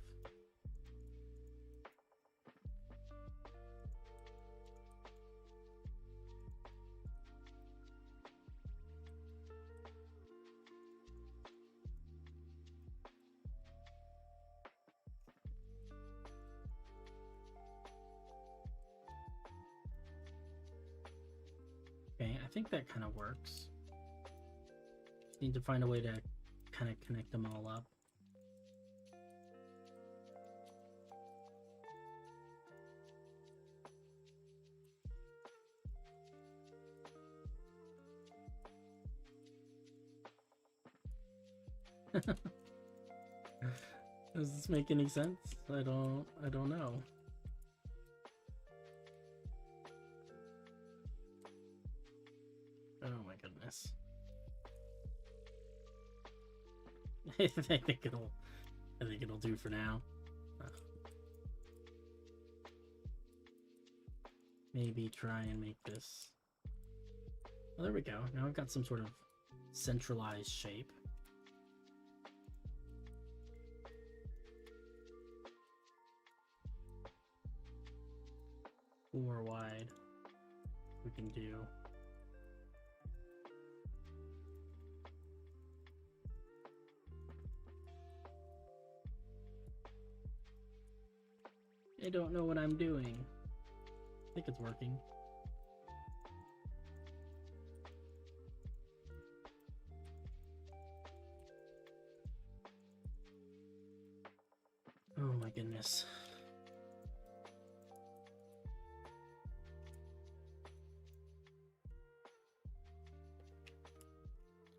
Okay, I think that kind of works. Need to find a way to kind of connect them all up. Does this make any sense? I don't know. Oh my goodness. I think it'll do for now. Maybe try and make this. Oh, there we go. Now I've got some sort of centralized shape. 4 wide. We can do. I don't know what I'm doing. I think it's working. Oh my goodness.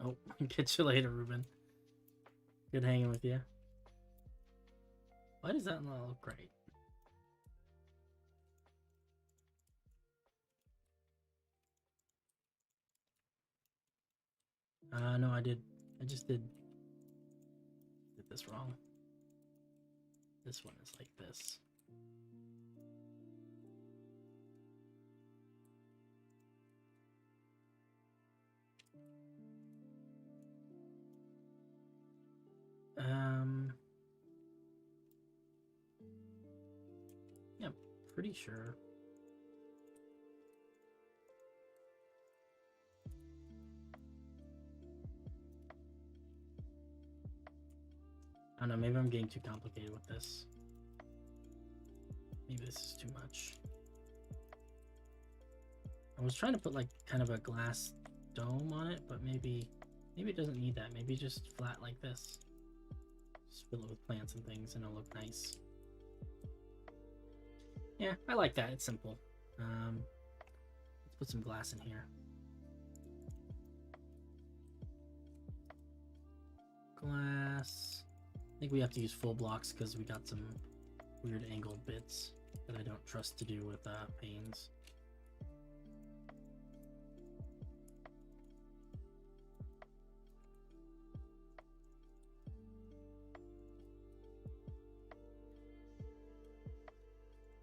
Oh, catch you later, Ruben. Good hanging with you. Why does that not look right? No, I just did this wrong. This one is like this. Yeah, pretty sure. I don't know, maybe I'm getting too complicated with this. Maybe this is too much. I was trying to put like kind of a glass dome on it, but maybe it doesn't need that. Maybe just flat like this. Just fill it with plants and things and it'll look nice. Yeah, I like that. It's simple. Let's put some glass in here. Glass. I think we have to use full blocks because we got some weird angled bits that I don't trust to do with panes.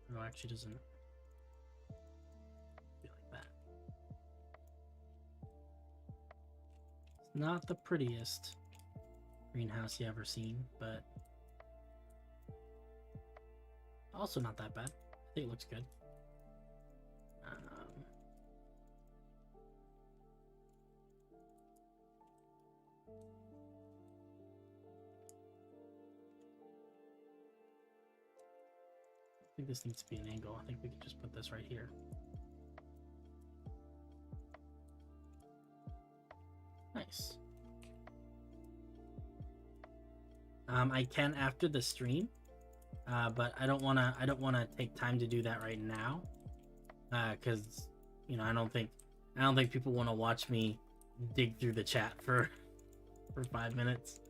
No, actually doesn't be like that. It's not the prettiest greenhouse you ever seen, but also not that bad. I think it looks good. I think this needs to be an angle. I think we can just put this right here. Nice. I can after the stream, but I don't wanna take time to do that right now, because you know I don't think people want to watch me dig through the chat for 5 minutes.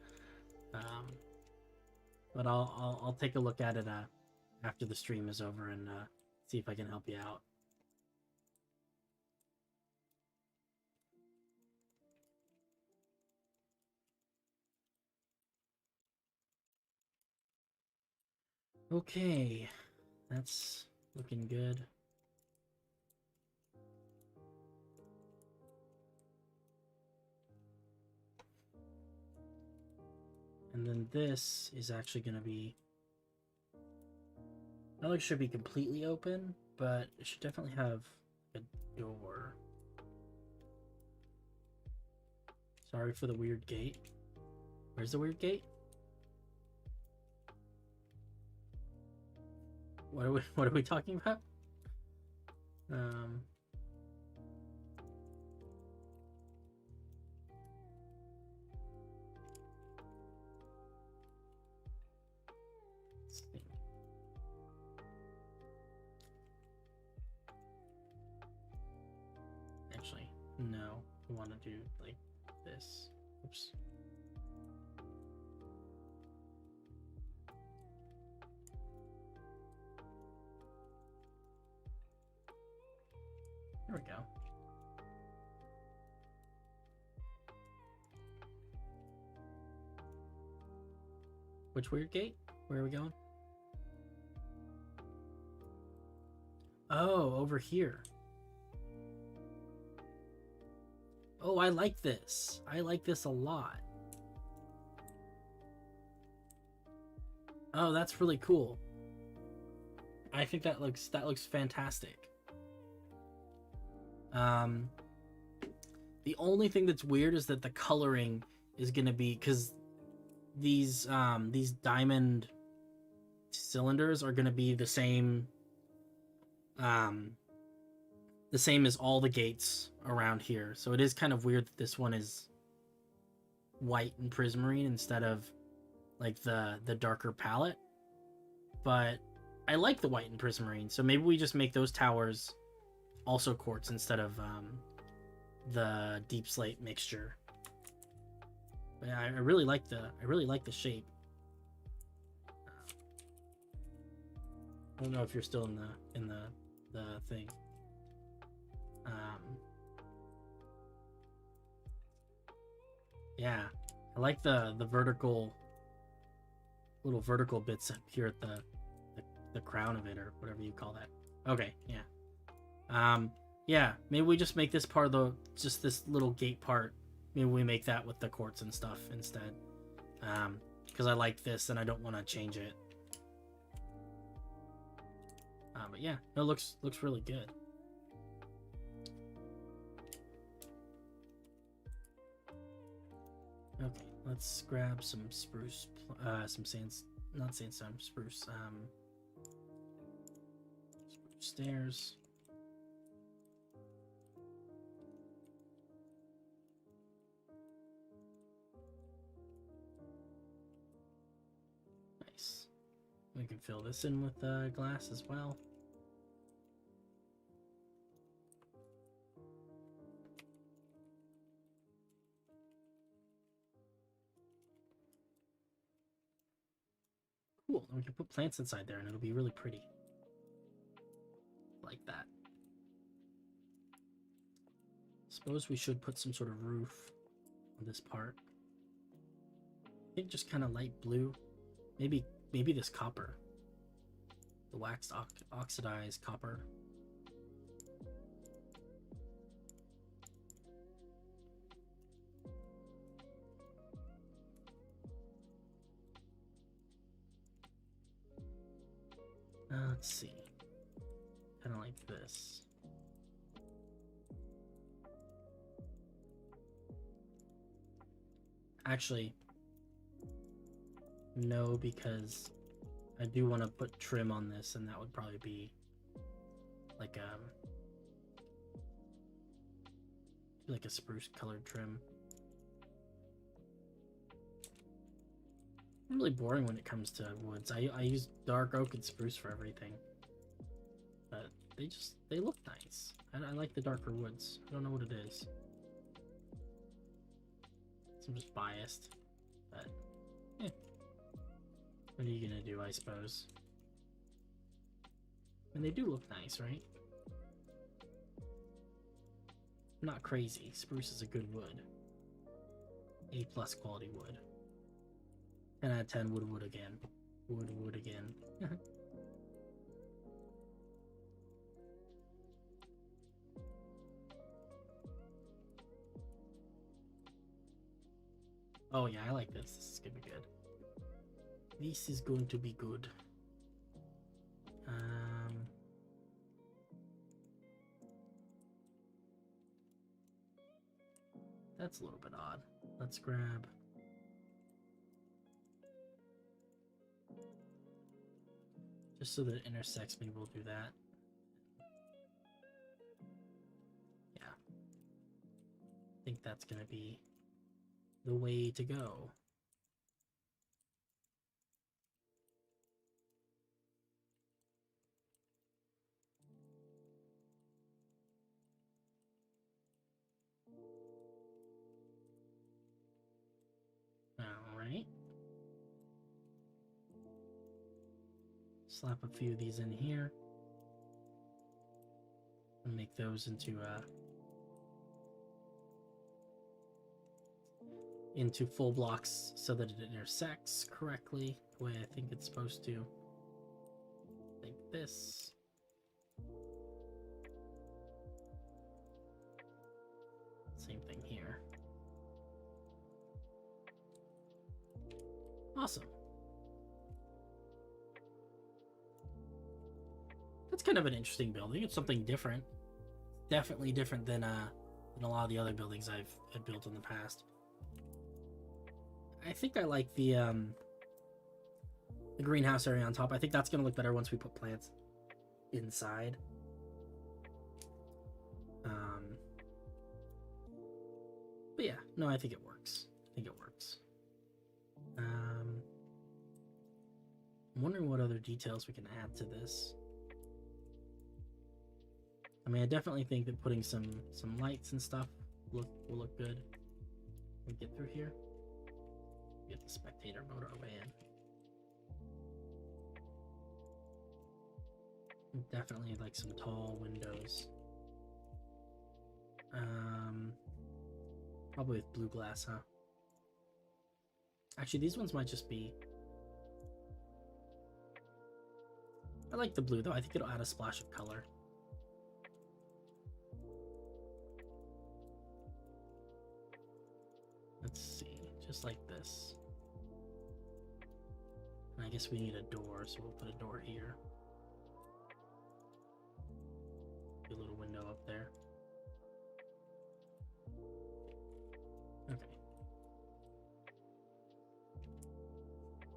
But I'll take a look at it after the stream is over and see if I can help you out. Okay, that's looking good. And then this is actually going to be... That looks should be completely open, but it should definitely have a door. Sorry for the weird gate. Where's the weird gate? What are we talking about? Let's see. Actually, no. I want to do like this. Oops. There we go. Which weird gate? Where are we going? Oh, over here. Oh, I like this. I like this a lot. Oh, that's really cool. I think that looks fantastic. The only thing that's weird is that the coloring is gonna be, because these diamond cylinders are gonna be the same as all the gates around here. So it is kind of weird that this one is white and prismarine instead of like the darker palette. But I like the white and prismarine, so maybe we just make those towers also quartz instead of the deep slate mixture. But yeah, I really like the shape. I don't know if you're still in the thing. Yeah, I like the vertical, little vertical bits up here at the crown of it, or whatever you call that. Okay, yeah. Yeah, maybe we just make this part of just this little gate part. Maybe we make that with the quartz and stuff instead. Because I like this and I don't want to change it. But yeah, no, looks really good. Okay, let's grab some spruce, some not sandstone, spruce, spruce stairs. Nice. We can fill this in with glass as well. Cool. We can put plants inside there and it'll be really pretty. Like that. Suppose we should put some sort of roof on this part. I think just kind of light blue. Maybe this copper. The waxed oxidized copper. Let's see. Kind of like this. Actually, no, because I do want to put trim on this, and that would probably be like a spruce colored trim. I'm really boring when it comes to woods. I use dark oak and spruce for everything, but they look nice. I like the darker woods. I don't know what it is. I'm just biased, but yeah. What are you gonna do, I suppose? And they do look nice, right? Not crazy. Spruce is a good wood. A+ quality wood. 10 out of 10 wood again. Wood again. Oh yeah, I like this. This is gonna be good. This is going to be good. That's a little bit odd. Let's grab... Just so that it intersects, maybe we'll do that. Yeah. I think that's going to be the way to go. Alright. Slap a few of these in here. And make those into full blocks so that it intersects correctly the way I think it's supposed to. Like this. Same thing here. Awesome. That's kind of an interesting building. It's something different. Definitely different than a lot of the other buildings I've had built in the past. I think I like the greenhouse area on top. I think that's going to look better once we put plants inside. But yeah, no, I think it works. I'm wondering what other details we can add to this. I mean, I definitely think that putting some lights and stuff will look good. We get through here. Get the spectator mode our way in. Definitely like some tall windows. Probably with blue glass, huh? Actually, these ones might just be... I like the blue, though. I think it'll add a splash of color. Let's see. Just like this. And I guess we need a door, so we'll put a door here. A little window up there. Okay.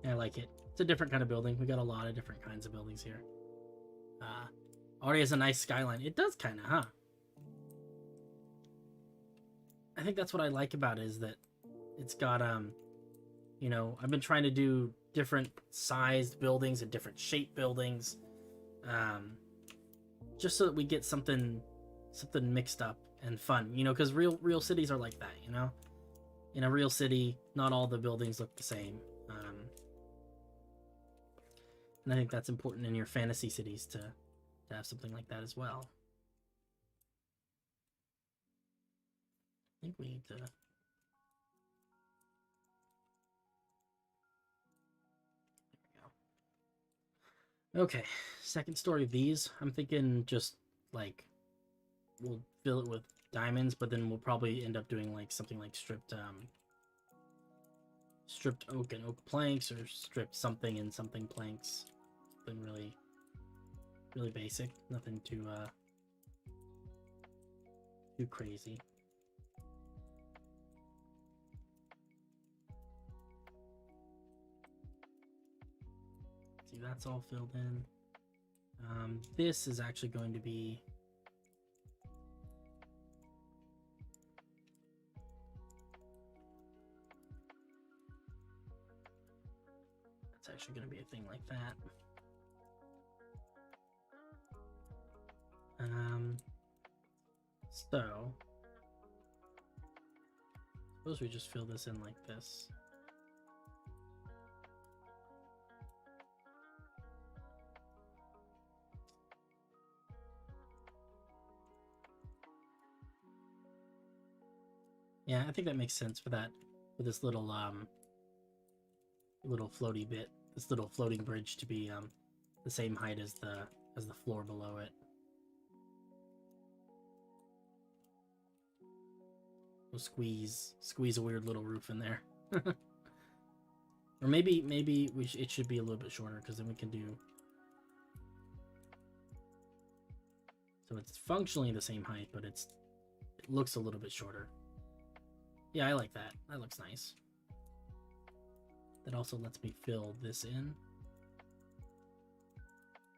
I like it. It's a different kind of building. We got a lot of different kinds of buildings here. Already has a nice skyline. It does kind of, huh? I think that's what I like about it, is that it's got, you know, I've been trying to do different sized buildings and different shaped buildings, just so that we get something mixed up and fun, you know, because real cities are like that, you know. In a real city, not all the buildings look the same. And I think that's important in your fantasy cities to have something like that as well. I think we need to... There we go. Okay, second story of these. I'm thinking just, like, we'll fill it with diamonds, but then we'll probably end up doing, like, something like stripped oak and oak planks, or stripped something and something planks. Something really basic. Nothing too crazy. See, that's all filled in. This is actually going to be... That's actually going to be a thing like that. So suppose we just fill this in like this. Yeah, I think that makes sense for that, for this little floaty bit, this little floating bridge to be the same height as the floor below it. We'll squeeze a weird little roof in there. Or maybe it should be a little bit shorter, because then we can do... So it's functionally the same height, but it looks a little bit shorter. Yeah, I like that. That looks nice. That also lets me fill this in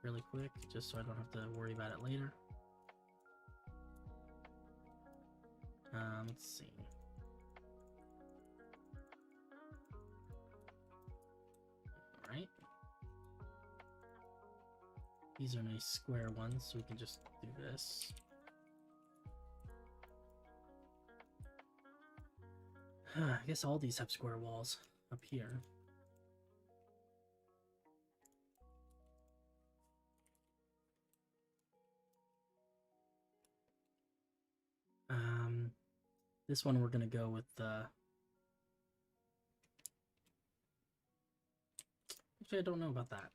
really quick, just so I don't have to worry about it later. Let's see. All right. These are nice square ones, so we can just do this. I guess all these have square walls up here. This one we're gonna go with actually, I don't know about that.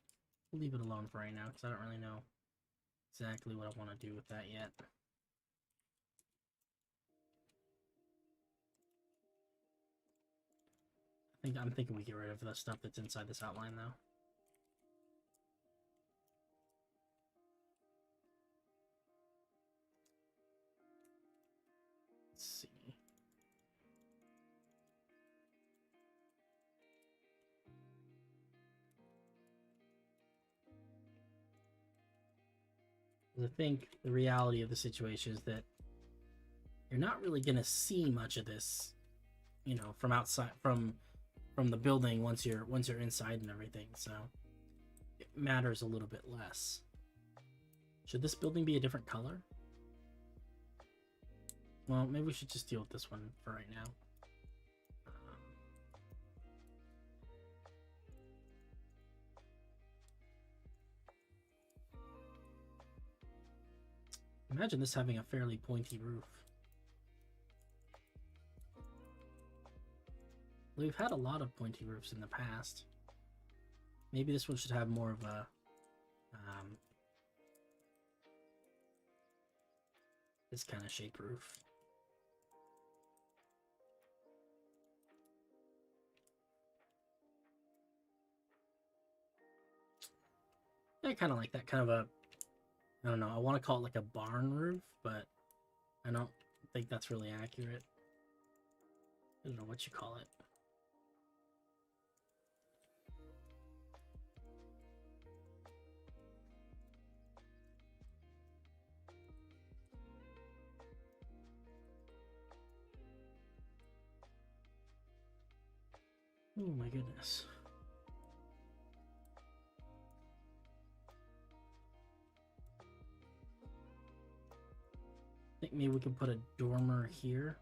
We'll leave it alone for right now, because I don't really know exactly what I want to do with that yet. I'm thinking we get rid of the stuff that's inside this outline, though. Let's see. I think the reality of the situation is that you're not really gonna see much of this, you know, from outside, from the building once you're inside and everything. So it matters a little bit less. Should this building be a different color? Well, maybe we should just deal with this one for right now. Imagine this having a fairly pointy roof. We've had a lot of pointy roofs in the past. Maybe this one should have more of a this kind of shape roof. I kind of like that kind of a, I don't know, I want to call it like a barn roof, but I don't think that's really accurate. I don't know what you call it. Oh my goodness. I think maybe we can put a dormer here.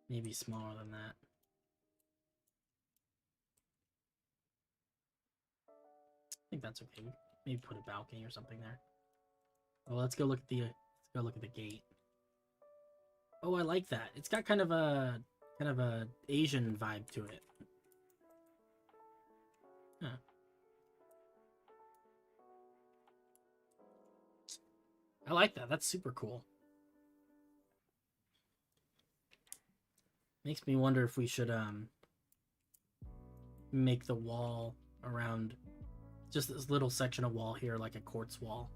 Maybe smaller than that. I think that's okay. Maybe put a balcony or something there. Well, let's go look at the gate. Oh, I like that. It's got kind of a Asian vibe to it. Huh. I like that. That's super cool. Makes me wonder if we should make the wall around just this little section of wall here like a quartz wall.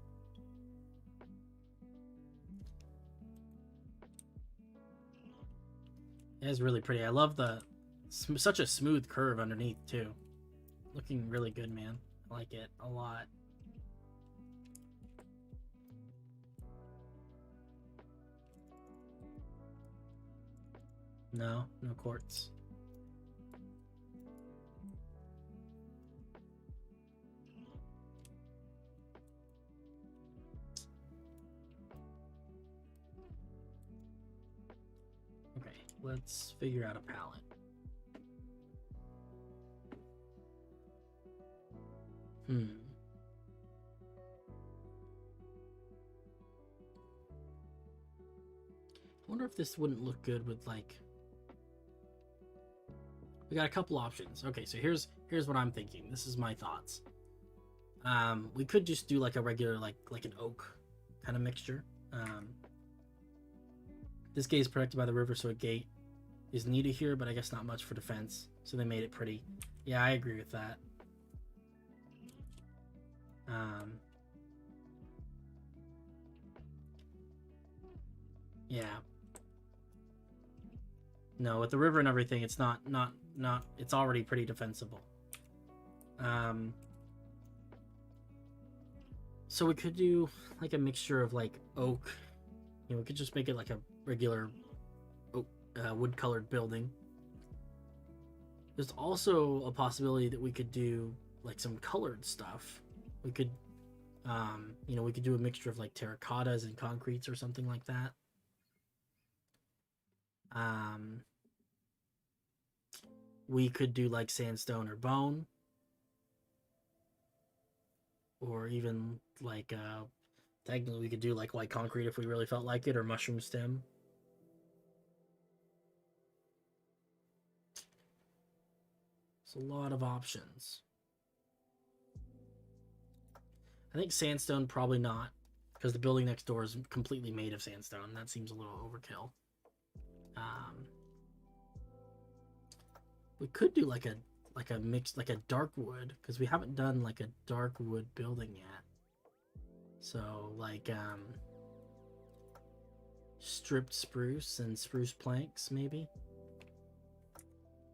It is really pretty. I love such a smooth curve underneath too. Looking really good, man. I like it a lot. No quartz. Okay, let's figure out a palette. I wonder if this wouldn't look good with like... We got a couple options. Okay, so here's what I'm thinking. This is my thoughts. We could just do like a regular like an oak kind of mixture. This gate is protected by the river, so a gate is needed here, but I guess not much for defense. So they made it pretty. Yeah, I agree with that. Yeah. No, with the river and everything, it's not. It's already pretty defensible. So we could do like a mixture of like oak. You know, we could just make it like a regular oak, wood-colored building. There's also a possibility that we could do like some colored stuff. We could, you know, we could do a mixture of like terracottas and concretes or something like that. We could do like sandstone or bone, or even like technically we could do like white concrete if we really felt like it, or mushroom stem. It's a lot of options. I think sandstone probably not, because the building next door is completely made of sandstone. That seems a little overkill. We could do like a mix, like a dark wood, because we haven't done like a dark wood building yet. So like stripped spruce and spruce planks, maybe.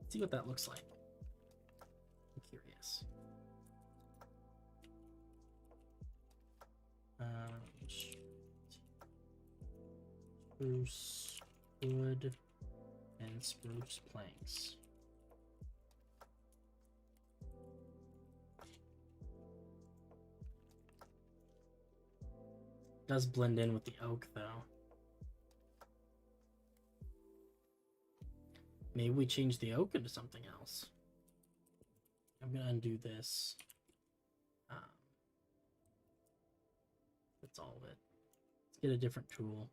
Let's see what that looks like. I'm curious. Spruce wood and spruce planks. Does blend in with the oak though. Maybe we change the oak into something else. I'm gonna undo this. That's all of it. Let's get a different tool.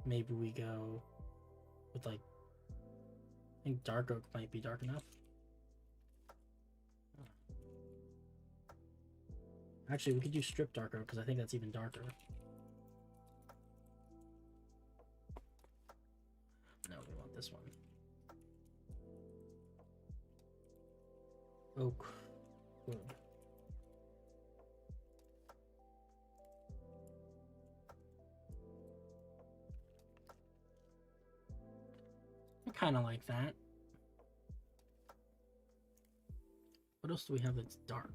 Maybe we go with like, I think dark oak might be dark enough. Actually, we could do strip dark oak because I think that's even darker. No, we want this one. Oak wood. I kind of like that. What else do we have that's dark?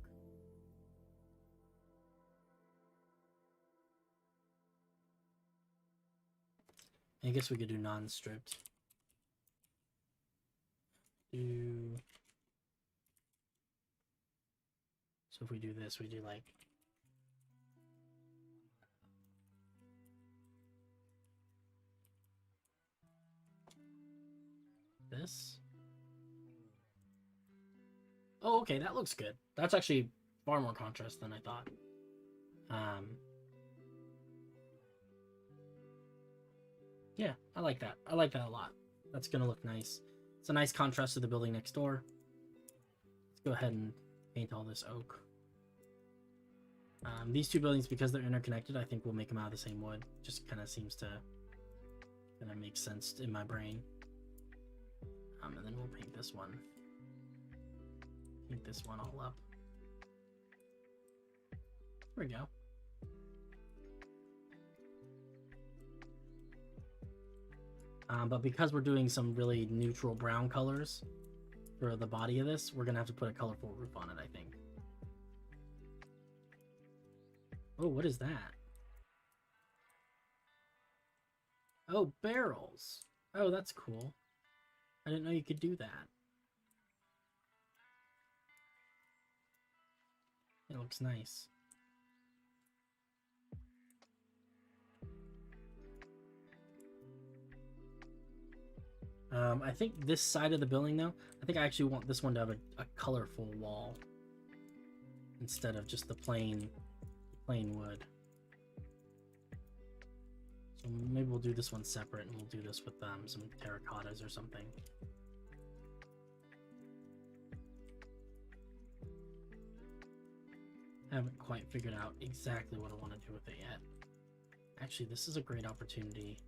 I guess we could do non-stripped. So if we do this, we do like this. Oh, okay, that looks good. That's actually far more contrast than I thought. Yeah, I like that. I like that a lot. That's gonna look nice. It's a nice contrast to the building next door. Let's go ahead and paint all this oak. These two buildings, because they're interconnected, I think we'll make them out of the same wood. Just kind of seems to kind of make sense in my brain. And then we'll paint this one. Paint this one all up. There we go. But because we're doing some really neutral brown colors for the body of this, we're gonna have to put a colorful roof on it, I think. Oh, what is that? Oh, barrels. Oh, that's cool. I didn't know you could do that. It looks nice. I think this side of the building, though, I think I actually want this one to have a colorful wall instead of just the plain wood. So maybe we'll do this one separate, and we'll do this with some terracottas or something. I haven't quite figured out exactly what I want to do with it yet. Actually, this is a great opportunity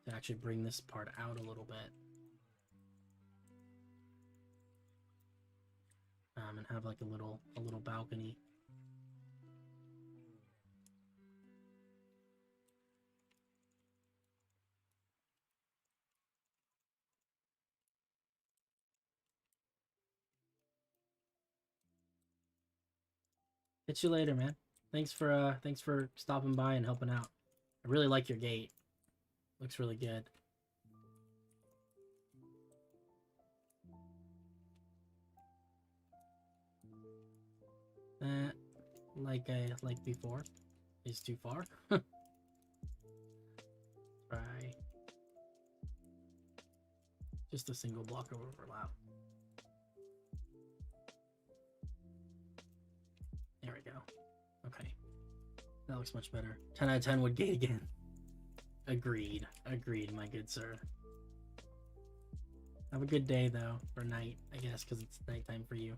to actually bring this part out a little bit. And have like a little balcony. Catch you later, man. Thanks for stopping by and helping out. I really like your gate. Looks really good. Like before, is too far. Try just a single block of overlap. There we go. Okay, that looks much better. 10 out of 10 would gate again. Agreed, my good sir. Have a good day though, or night, I guess, because it's nighttime for you.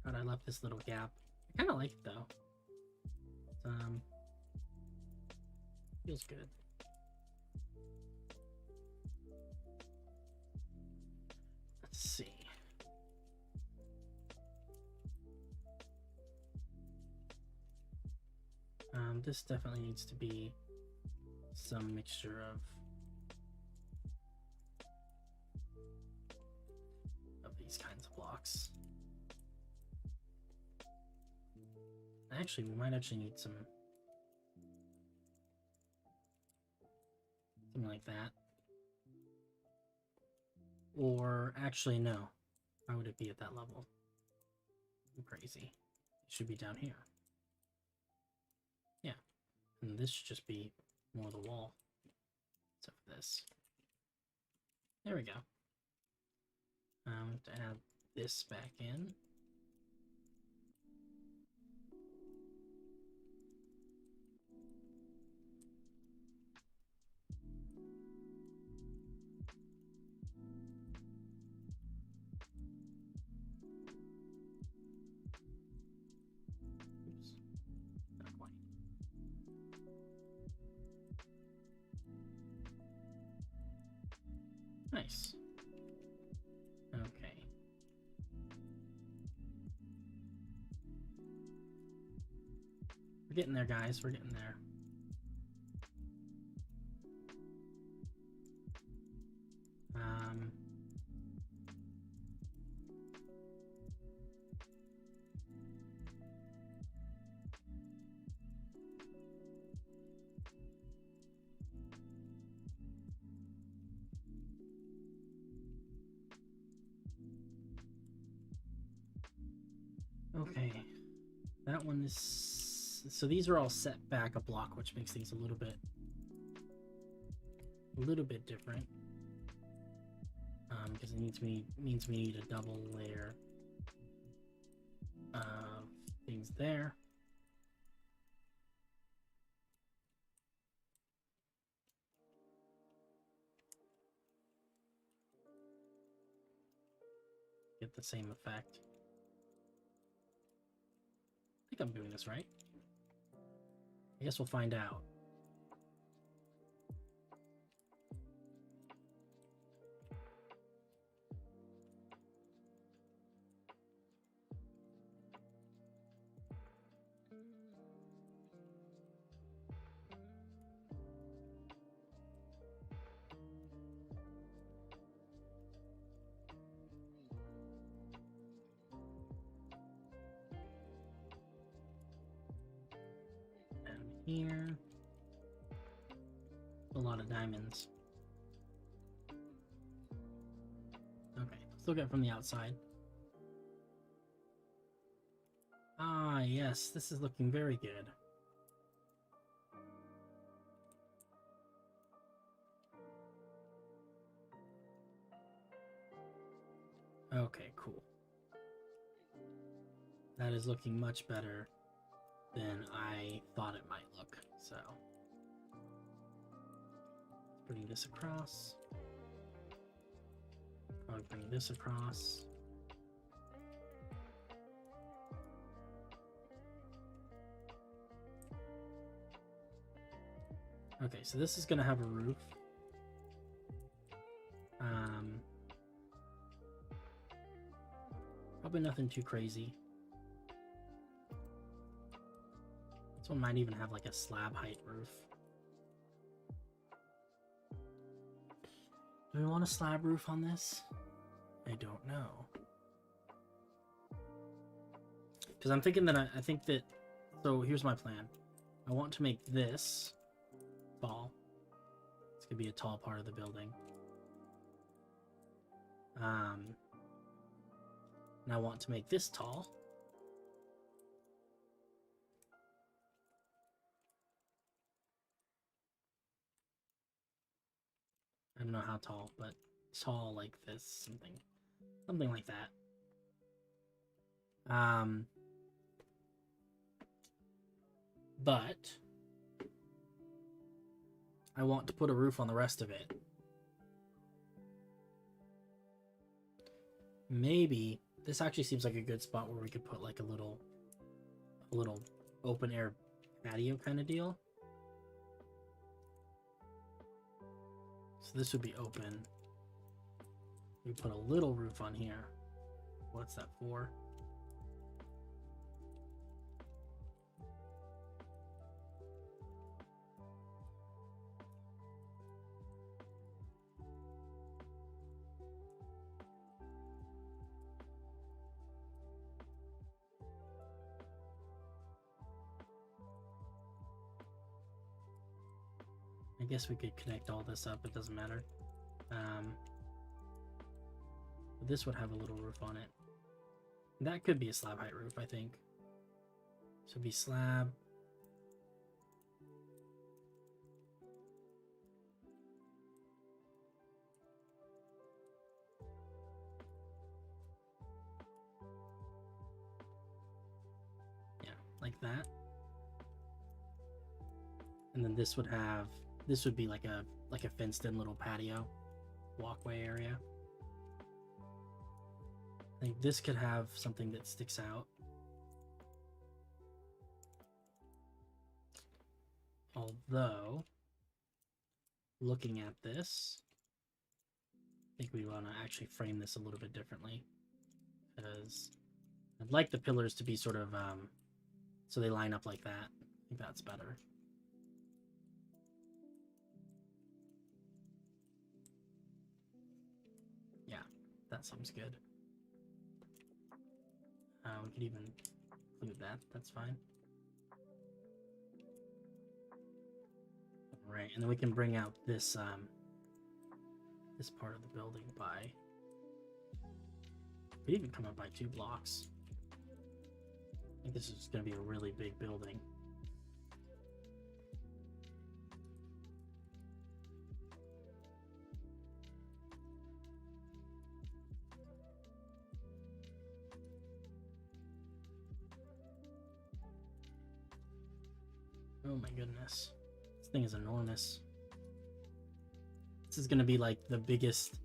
God, I left this little gap. I kind of like it though. Feels good. Let's see. This definitely needs to be some mixture of these kinds of blocks. Actually, we might actually need something like that. Or actually, no. Why would it be at that level? I'm crazy. It should be down here. Yeah. And this should just be more of the wall. Except for this. There we go. To add this back in. Nice. Okay. We're getting there, guys. We're getting there. Okay, that one is, so these are all set back a block, which makes things a little bit different. Because it means we need a double layer of things there. Get the same effect. I think I'm doing this right. I guess we'll find out. Here, a lot of diamonds. Okay, let's look at it from the outside. Ah, yes, this is looking very good. Okay, cool. That is looking much better than I thought it might look. So, bring this across. Probably bring this across. Okay, so this is gonna have a roof. Probably nothing too crazy. This one might even have like a slab height roof. Do we want a slab roof on this? I don't know. Because I'm thinking that I think that, so here's my plan. I want to make this tall. It's gonna be a tall part of the building. And I want to make this tall. I don't know how tall, but tall like this, something like that. But I want to put a roof on the rest of it. Maybe this actually seems like a good spot where we could put like a little open air patio kind of deal. So this would be open. We put a little roof on here. What's that for? I guess we could connect all this up, it doesn't matter. This would have a little roof on it. That could be a slab height roof, I think. So it'd be slab. Yeah, like that. And then this would be like a fenced in little patio walkway area. I think this could have something that sticks out. Although, looking at this, I think we want to actually frame this a little bit differently, because I'd like the pillars to be sort of so they line up like that. I think that's better. Yeah, that seems good. We could even include that. That's fine. All right, and then we can bring out this this part of the building by. We could even come up by 2 blocks. I think this is going to be a really big building. Oh my goodness. This thing is enormous. This is gonna be like the biggest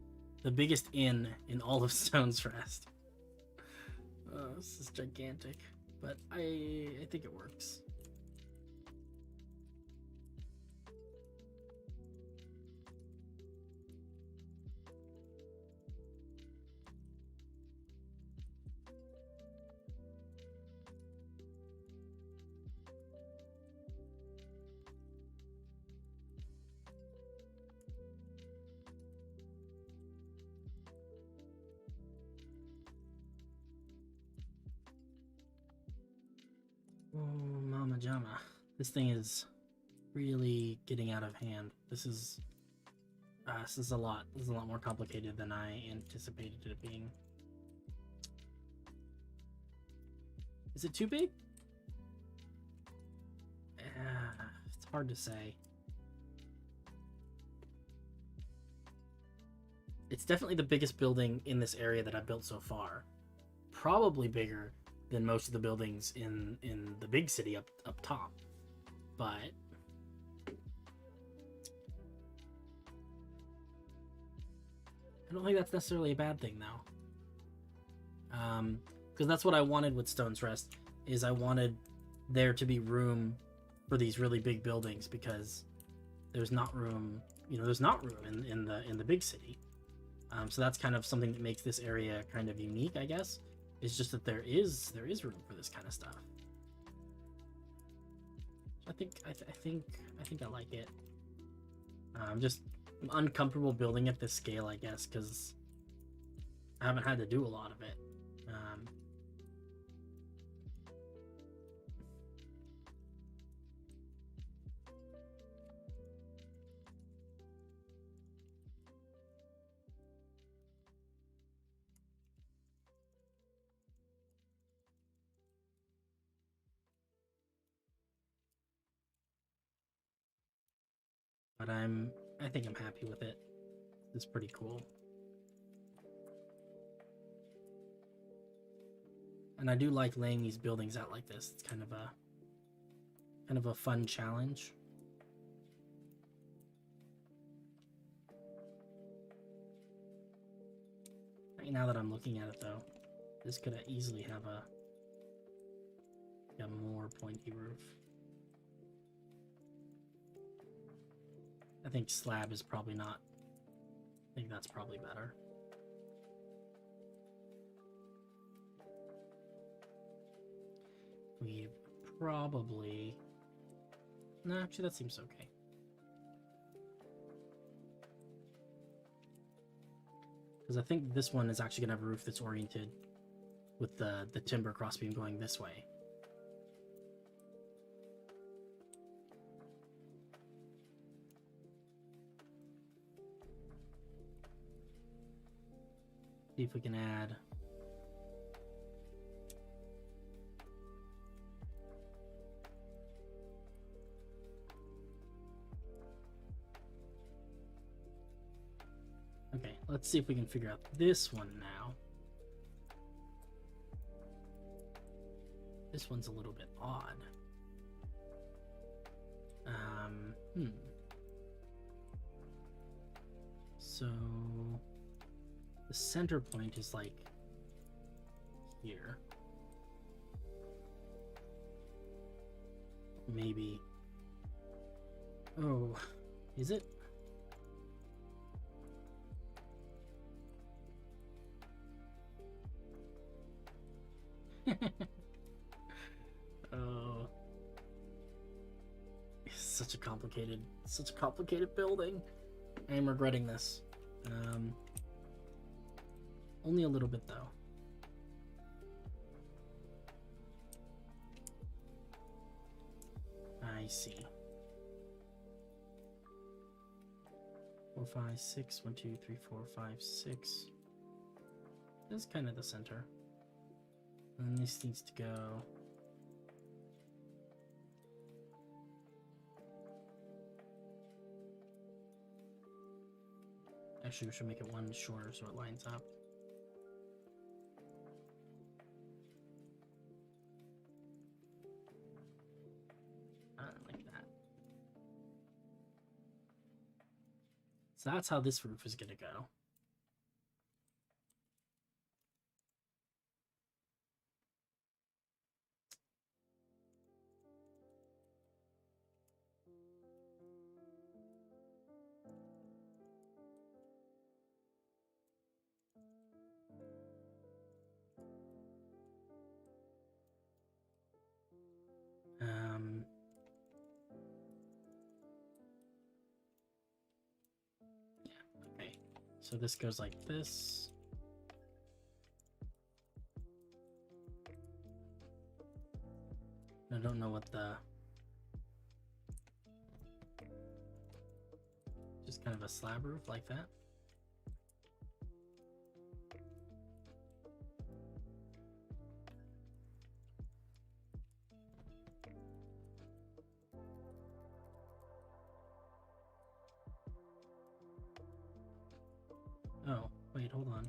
inn in all of Stone's Rest. Oh, this is gigantic. But I think it works. Oh, Mama Jama. This thing is really getting out of hand. This is a lot. This is a lot more complicated than I anticipated it being. Is it too big? It's hard to say. It's definitely the biggest building in this area that I've built so far. Probably bigger than most of the buildings in the big city up top. But I don't think that's necessarily a bad thing, though. Because that's what I wanted with Stone's Rest, is I wanted there to be room for these really big buildings, because there's not room, there's not room in the big city. So that's kind of something that makes this area kind of unique, I guess. It's just that there is room for this kind of stuff. I think I like it. I'm uncomfortable building at this scale, I guess, because I haven't had to do a lot of it. But I think I'm happy with it. It's pretty cool. And I do like laying these buildings out like this. It's kind of a fun challenge. Right now that I'm looking at it, though, this could easily have a more pointy roof. I think slab is probably not. I think that's probably better. We probably... No, actually that seems okay. Because I think this one is actually going to have a roof that's oriented with the timber crossbeam going this way. See if we can add... Okay, let's see if we can figure out this one now. This one's a little bit odd. So the center point is like here. Maybe. Oh, is it? Oh, it's such a complicated building. I am regretting this. Only a little bit though. I see. 4, 5, 6. 1, 2, 3, 4, 5, 6. This is kind of the center. And this needs to go. Actually, we should make it one shorter so it lines up. Like that. So that's how this roof is going to go. Yeah, okay. So this goes like this. I don't know what the... Just kind of a slab roof like that. Oh. wait, hold on.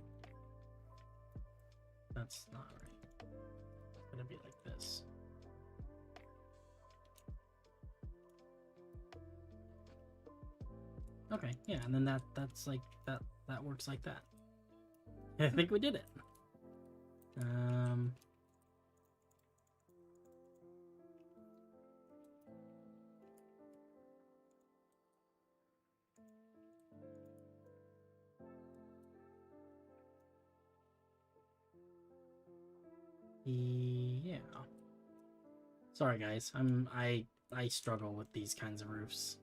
That's not right. It's gonna be like this. Okay, yeah, and then that's like that works like that. I think we did it. Yeah. Sorry guys, I struggle with these kinds of roofs.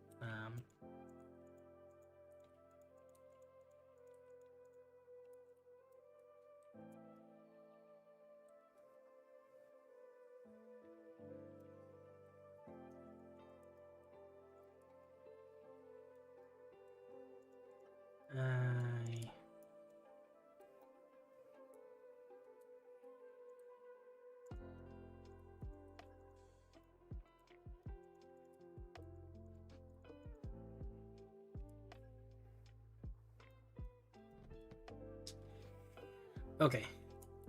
Okay,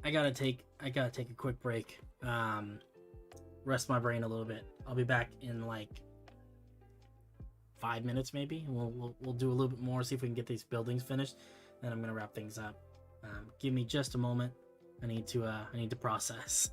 I gotta take a quick break. Rest my brain a little bit. I'll be back in like 5 minutes, maybe. We'll do a little bit more, see if we can get these buildings finished. Then I'm gonna wrap things up. Give me just a moment. I need to process.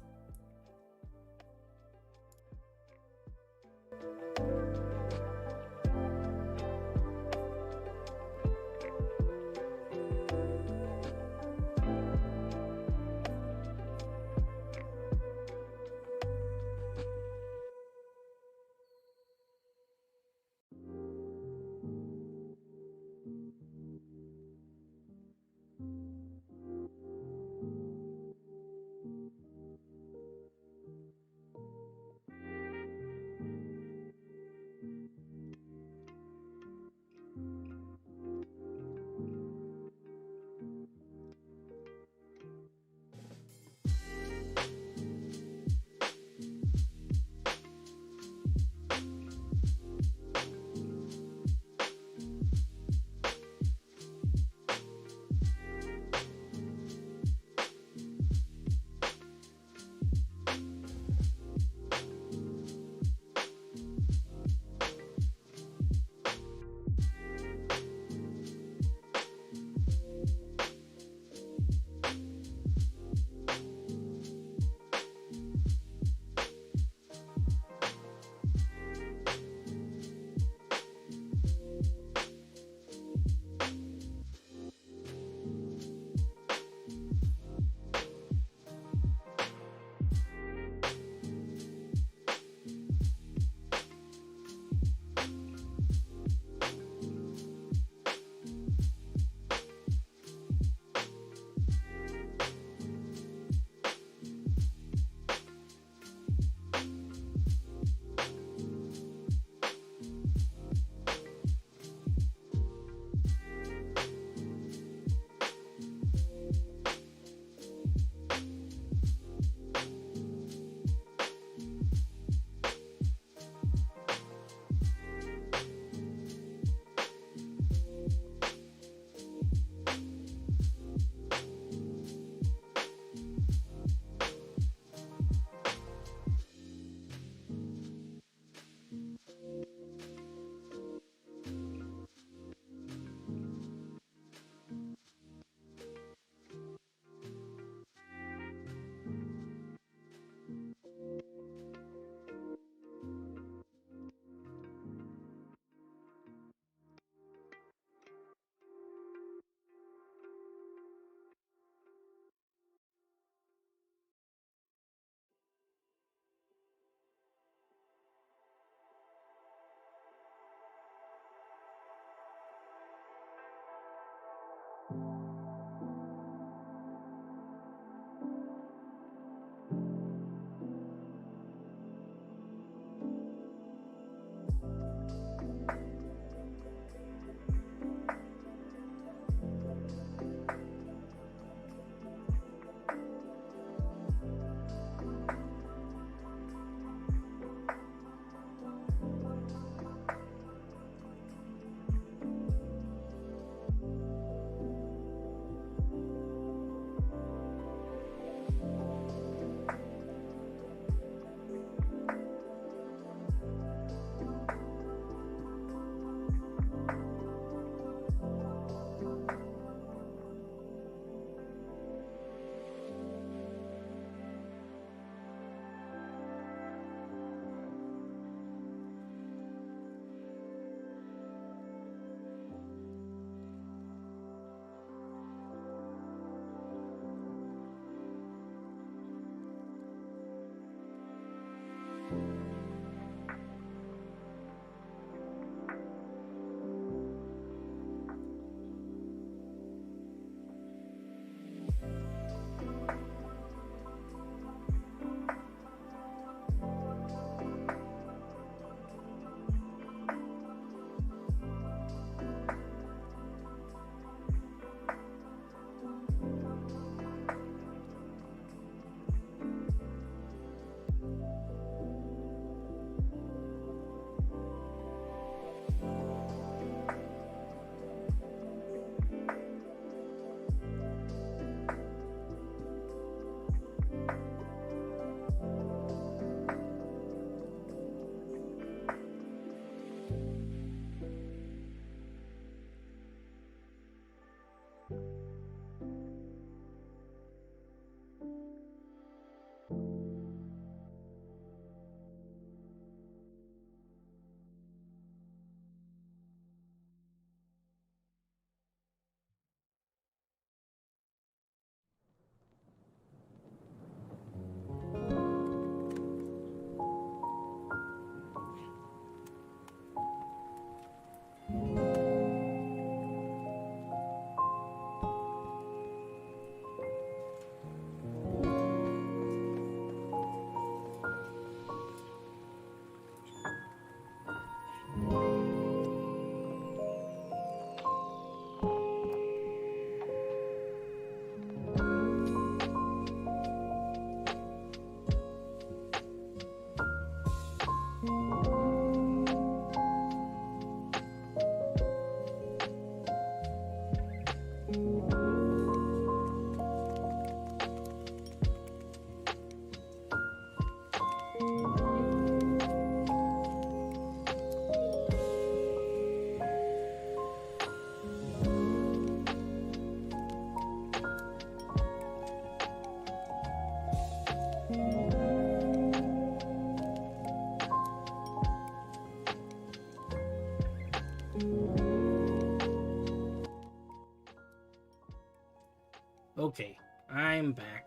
Okay, I'm back.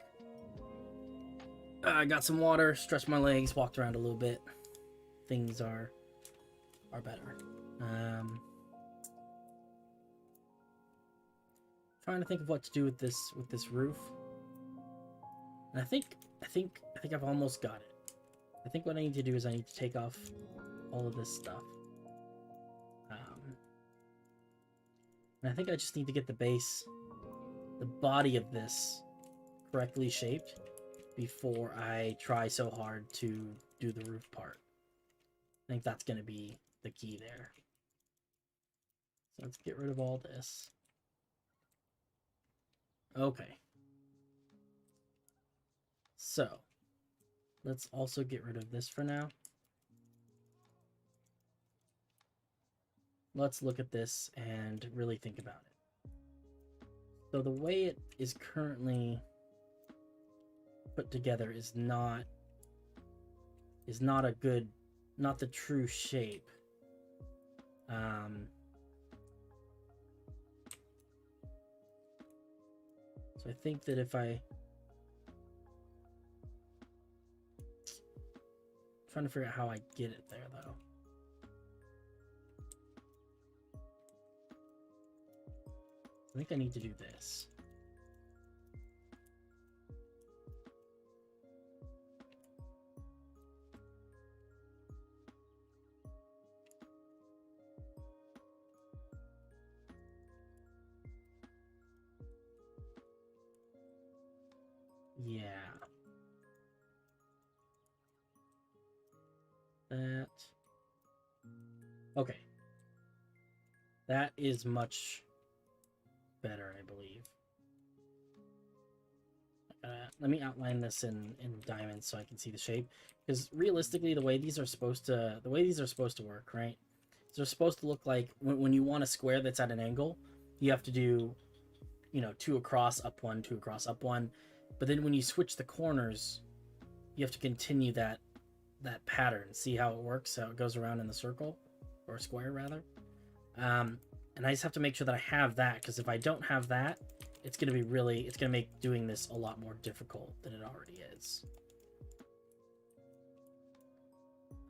I got some water, stretched my legs, walked around a little bit. Things are better. Trying to think of what to do with this roof. And I think I've almost got it. I think what I need to do is I need to take off all of this stuff. And I think I just need to get the base, the body of this correctly shaped before I try so hard to do the roof part. I think that's going to be the key there. So let's get rid of all this. Okay. So let's also get rid of this for now. Let's look at this and really think about it. So the way it is currently put together is not a good, not the true shape. So I think that if I'm trying to figure out how I get it there though. I think I need to do this. Yeah. That. Okay. That is much better, I believe. Let me outline this in diamonds so I can see the shape. Because realistically, the way these are supposed to work, right? They're supposed to look like when you want a square that's at an angle, you have to do, 2 across, up 1, 2 across, up 1. But then when you switch the corners, you have to continue that pattern. See how it works, how it goes around in the circle, or square rather. And I just have to make sure that I have that, because if I don't have that, it's going to make doing this a lot more difficult than it already is.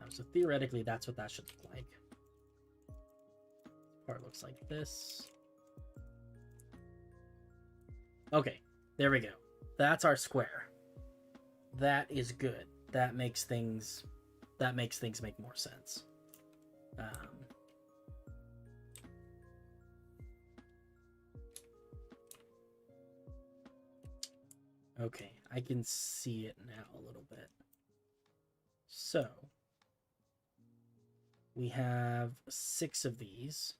So theoretically, that's what that should look like. Part looks like this. Okay, there we go. That's our square. That is good. That makes things make more sense. Okay, I can see it now a little bit. So we have 6 of these.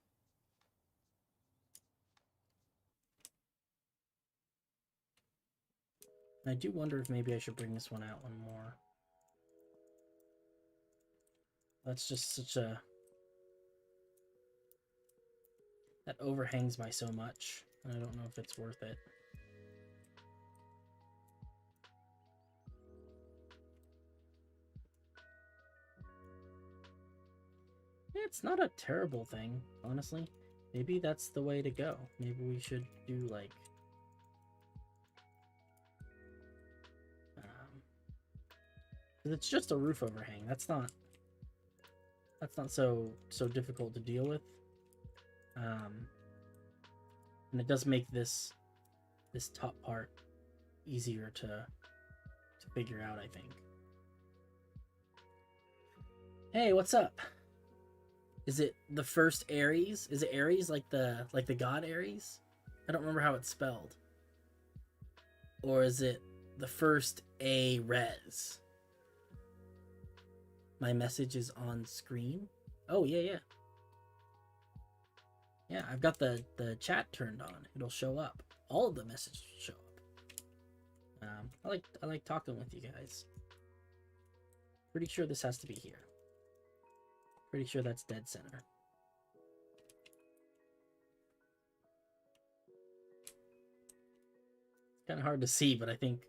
I do wonder if maybe I should bring this one out one more. That's just such a... That overhangs by so much. I don't know if it's worth it. It's not a terrible thing, honestly. Maybe that's the way to go. Maybe we should do like... Because it's just a roof overhang. That's not so difficult to deal with. And it does make this top part easier to figure out, I think. Hey, what's up? Is it the first Aries? Is it Aries like the god Aries? I don't remember how it's spelled. Or is it the first Ares? My message is on screen. Oh yeah. Yeah, I've got the chat turned on. It'll show up. All of the messages will show up. I like talking with you guys. Pretty sure this has to be here. Pretty sure that's dead center. It's kind of hard to see, but I think,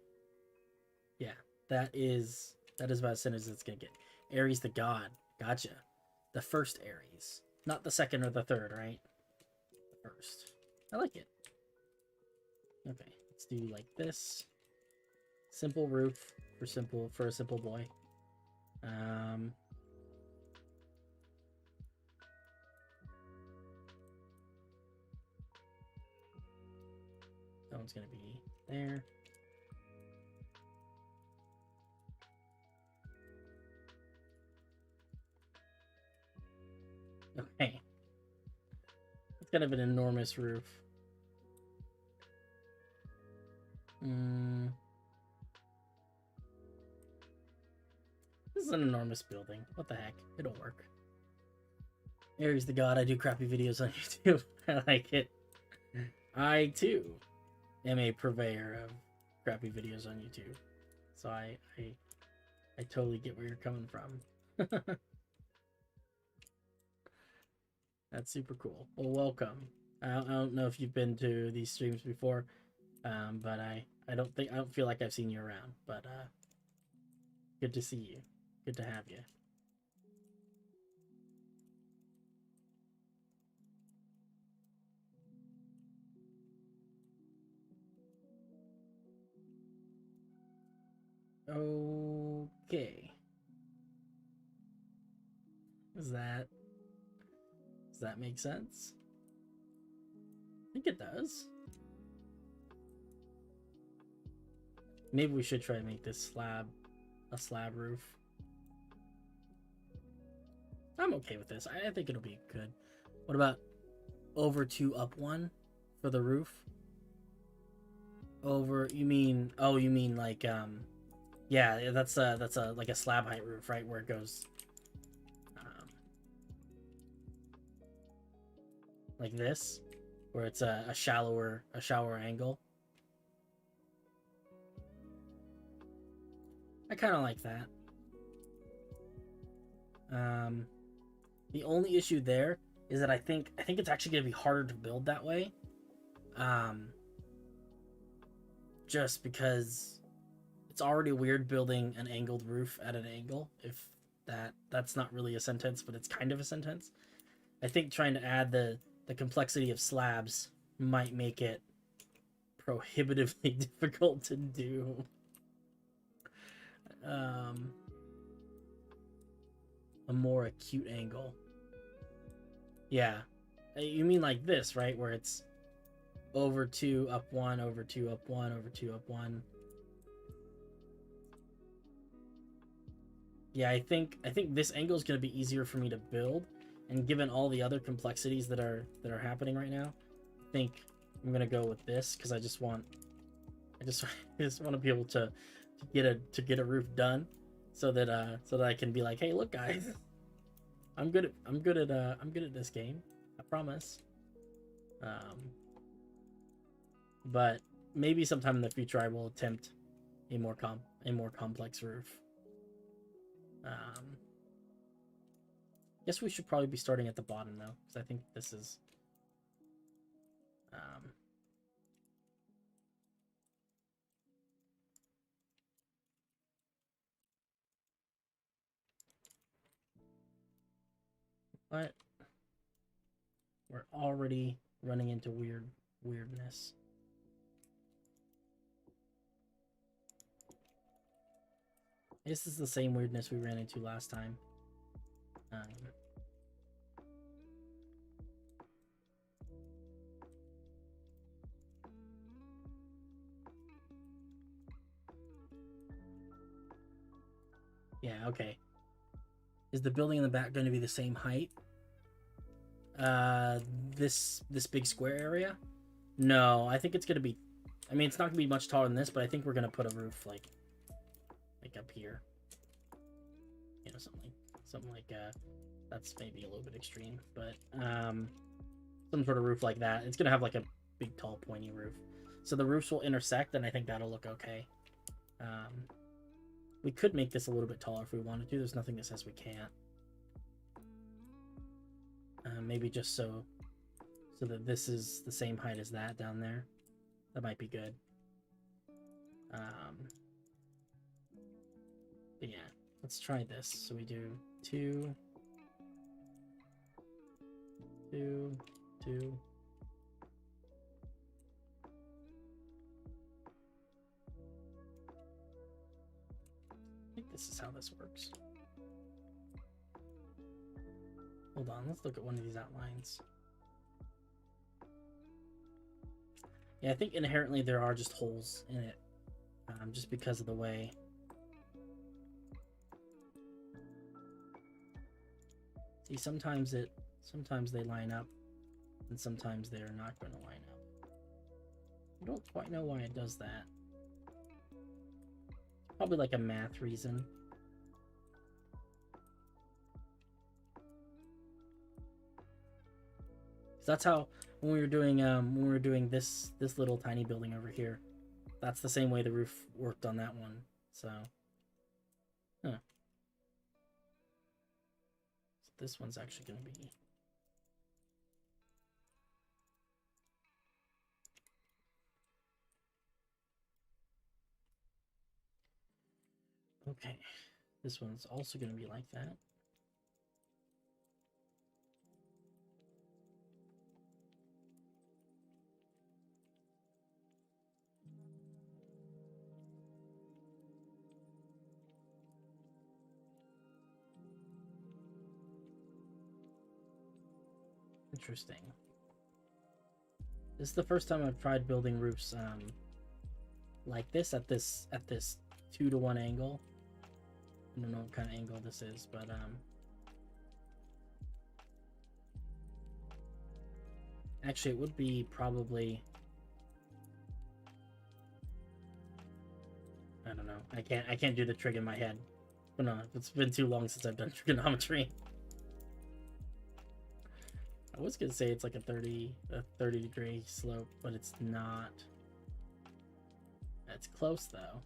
yeah, that is about as center as it's gonna get. Aries the god. Gotcha. The first Aries. Not the second or the third, right? The first. I like it. Okay, let's Let's do like this. Simple roof for a simple boy. That one's gonna be there. Okay. It's kind of an enormous roof. This is an enormous building. What the heck? It'll work. Aries the God, I do crappy videos on YouTube. I like it. I too am a purveyor of crappy videos on YouTube. So I totally get where you're coming from. That's super cool. Well, welcome. I don't know if you've been to these streams before, but I don't feel like I've seen you around. But good to see you. Good to have you. Okay. Does that make sense? I think it does. Maybe we should try to make this a slab roof. I'm okay with this. I think it'll be good. What about over 2 up 1 for the roof? Over, you mean like yeah, that's a like a slab height roof, right? Where it goes like this, where it's a shallower angle. I kind of like that. The only issue there is that I think it's actually gonna be harder to build that way. Just because it's already weird building an angled roof at an angle. If that's not really a sentence, but it's kind of a sentence. I think trying to add the complexity of slabs might make it prohibitively difficult to do. A more acute angle. Yeah. You mean like this, right? Where it's over 2 up 1, over 2 up 1, over 2 up 1. Yeah, I think this angle is going to be easier for me to build, and given all the other complexities that are happening right now, I think I'm going to go with this because I just want to be able to get a roof done so that I can be like, "Hey, look guys. I'm good at this game. I promise." But maybe sometime in the future I will attempt a more complex roof. Guess we should probably be starting at the bottom though, because I think this is but we're already running into weirdness. This is the same weirdness we ran into last time. Yeah, okay. Is the building in the back going to be the same height? This big square area? No, I think it's going to be... I mean, it's not going to be much taller than this, but I think we're going to put a roof, like up here. You know, something like that's maybe a little bit extreme, but some sort of roof like that. It's going to have, like, a big, tall, pointy roof. So the roofs will intersect, and I think that'll look okay. We could make this a little bit taller if we wanted to. There's nothing that says we can't. Maybe just so that this is the same height as that down there. That might be good. But yeah, let's try this. So we do 2, 2, 2. this is how this works. Hold on, let's look at one of these outlines. Yeah, I think inherently there are just holes in it, just because of the way. See, sometimes they line up, and sometimes they're not going to line up. I don't quite know why it does that. Probably like a math reason. That's how when we were doing this little tiny building over here, that's the same way the roof worked on that one. So, huh. So this one's actually going to be okay. This one's also going to be like that. Interesting. This is the first time I've tried building roofs like this at this 2-to-1 angle. I don't know what kind of angle this is, but actually it would be probably, I don't know. I can't do the trig in my head. But no, it's been too long since I've done trigonometry. I was gonna say it's like a 30 degree slope, but it's not. It's close though.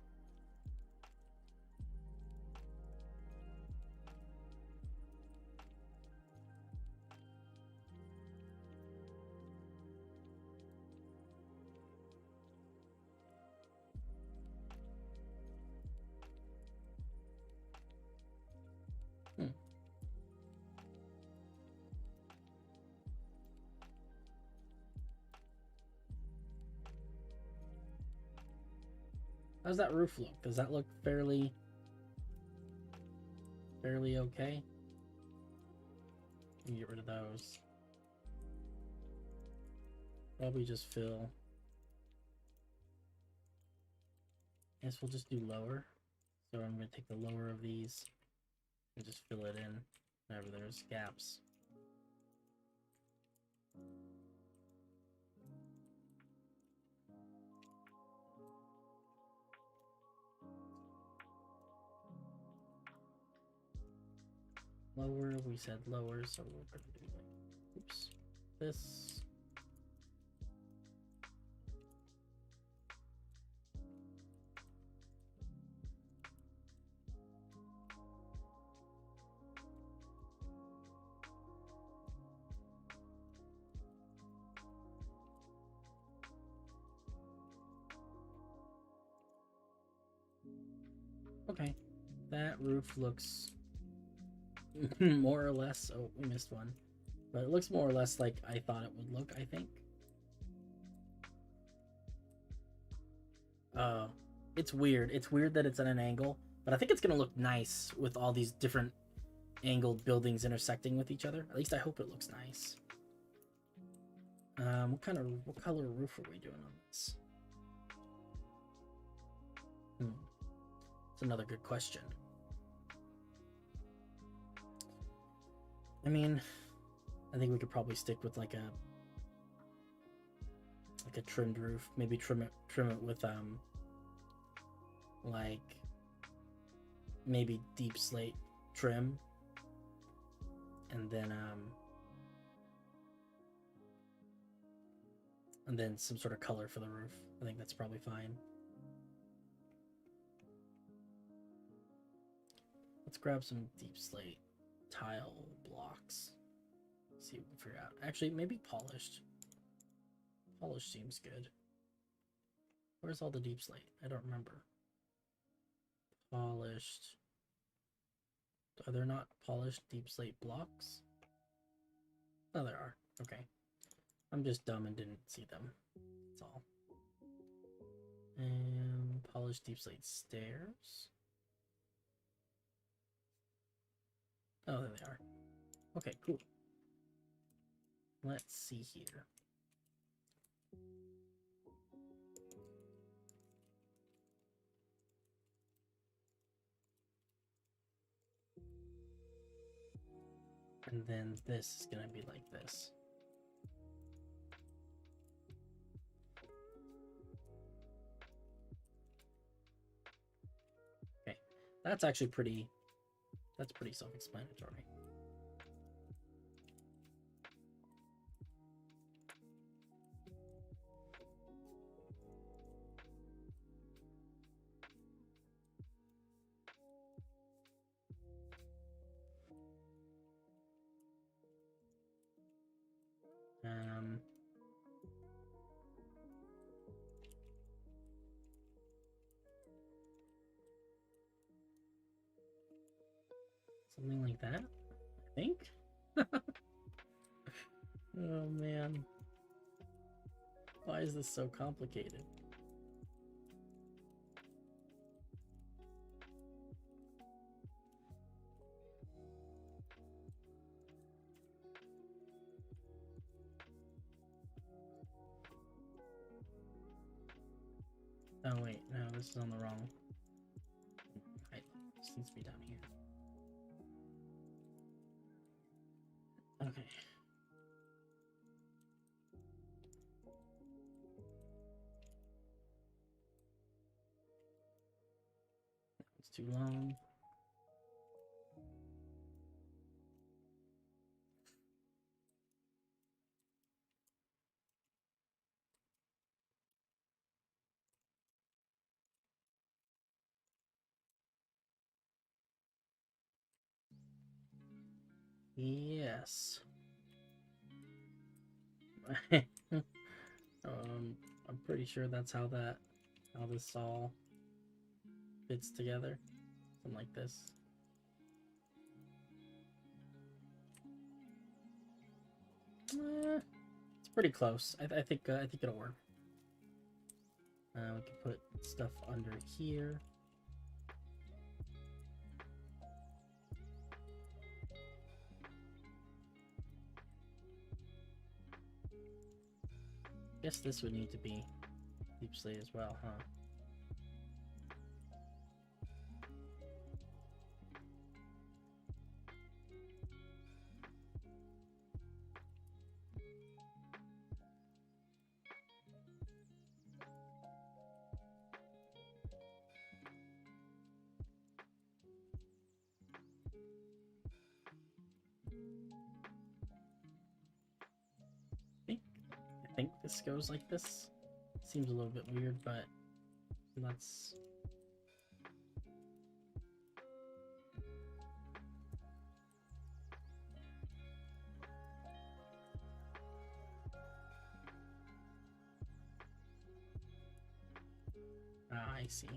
How's that roof look? Does that look fairly okay? Get rid of those. Probably just fill. Guess we'll just do lower. So I'm going to take the lower of these and just fill it in whenever there's gaps. Lower, we said lower, so we're going to do like, oops, this. Okay, that roof looks more or less, oh, we missed one, but it looks more or less like I thought it would look, I think. It's weird. It's weird that it's at an angle, but I think it's gonna look nice with all these different angled buildings intersecting with each other. At least I hope it looks nice. What color roof are we doing on this? It's another good question. I mean, I think we could probably stick with like a trimmed roof. Maybe trim it with like maybe deep slate trim, and then some sort of color for the roof. I think that's probably fine. Let's grab some deep slate tile blocks. See what we can figure out. Actually, maybe polished. Polished seems good. Where's all the deep slate? I don't remember. Polished. Are there not polished deep slate blocks? Oh, there are. Okay. I'm just dumb and didn't see them. That's all. And polished deep slate stairs. Oh, there they are. Okay, cool. Let's see here. And then this is going to be like this. Okay, that's actually pretty self-explanatory. Something like that, I think. Oh man, why is this so complicated? Oh wait, no, this is on the wrong. Right, this needs to be down here. Okay. It's too long. Yes. I'm pretty sure that's how this all fits together. Something like this. It's pretty close. I think it'll work. We can put stuff under here. Guess this would need to be deep slate as well, huh? I think this goes like this. Seems a little bit weird, but let's. Ah, I see.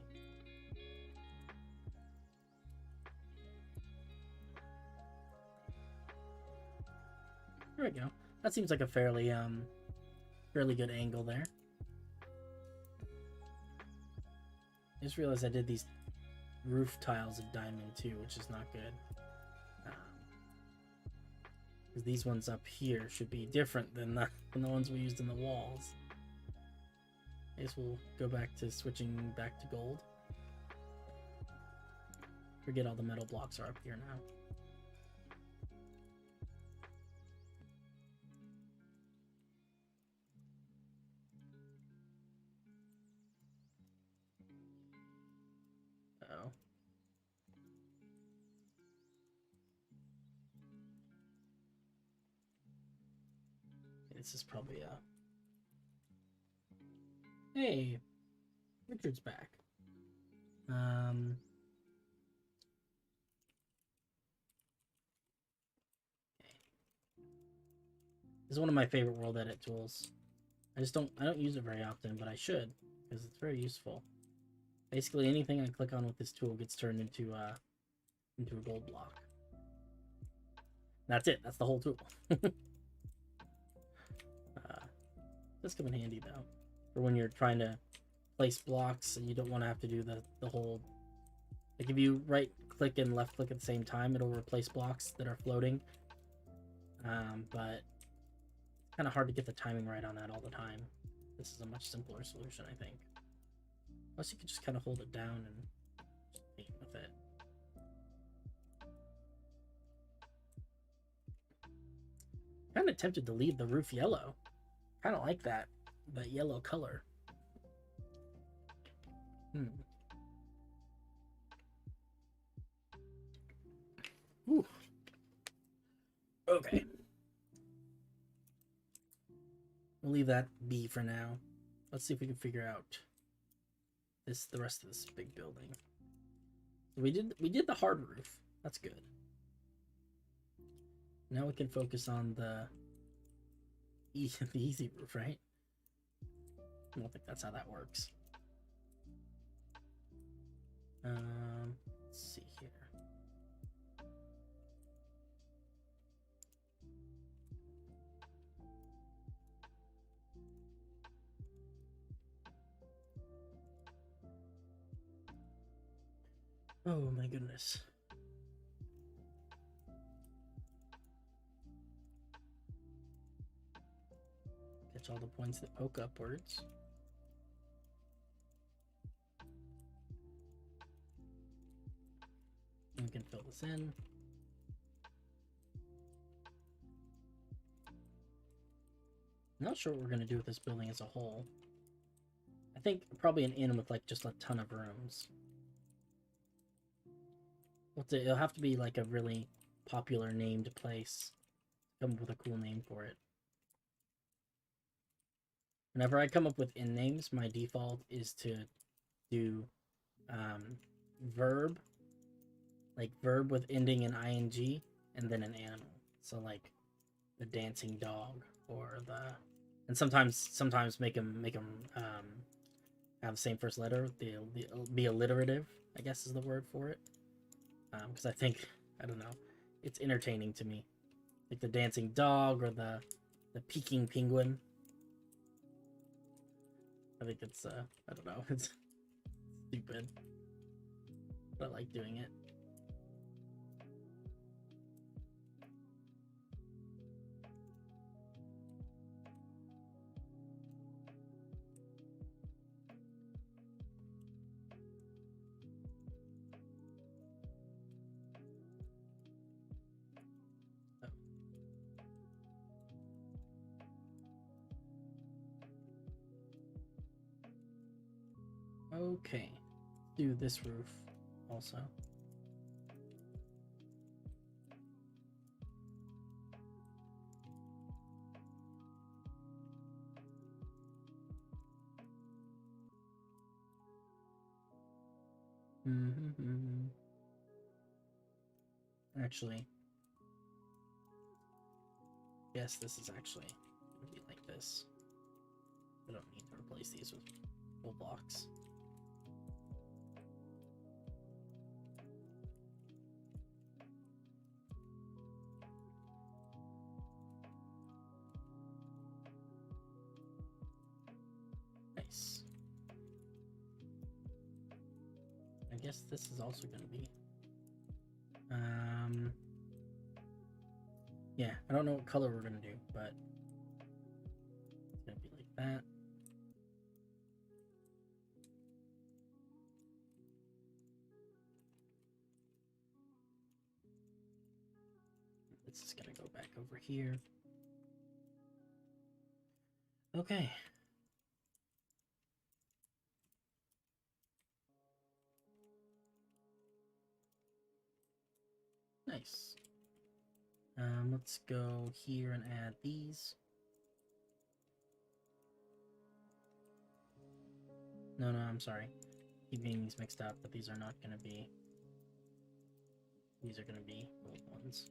There we go. That seems like a fairly good angle there. I just realized I did these roof tiles of diamond too, which is not good. Because these ones up here should be different than the ones we used in the walls. I guess we'll go back to switching back to gold. Forget all the metal blocks are up here now. Uh-oh. This is probably a... Hey! Richard's back. Okay. This is one of my favorite world edit tools. I don't use it very often, but I should, because it's very useful. Basically anything I click on with this tool gets turned into a gold block. That's it. That's the whole tool. This come in handy though, for when you're trying to place blocks and you don't want to have to do the whole. Like if you right click and left click at the same time, it'll replace blocks that are floating. But it's kind of hard to get the timing right on that all the time. This is a much simpler solution, I think. Plus, you can just kind of hold it down and just paint with it. Kind of tempted to leave the roof yellow. Kind of like that yellow color. Ooh. Okay. We'll leave that be for now. Let's see if we can figure out the rest of this big building. We did the hard roof. That's good. Now we can focus on the easy roof, right? I don't think that's how that works. Let's see here. Oh my goodness. Catch all the points that poke upwards. And we can fill this in. I'm not sure what we're going to do with this building as a whole. I think probably an inn with like just a ton of rooms. It'll have to be like a really popular named place. Come up with a cool name for it. Whenever I come up with inn names, my default is to do verb with ending in ing, and then an animal. So like the dancing dog, or and sometimes make them have the same first letter. Be alliterative, I guess is the word for it. Because I don't know, it's entertaining to me, like the dancing dog or the peeking penguin. I think it's I don't know, it's stupid, but I like doing it. Okay, do this roof also. Actually, yes, this is actually gonna be like this. I don't need to replace these with full blocks. Nice. I guess this is also going to be yeah, I don't know what color we're going to do, but it's going to be like that. This is going to go back over here. Okay. Nice. Let's go here and add these. No, I'm sorry. Keep getting these mixed up, but these are not going to be. These are going to be old ones.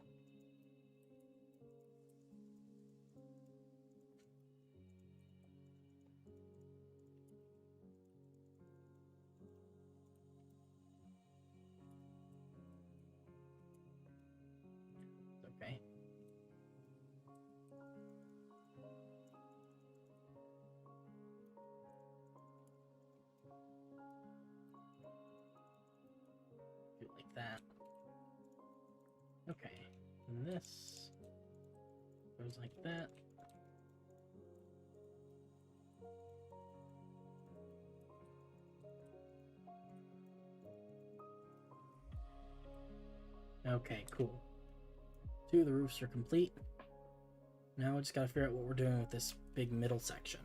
Okay. Do it like that. this. Goes like that. Okay, cool. 2 of the roofs are complete. Now we just gotta figure out what we're doing with this big middle section.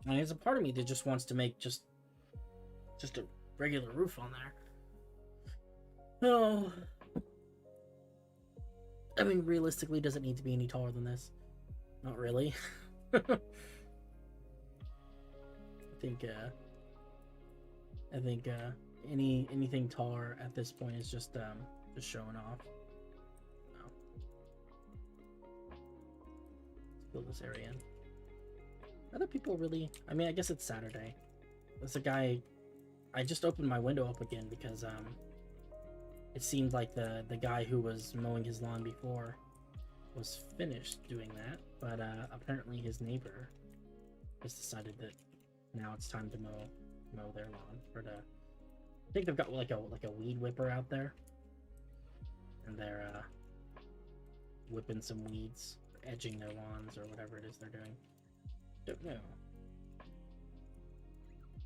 And there's a part of me that just wants to make just a regular roof on there. Oh. I mean, realistically, does it need to be any taller than this? Not really. I think anything taller at this point is just showing off. Oh. Let's fill this area in. Other people really? I mean, I guess it's Saturday. There's a guy. I just opened my window up again because it seemed like the guy who was mowing his lawn before was finished doing that, but apparently his neighbor has decided that now it's time to mow their lawn. I think they've got like a weed whipper out there, and they're whipping some weeds, edging their lawns or whatever it is they're doing.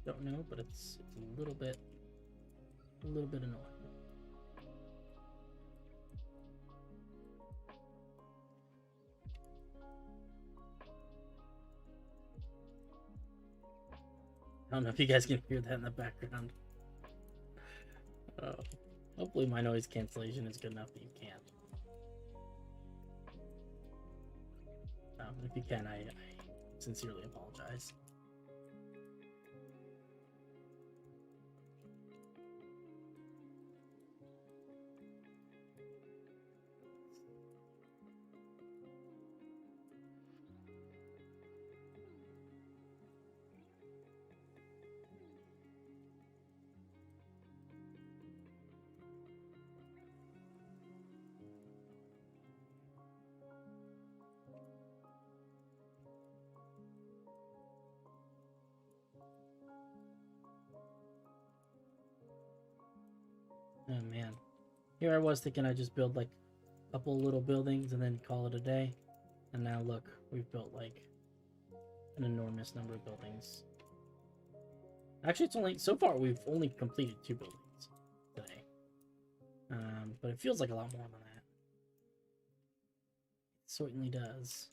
Don't know, but it's a little bit annoying. I don't know if you guys can hear that in the background. Hopefully my noise cancellation is good enough that you can't. If you can, I sincerely apologize. Oh man, here I was thinking I just build like a couple little buildings and then call it a day, and now look, we've built like an enormous number of buildings. Actually, it's only so far we've only completed 2 buildings today, but it feels like a lot more than that. It certainly does.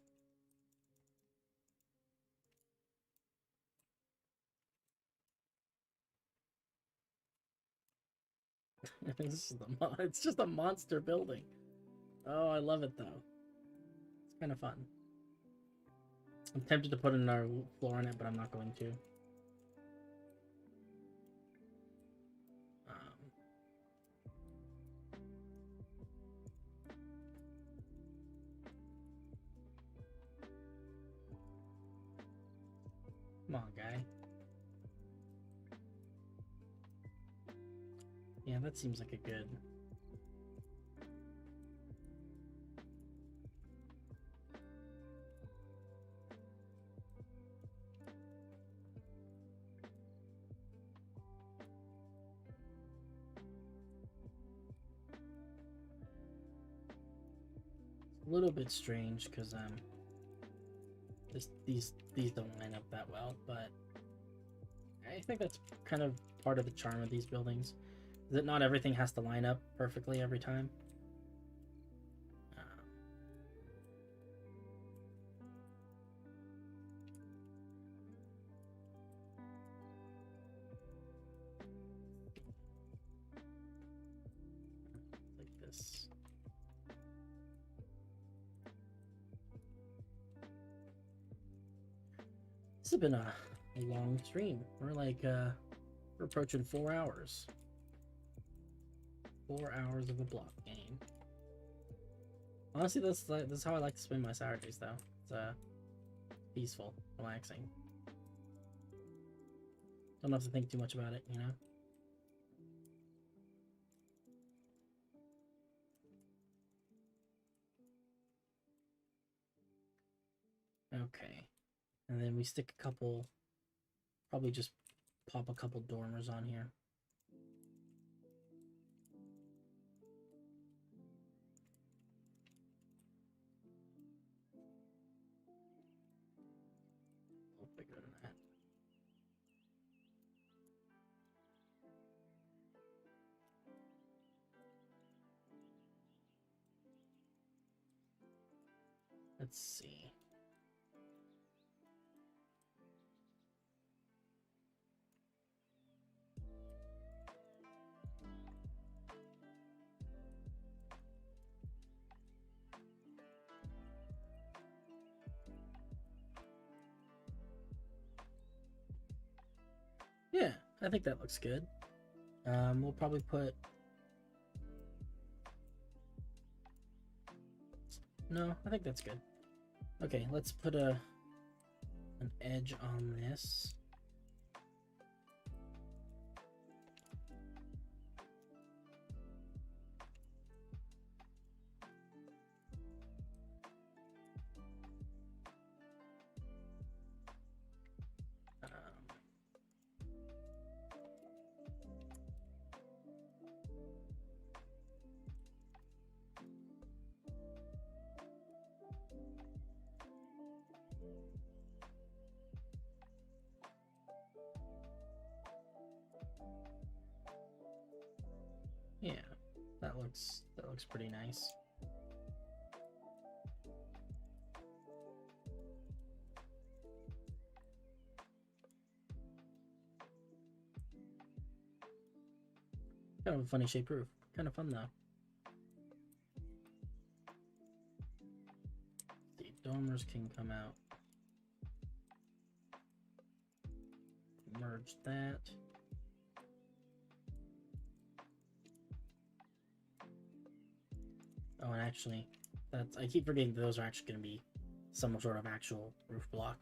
It's just a monster building. Oh, I love it though. It's kind of fun. I'm tempted to put another floor in it, but I'm not going to. Come on, guy. Yeah, that seems like a good... a little bit strange because these don't line up that well, but I think that's kind of part of the charm of these buildings, is that not everything has to line up perfectly every time. Like this. This has been a long stream. We're like we're approaching 4 hours. 4 hours of a block game. Honestly, that's how I like to spend my Saturdays, though. It's peaceful, relaxing. Don't have to think too much about it, you know? Okay. And then we stick a couple, probably just pop a couple dormers on here. bigger than that. Let's see. Yeah, I think that looks good. We'll probably put... No, I think that's good. Okay, let's put an edge on this. Yeah, that looks pretty nice. Kind of a funny shape roof. Kind of fun though. The dormers can come out. Merge that. Oh, and actually, I keep forgetting that those are actually going to be some sort of actual roof block.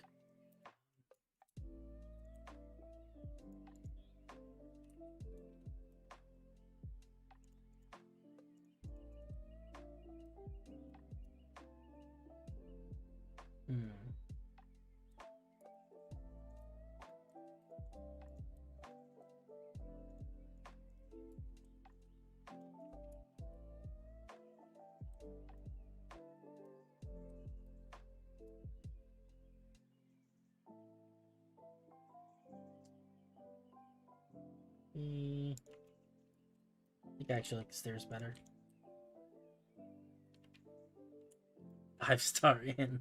I think I actually like the stairs better. 5-star in.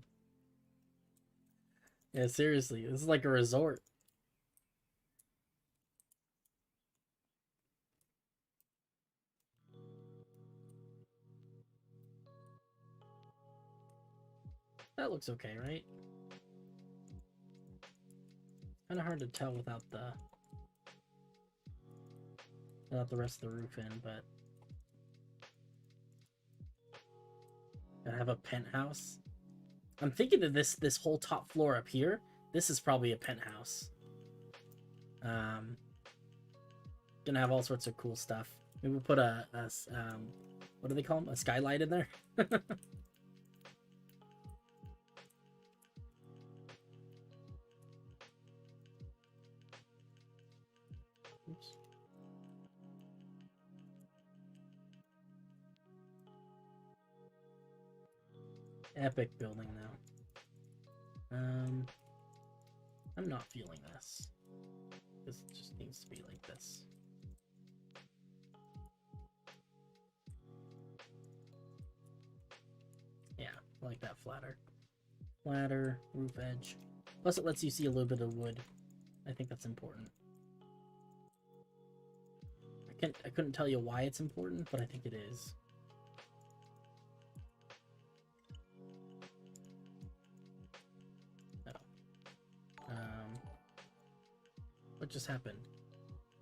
Yeah, seriously, this is like a resort. That looks okay, right? Kind of hard to tell without the rest of the roof in, but gotta have a penthouse. I'm thinking that this whole top floor up here, this is probably a penthouse. Gonna have all sorts of cool stuff. Maybe we'll put a what do they call them? A skylight in there. Oops. Epic building now. I'm not feeling this. This just needs to be like this. Yeah, I like that flatter. Flatter, roof edge. Plus it lets you see a little bit of wood. I think that's important. I couldn't tell you why it's important, but I think it is. What just happened?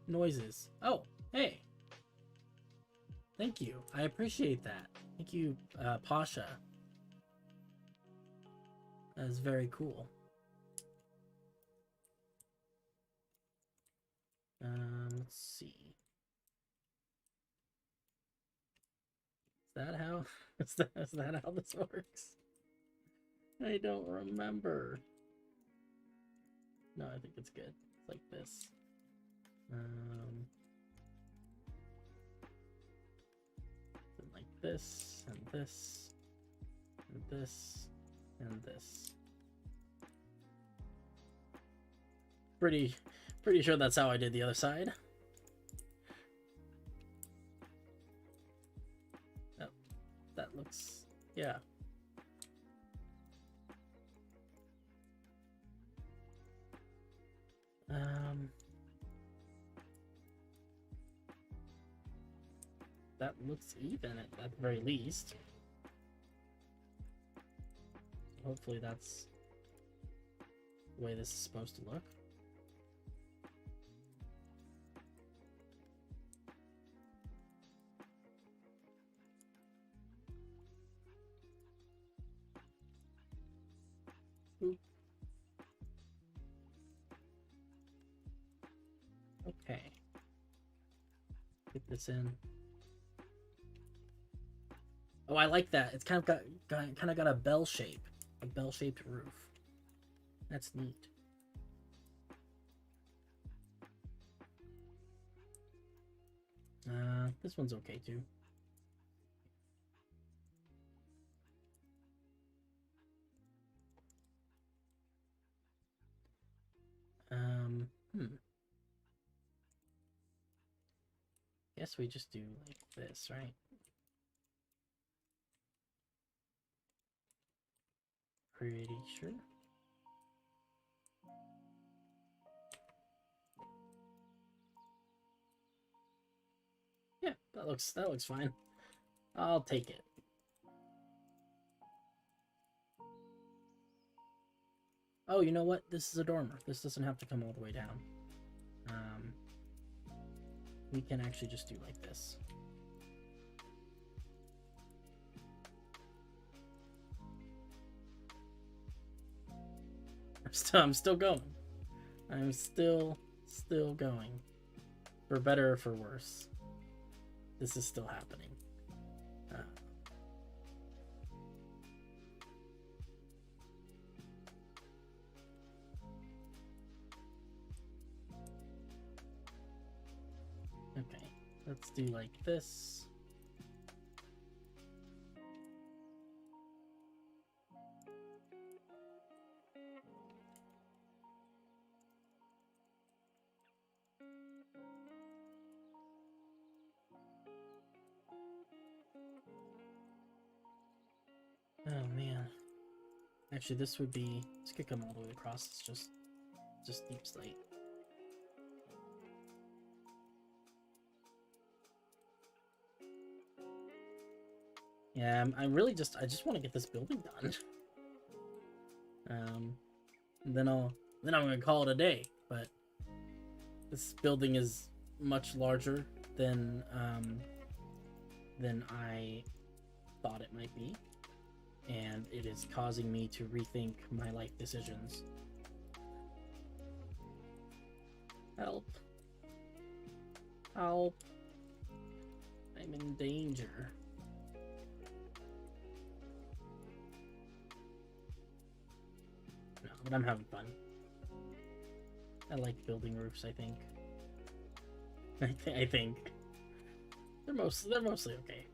Noises. Oh, hey. Thank you. I appreciate that. Thank you, Pasha. That is very cool. Let's see. Is that how? Is that how this works? I don't remember. No, I think it's good. It's like this. Like this, and this, and this, and this. pretty sure that's how I did the other side. Oh, that looks, yeah. That looks even at the very least. Hopefully that's the way this is supposed to look. Oop. Okay. Get this in. Oh, I like that. It's kind of got a bell shape, a bell-shaped roof. That's neat. This one's okay too. Guess we just do like this, right? Pretty sure. Yeah, that looks fine. I'll take it. Oh, you know what? This is a dormer. This doesn't have to come all the way down. We can actually just do like this. I'm still going. I'm still going. For better or for worse. This is still happening. Okay, let's do like this. Oh man. Actually, this could come all the way across. It's just deep slate. Yeah, I just want to get this building done. And then I'm gonna call it a day. But this building is much larger than I thought it might be, and it is causing me to rethink my life decisions. Help! Help! I'm in danger. No, but I'm having fun. I like building roofs, I think. I think. They're mostly okay.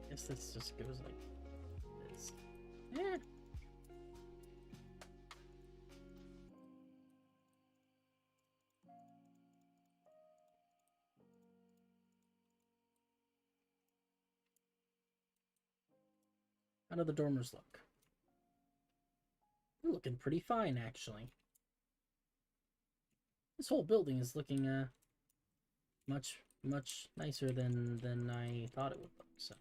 Guess this just goes like this. Yeah. How do the dormers look? They're looking pretty fine, actually. This whole building is looking much nicer than I thought it would look. So.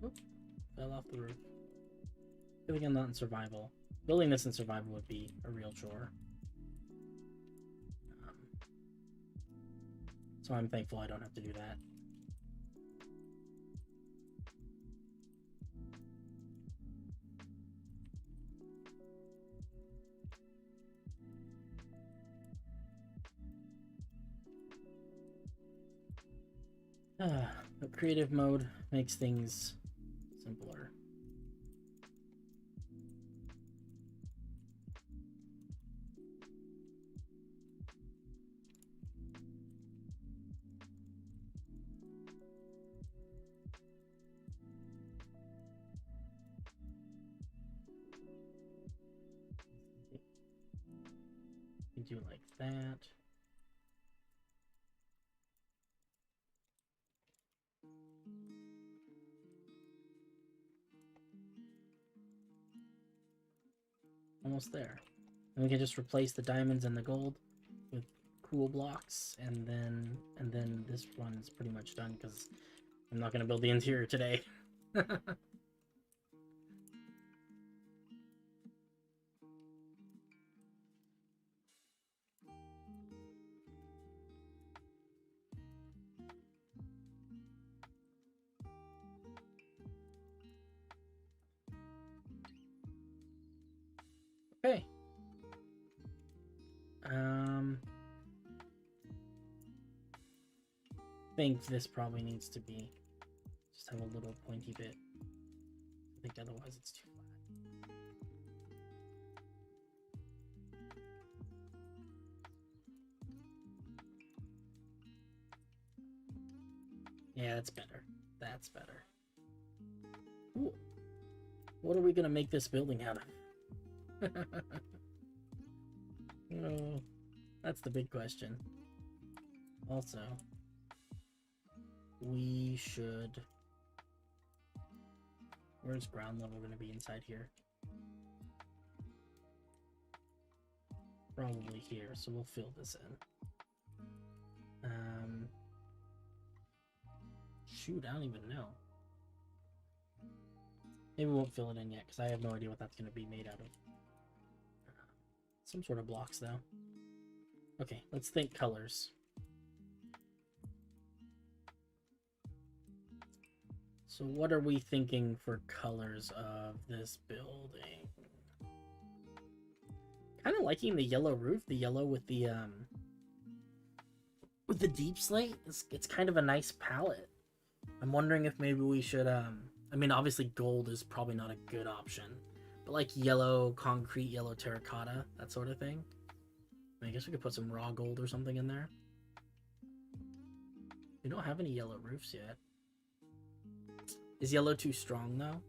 Oop, fell off the roof. I feel like I'm not in survival. Building this in survival would be a real chore. So I'm thankful I don't have to do that. But creative mode makes things simpler. You do like that. Almost there. And we can just replace the diamonds and the gold with cool blocks, and then this one's pretty much done because I'm not going to build the interior today. Okay. I think this probably needs to be just have a little pointy bit. I think otherwise it's too flat. Yeah, that's better. That's better. Ooh. What are we gonna make this building out of? Oh, that's the big question. Also, we should... Where's ground level going to be inside here? Probably here, so we'll fill this in. Shoot, I don't even know. Maybe we won't fill it in yet, because I have no idea what that's going to be made out of. Some sort of blocks, though. Okay, let's think colors. So what are we thinking for colors of this building? Kind of liking the yellow roof, the yellow with the deep slate. It's kind of a nice palette. I'm wondering if maybe we should I mean, obviously gold is probably not a good option, but like yellow concrete, yellow terracotta, that sort of thing. I mean, I guess we could put some raw gold or something in there. We don't have any yellow roofs yet. Is yellow too strong though?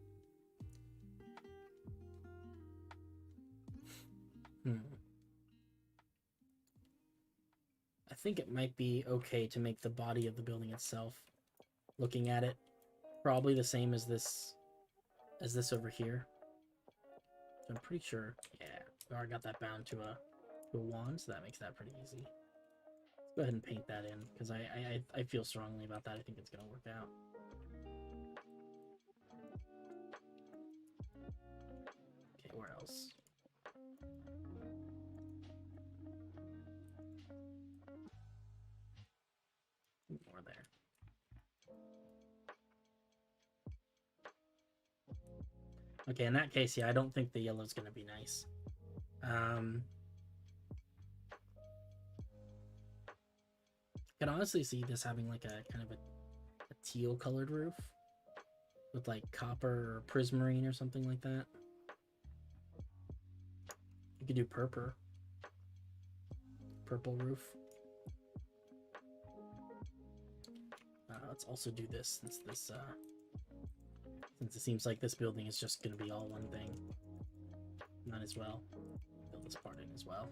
I think it might be okay to make the body of the building itself, looking at it, probably the same as this over here. So I'm pretty sure, yeah, we already got that bound to a wand, so that makes that pretty easy. Let's go ahead and paint that in, because I feel strongly about that. I think it's going to work out. Okay, where else? More there. Okay, in that case, yeah, I don't think the yellow's going to be nice. I can honestly see this having like a kind of a teal colored roof with like copper or prismarine or something like that. You could do purple roof. Let's also do this since it seems like this building is just going to be all one thing. Might as well fill this part in as well.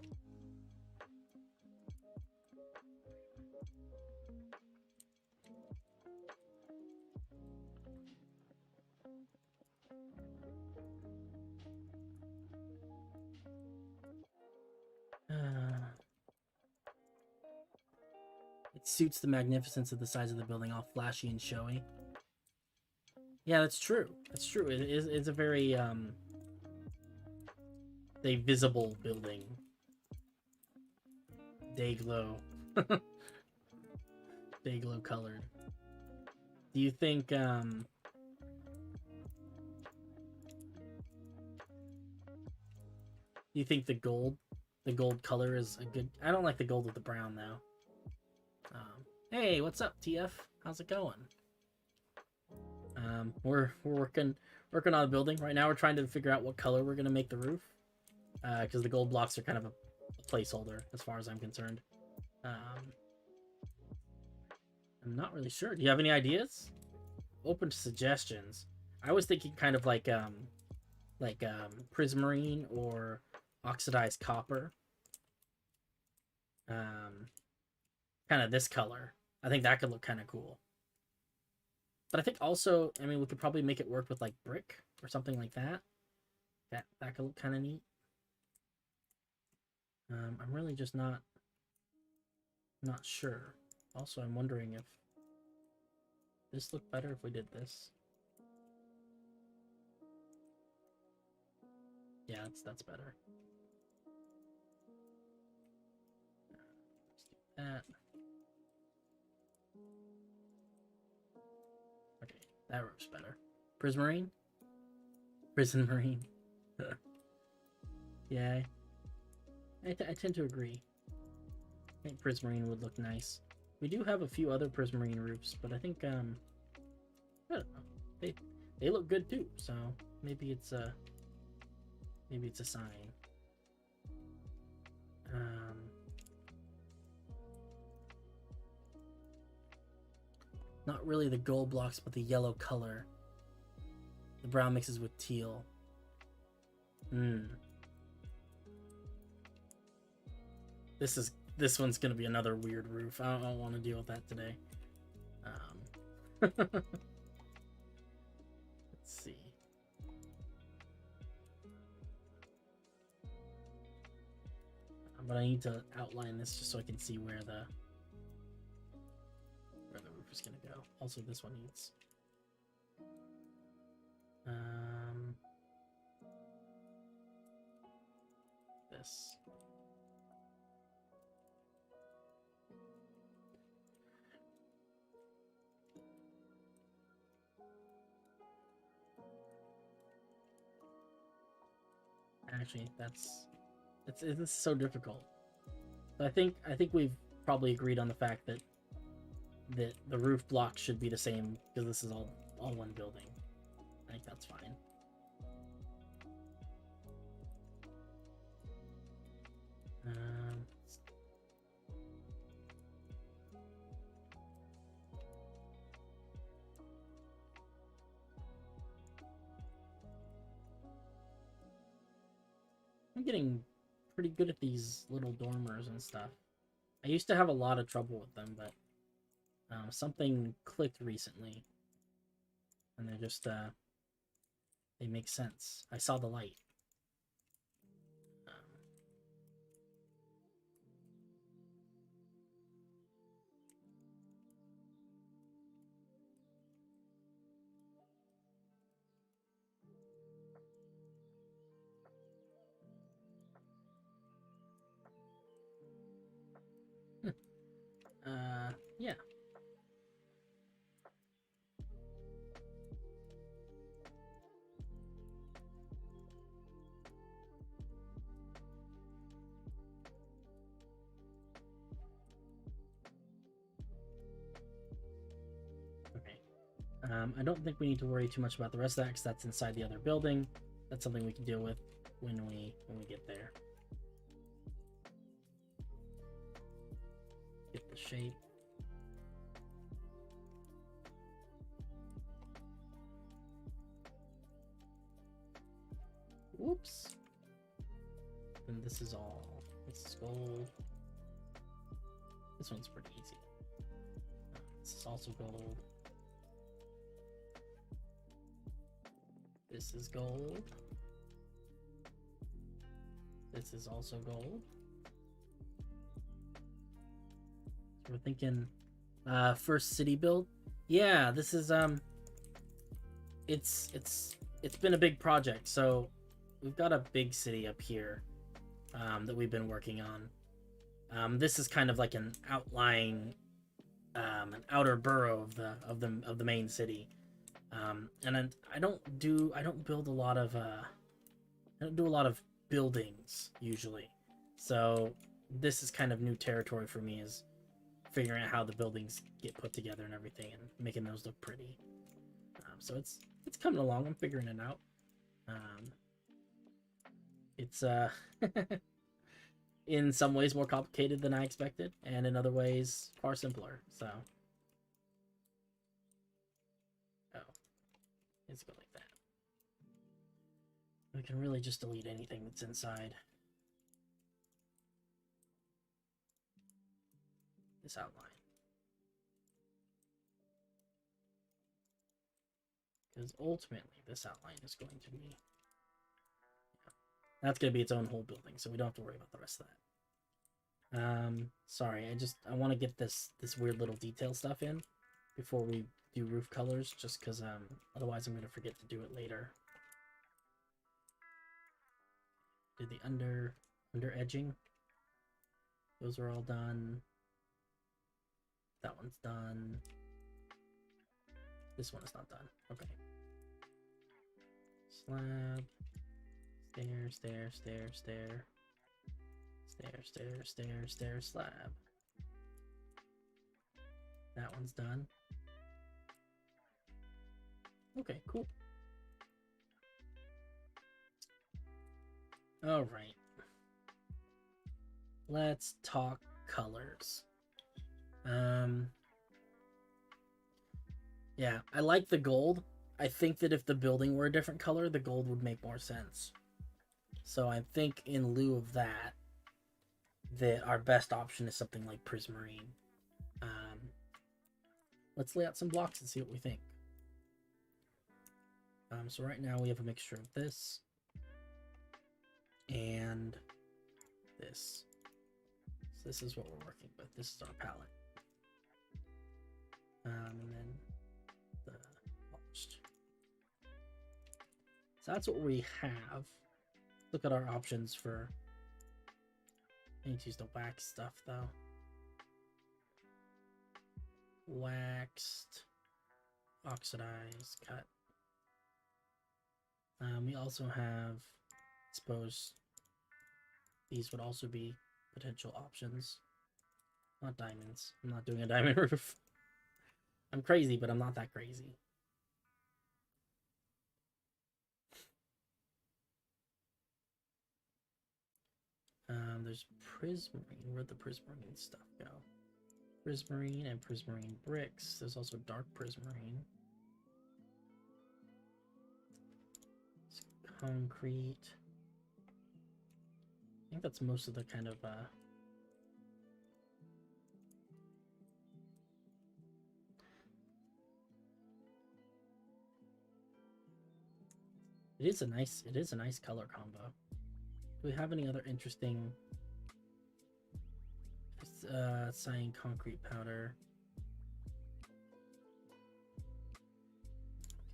It suits the magnificence of the size of the building, all flashy and showy. Yeah, that's true. That's true. It's a very a visible building. Day glow. Day glow colored. Do you think the gold color is a good? I don't like the gold with the brown though. Hey, what's up, TF? How's it going? We're working on a building right now. We're trying to figure out what color we're gonna make the roof, because the gold blocks are kind of a placeholder as far as I'm concerned. I'm not really sure. Do you have any ideas? Open to suggestions. I was thinking kind of like prismarine or oxidized copper. Kind of this color. I think that could look kind of cool. But I think also, I mean, we could probably make it work with like brick or something like that. That could look kind of neat. I'm really just not sure. Also, I'm wondering if this looked better if we did this. Yeah, that's better. Let's do that. Okay, that roof's better. Prismarine? Prismarine. Yeah, I tend to agree. I think prismarine would look nice. We do have a few other prismarine roofs, but I think I don't know. They look good too, so maybe it's a sign. Not really the gold blocks, but the yellow color. The brown mixes with teal. This one's gonna be another weird roof. I don't want to deal with that today. Let's see. But I need to outline this just so I can see where the roof is gonna go. Also, this one needs. This. Actually, this is so difficult. I think we've probably agreed on the fact that the roof blocks should be the same because this is all one building. I think that's fine. I'm getting pretty good at these little dormers and stuff. I used to have a lot of trouble with them, but something clicked recently, and they're just they make sense. I saw the light. Yeah. Okay. I don't think we need to worry too much about the rest of that because that's inside the other building. That's something we can deal with when we get there. Get the shape. Whoops. And this is all. This is gold. This one's pretty easy. This is also gold. This is gold. This is also gold. So we're thinking first city build. Yeah, this is it's been a big project. So we've got a big city up here that we've been working on. This is kind of like an outlying, an outer borough of the main city. And I don't build a lot of I don't do a lot of buildings usually. So this is kind of new territory for me, is figuring out how the buildings get put together and everything, and making those look pretty. So it's coming along. I'm figuring it out. It's in some ways more complicated than I expected, and in other ways far simpler. So, oh, let's go like that. We can really just delete anything that's inside this outline, because ultimately this outline is going to be, that's going to be its own whole building, so we don't have to worry about the rest of that. Sorry, I want to get this weird little detail stuff in before we do roof colors, just because otherwise I'm going to forget to do it later. Did the under edging. Those are all done. That one's done. This one is not done. Okay. Slab. Stair, stair, stair, stair. Stair, stair, stair, stair, slab. That one's done. Okay, cool. All right. Let's talk colors. Yeah, I like the gold. I think that if the building were a different color, the gold would make more sense. So I think in lieu of that, our best option is something like prismarine. Let's lay out some blocks and see what we think. So right now we have a mixture of this and this. So this is what we're working with. This is our palette. And then the polished. So that's what we have. Look at our options for. I need to use the wax stuff though. Waxed, oxidized, cut. We also have, I suppose, these would also be potential options. Not diamonds. I'm not doing a diamond roof. I'm crazy, but I'm not that crazy. There's prismarine. Where'd the prismarine stuff go? Prismarine and prismarine bricks. There's also dark prismarine. Concrete. I think that's most of the kind of it is a nice color combo. Do we have any other interesting cyan concrete powder?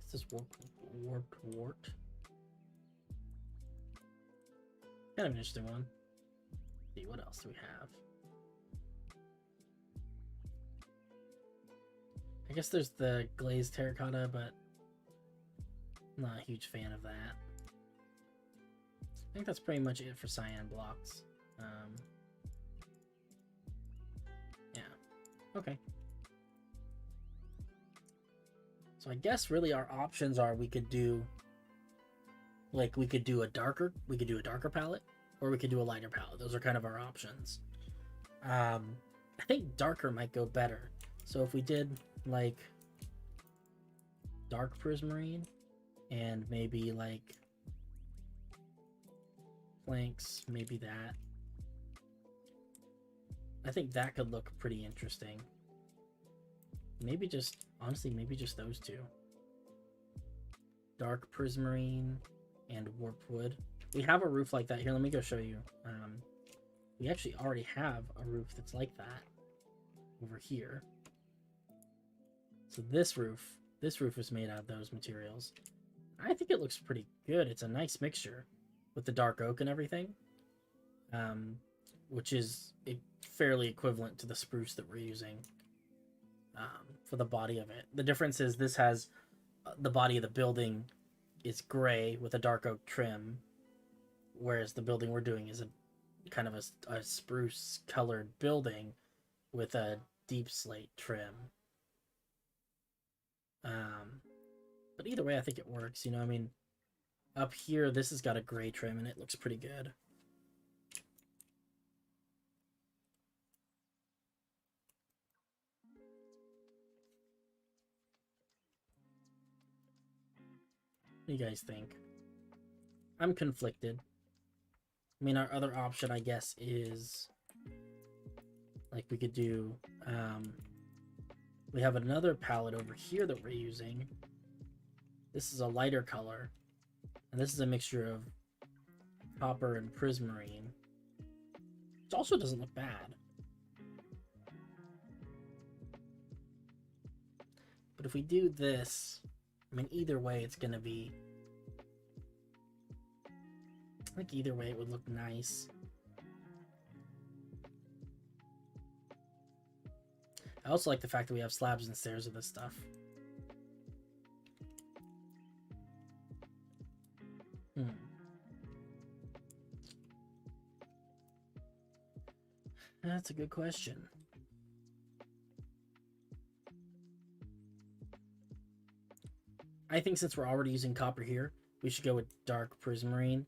Is this warped wart? Kind of an interesting one. Let's see, what else do we have? I guess there's the glazed terracotta, but I'm not a huge fan of that. I think that's pretty much it for cyan blocks. Yeah. Okay. So I guess really our options are we could do a darker palette, or we could do a lighter palette. Those are kind of our options. I think darker might go better. So if we did like dark prismarine and maybe like planks, maybe that. I think that could look pretty interesting. Maybe just, honestly, maybe just those two. Dark prismarine and warped wood. We have a roof like that here. Let me go show you. We actually already have a roof that's like that over here. So this roof this roof was made out of those materials. I think it looks pretty good. It's a nice mixture with the dark oak and everything, which is fairly equivalent to the spruce that we're using for the body of it. The difference is this has the body of the building is gray with a dark oak trim, whereas the building we're doing is a kind of a spruce colored building with a deep slate trim. But either way, I think it works. You know, I mean, up here, this has got a gray trim, and it looks pretty good. What do you guys think? I'm conflicted. I mean, our other option, I guess, is like we could do. We have another palette over here that we're using. This is a lighter color, and this is a mixture of copper and prismarine, which also doesn't look bad. But if we do this, I mean, either way, it's gonna be. I think either way it would look nice. I also like the fact that we have slabs and stairs of this stuff. That's a good question. I think since we're already using copper here, we should go with dark prismarine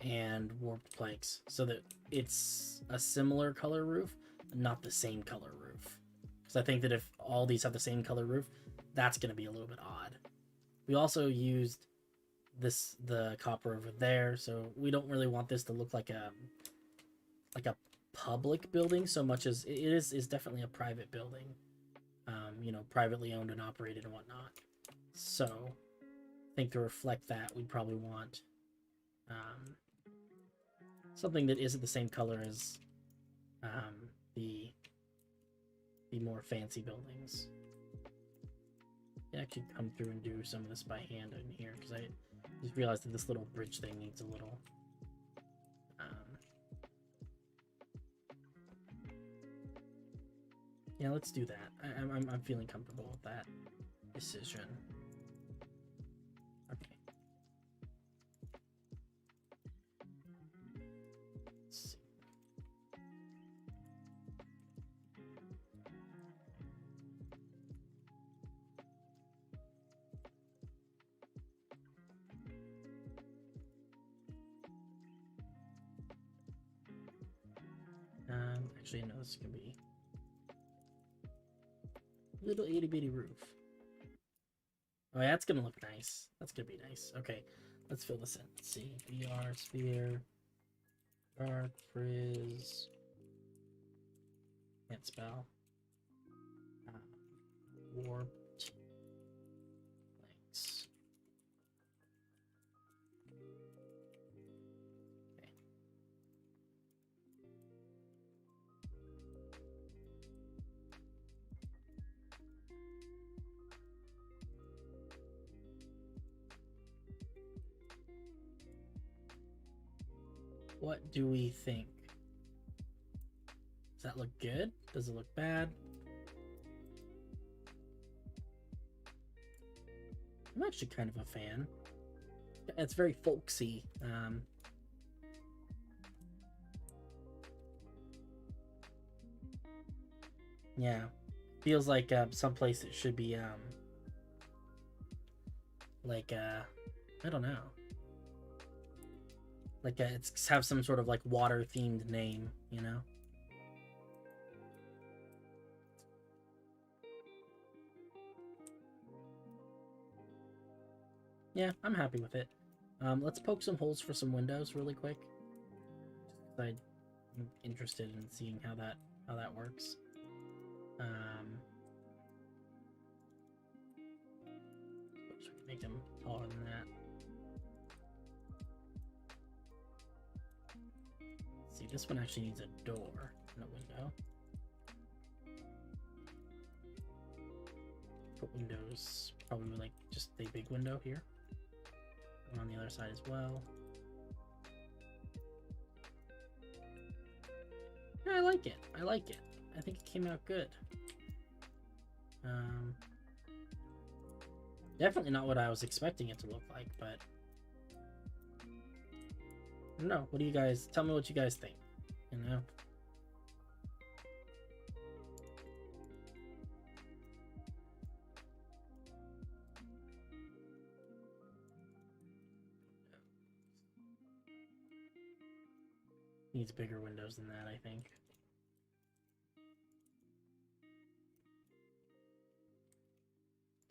and warped planks so that it's a similar color roof, not the same color roof. Because I think that if all these have the same color roof, that's going to be a little bit odd. We also used the copper over there, so we don't really want this to look like a public building so much as it is definitely a private building, you know, privately owned and operated and whatnot. So I think to reflect that, we'd probably want something that isn't the same color as the more fancy buildings. I actually come through and do some of this by hand in here because I just realized that this little bridge thing needs a little yeah, let's do that. I'm feeling comfortable with that decision. Okay. Let's see. Actually, no, this can be little itty bitty roof. Oh, yeah, that's gonna look nice. That's gonna be nice. Okay, let's fill this in. Let's see. VR sphere, dark frizz. Can't spell. Warped planks. Okay. What do we think? Does that look good? Does it look bad? I'm actually kind of a fan. It's very folksy. Yeah, feels like someplace it should be like I don't know. Like it's have some sort of like water themed name, you know? Yeah, I'm happy with it. Let's poke some holes for some windows really quick. Just 'cause I'm interested in seeing how that works. Oops, we can make them taller than that. Let's see, this one actually needs a door and a window. Put windows Probably like just a big window here. And on the other side as well. Yeah, I like it. I like it. I think it came out good. Definitely not what I was expecting it to look like, but I don't know. What do you guys tell me what you guys think? You know? Needs bigger windows than that, I think.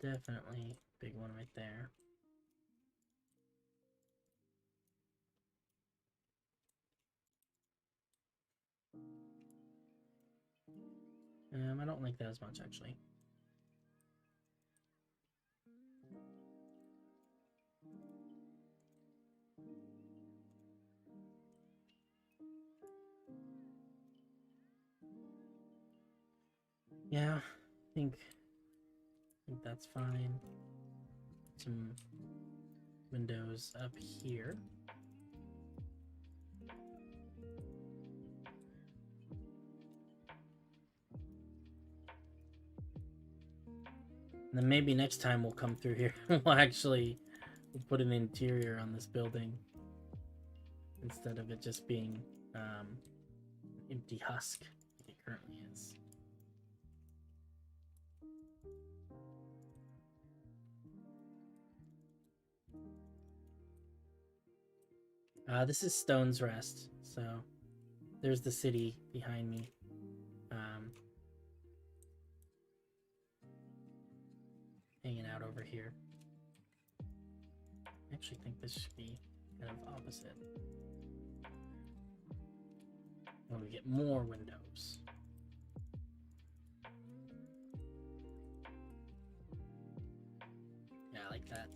Definitely big one right there. I don't like that as much, actually. Yeah, I think that's fine. Some windows up here. And then maybe next time we'll come through here. We'll actually put an interior on this building instead of it just being empty husk like it currently is. This is Stone's Rest, so there's the city behind me. Hanging out over here. I actually think this should be kind of opposite. When we get more windows. Yeah, I like that.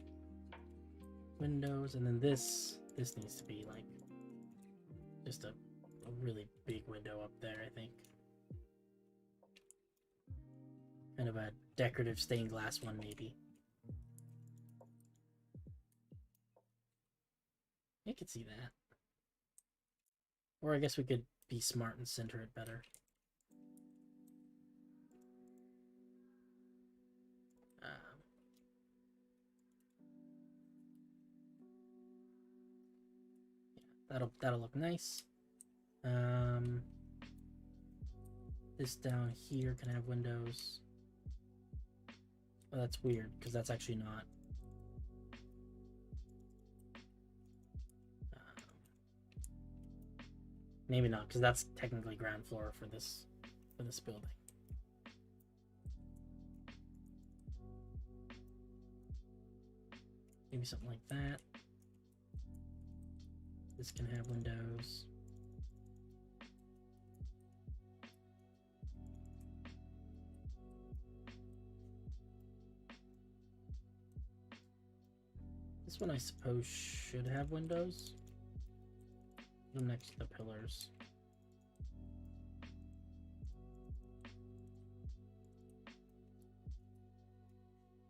Windows, and then this needs to be like just a really big window up there, I think. Kind of a decorative stained glass one, maybe. I could see that. Or I guess we could be smart and center it better. Yeah, that'll look nice. This down here can have windows. Well, that's weird because that's actually not. Maybe not, because that's technically ground floor for this building. Maybe something like that. This can have windows. This one I suppose should have windows. Put them next to the pillars.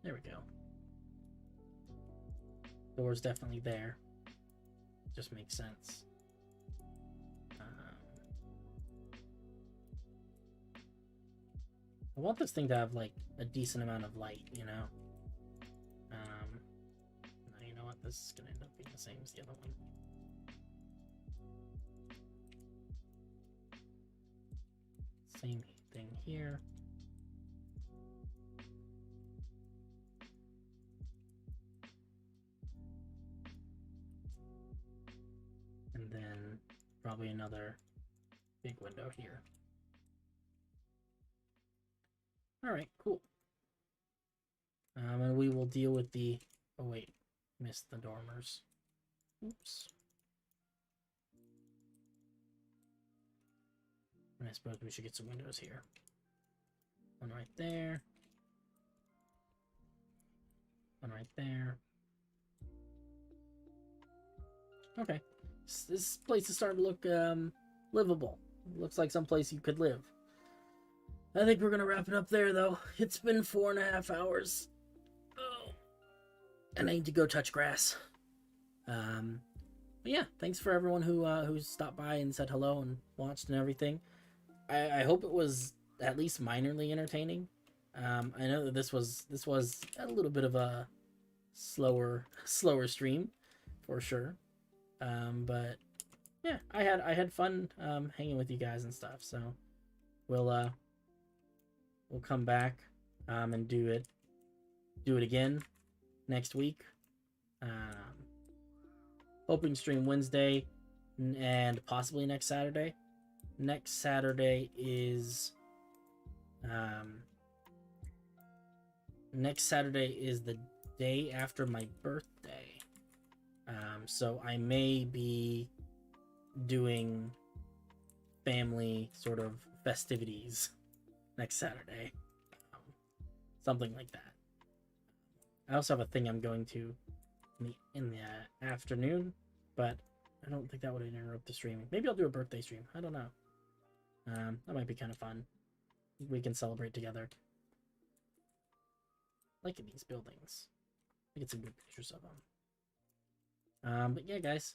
There we go. Door's definitely there. Just makes sense. I want this thing to have like a decent amount of light, you know? Now you know what? This is gonna end up being the same as the other one. Same thing here. And then probably another big window here. All right, cool. And we will deal with the, oh wait, missed the dormers. Oops. And I suppose we should get some windows here. One right there. One right there. Okay. This place is starting to look livable. Looks like someplace you could live. I think we're gonna wrap it up there, though. It's been 4.5 hours. Oh, and I need to go touch grass. But yeah, thanks for everyone who stopped by and said hello and watched and everything. I hope it was at least minorly entertaining. I know that this was a little bit of a slower stream, for sure. But yeah, I had fun hanging with you guys and stuff. So we'll come back and do it again next week. Hoping stream Wednesday and possibly next Saturday. Next Saturday is the day after my birthday. So I may be doing family sort of festivities next Saturday. Something like that. I also have a thing I'm going to in the afternoon, but I don't think that would interrupt the streaming. Maybe I'll do a birthday stream. I don't know. That might be kind of fun. We can celebrate together. Liking these buildings. I get some good pictures of them. But yeah, guys,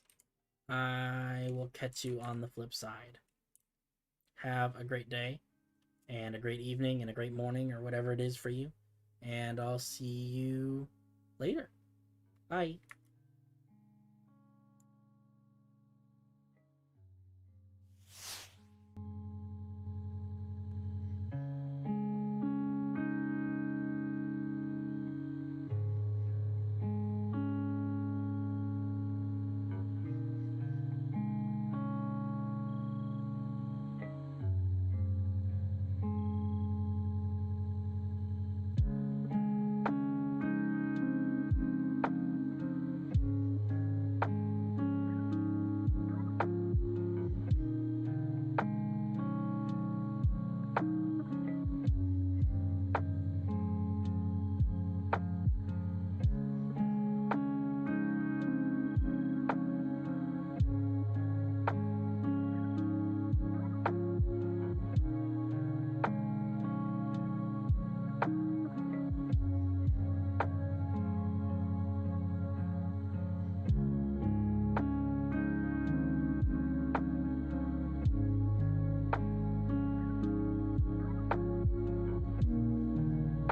I will catch you on the flip side. Have a great day, and a great evening, and a great morning, or whatever it is for you. And I'll see you later. Bye.